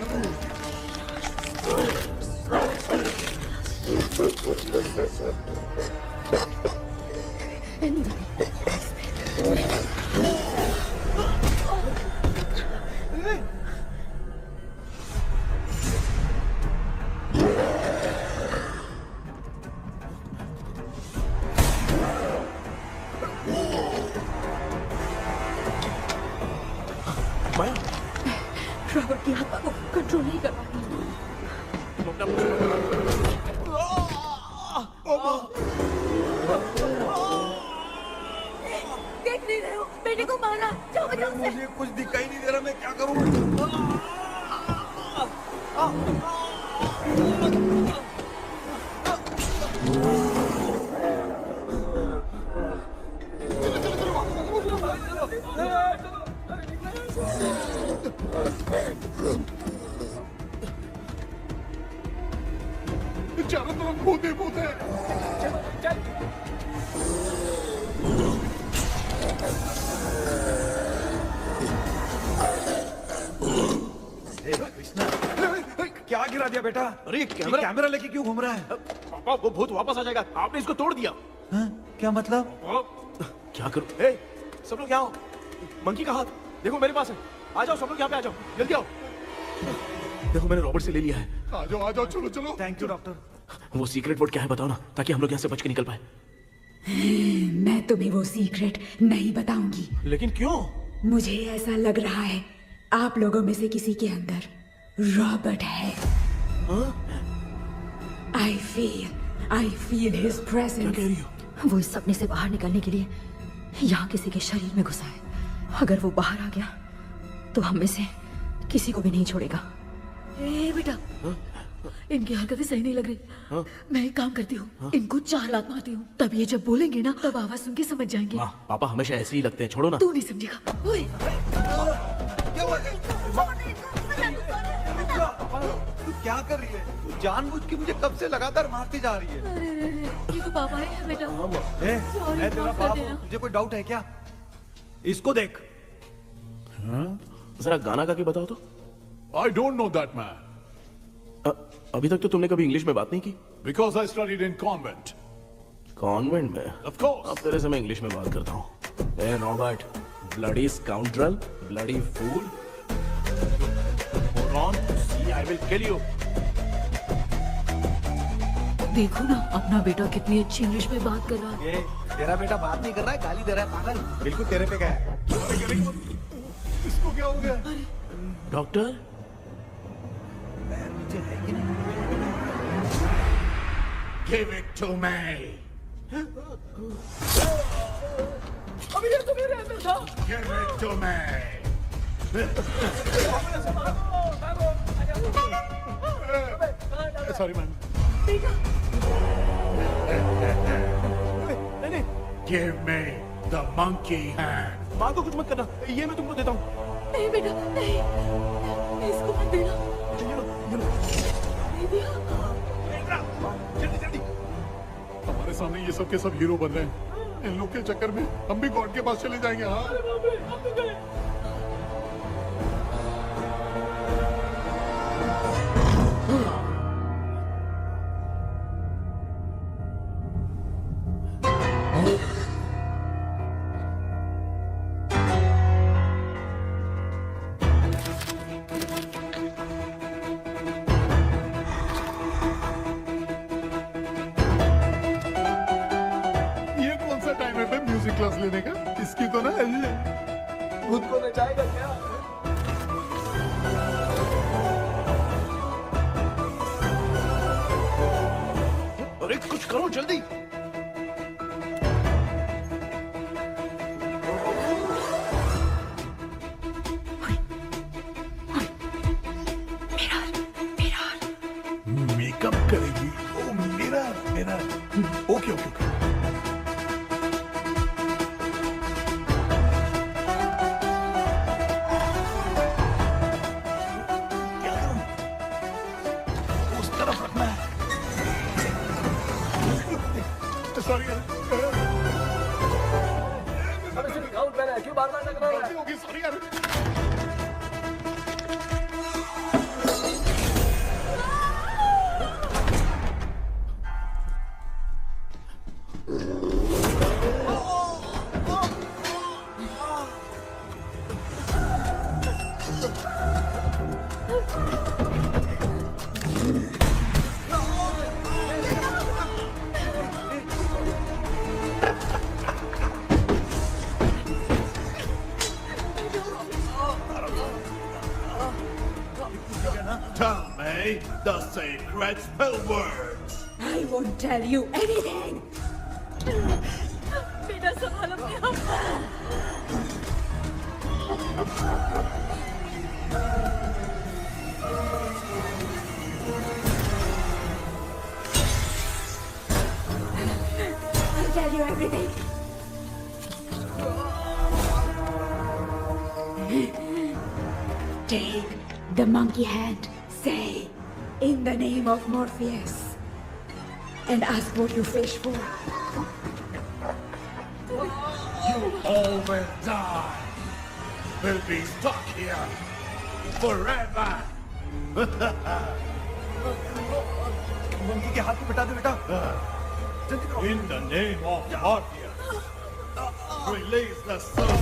रॉबर्ट की आत्मा को कंट्रोल नहीं कर पाती। देख नहीं रहे हो बेटे को मारा। जाओ बचाओ उसे। मुझे कुछ दिखाई नहीं दे रहा, मैं क्या करूं? चारों तरफ भूत ही भूत है। क्या गिरा दिया बेटा? अरे कैमरा लेके क्यों घूम रहा है? पापा वो भूत वापस आ जाएगा, आपने इसको तोड़ दिया। क्या मतलब? क्या करूं? ए, सब लोग यहाँ आओ। मंकी का हाथ देखो मेरे पास है। आ जाओ सब लोग यहाँ पे, आ जाओ जल्दी आओ। देखो मैंने रॉबर्ट से ले लिया है। आ जाओ चलो चलो। Thank you doctor. वो सीक्रेट वर्ड क्या है बताओ ना, ताकि हम लोग यहाँ से बच के निकल पाए। मैं तुम्हें वो सीक्रेट नहीं बताऊंगी। लेकिन क्यों? मुझे ऐसा लग रहा है आप लोगों में से किसी के अंदर रॉबर्ट है। I feel his presence। क्या कह रही हो? वो इस सपने से बाहर निकलने के लिए यहाँ किसी के शरीर में घुसा है। अगर वो बाहर आ गया तो हम में से किसी को भी नहीं छोड़ेगा। ए बेटा, इनकी हरकतें सही नहीं लग रही। मैं एक काम करती हूँ, इनको 4 लात मारती हूँ, तब ये जब बोलेंगे ना तब आवाज सुन के समझ जाएंगे। पापा हमेशा ऐसे ही लगते हैं, छोड़ो ना। तू नहीं समझेगा। ओए, तू क्या कर रही है? तू जानबूझ के मुझे कब से लगातार मारती जा रही है। अरे ये तो पापा है बेटा। Sorry, मैं तेरा माफ कर बाप देना। हूँ, तुझे कोई डाउट है क्या? इसको देख। जरा गाना गा के बताओ तो। I don't know that man. अभी तक तो तुमने कभी इंग्लिश में बात नहीं की। Because I studied in convent. Convent में? Of course. अब तेरे से मैं इंग्लिश में बात करता हूँ। ए Robert, bloody scoundrel, bloody fool. Hold on, see, I will kill you. देखो ना अपना बेटा कितनी अच्छी इंग्लिश में बात कर रहा है। ये तेरा बेटा बात नहीं कर रहा है, गाली दे रहा है पागल। बिल्कुल तेरे पे क्या है? इसको क्या हो गया? Doctor? Give it to me. अभी ये तो मेरे अंदर था। Give it to me. Sorry man. नहीं। Give me the monkey hand. माँ को कुछ मत करना, ये मैं तुमको देता हूँ। नहीं बेटा नहीं, इसको मत देना। नहीं सामने ये सब के सब हीरो बन रहे हैं। इन लोग के चक्कर में हम भी गॉड के पास चले जाएंगे। हाँ ये कौन सा टाइम है बे म्यूजिक क्लास लेने का? इसकी तो ना खुद को नचाएगा क्या? अरे कुछ करो जल्दी। मेकअप करेगी? ओ मेरा मेरा ओके ओके ओके। क्या करूं? उस तरफ रखना है। सॉरी अरे सिर्फ गाउन पहना है, क्यों बार-बार टकरा रहा है? होगी, सॉरी यार। Tell me the secret spell words. I won't tell you anything. बेटा संभाल अपने आप। I'll tell you everything. Take the monkey hand. Say, in the name of Morpheus, and ask what you fish for. You all will die. Will be stuck here forever. Monkey के हाथ में बिठा दे बेटा। In the name of Morpheus, release the soul.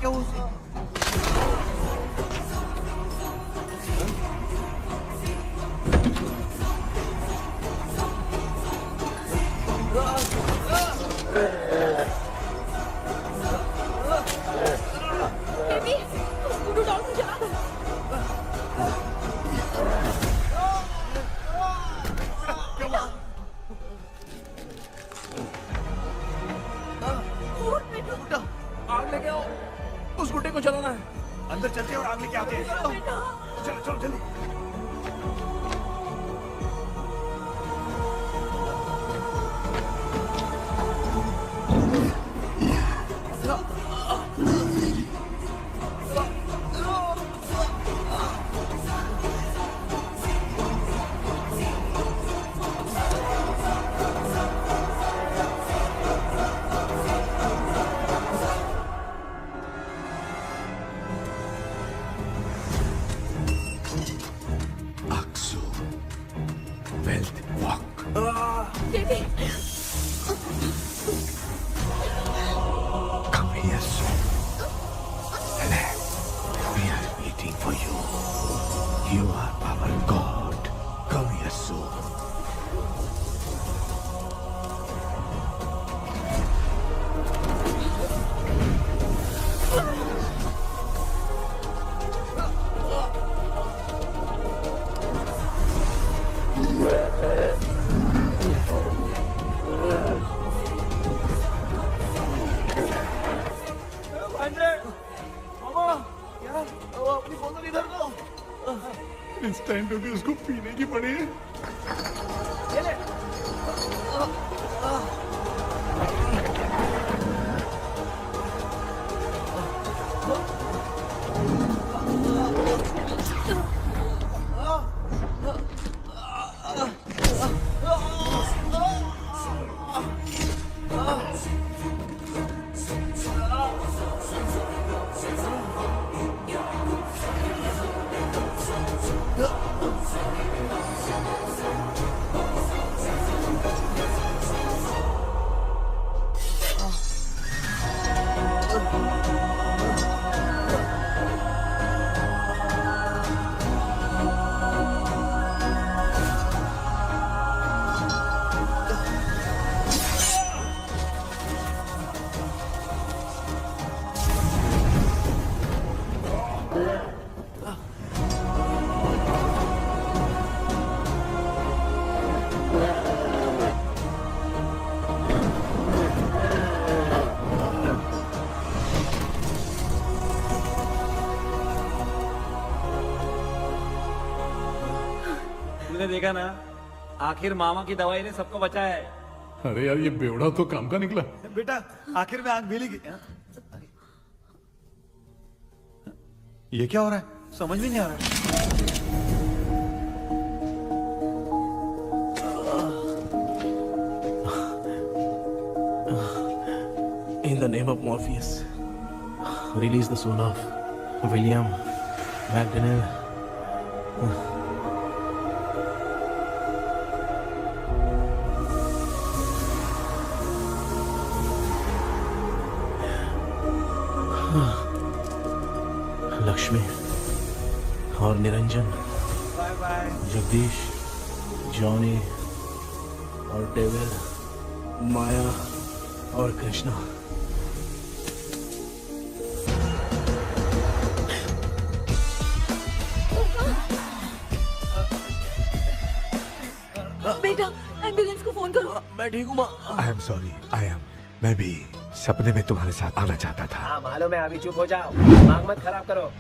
क्या हुआ? बेबी, उसको डॉल को जला दो। आग लेके आओ, उस गुड्डे को जलाना है। अंदर चलते हैं और आग लेके आते हैं। चलो चलो जल्दी। Baby. Come here soon. Relax. We are waiting for you. You are our God. Come here soon. इस टाइम पे भी उसको पीने की पड़ी है। तुमने देखा ना, आखिर मामा की दवाई ने सबको बचाया है। अरे यार ये बेवड़ा तो काम का निकला। बेटा आखिर में आंख मिली गई। ये क्या हो रहा है, समझ में नहीं आ रहा है। In the name of Morpheus, release the soul of William McDonnell. Lakshmi और Niranjan, bye bye. Jagdish, Johnny और डेविल, माया और कृष्णा। बेटा एम्बुलेंस को फोन करो। मैं ठीक हूँ माँ। आई एम सॉरी, मैं भी सपने में तुम्हारे साथ आना चाहता था। हाँ मालूम है, अभी चुप हो जाओ, दिमाग मत खराब करो।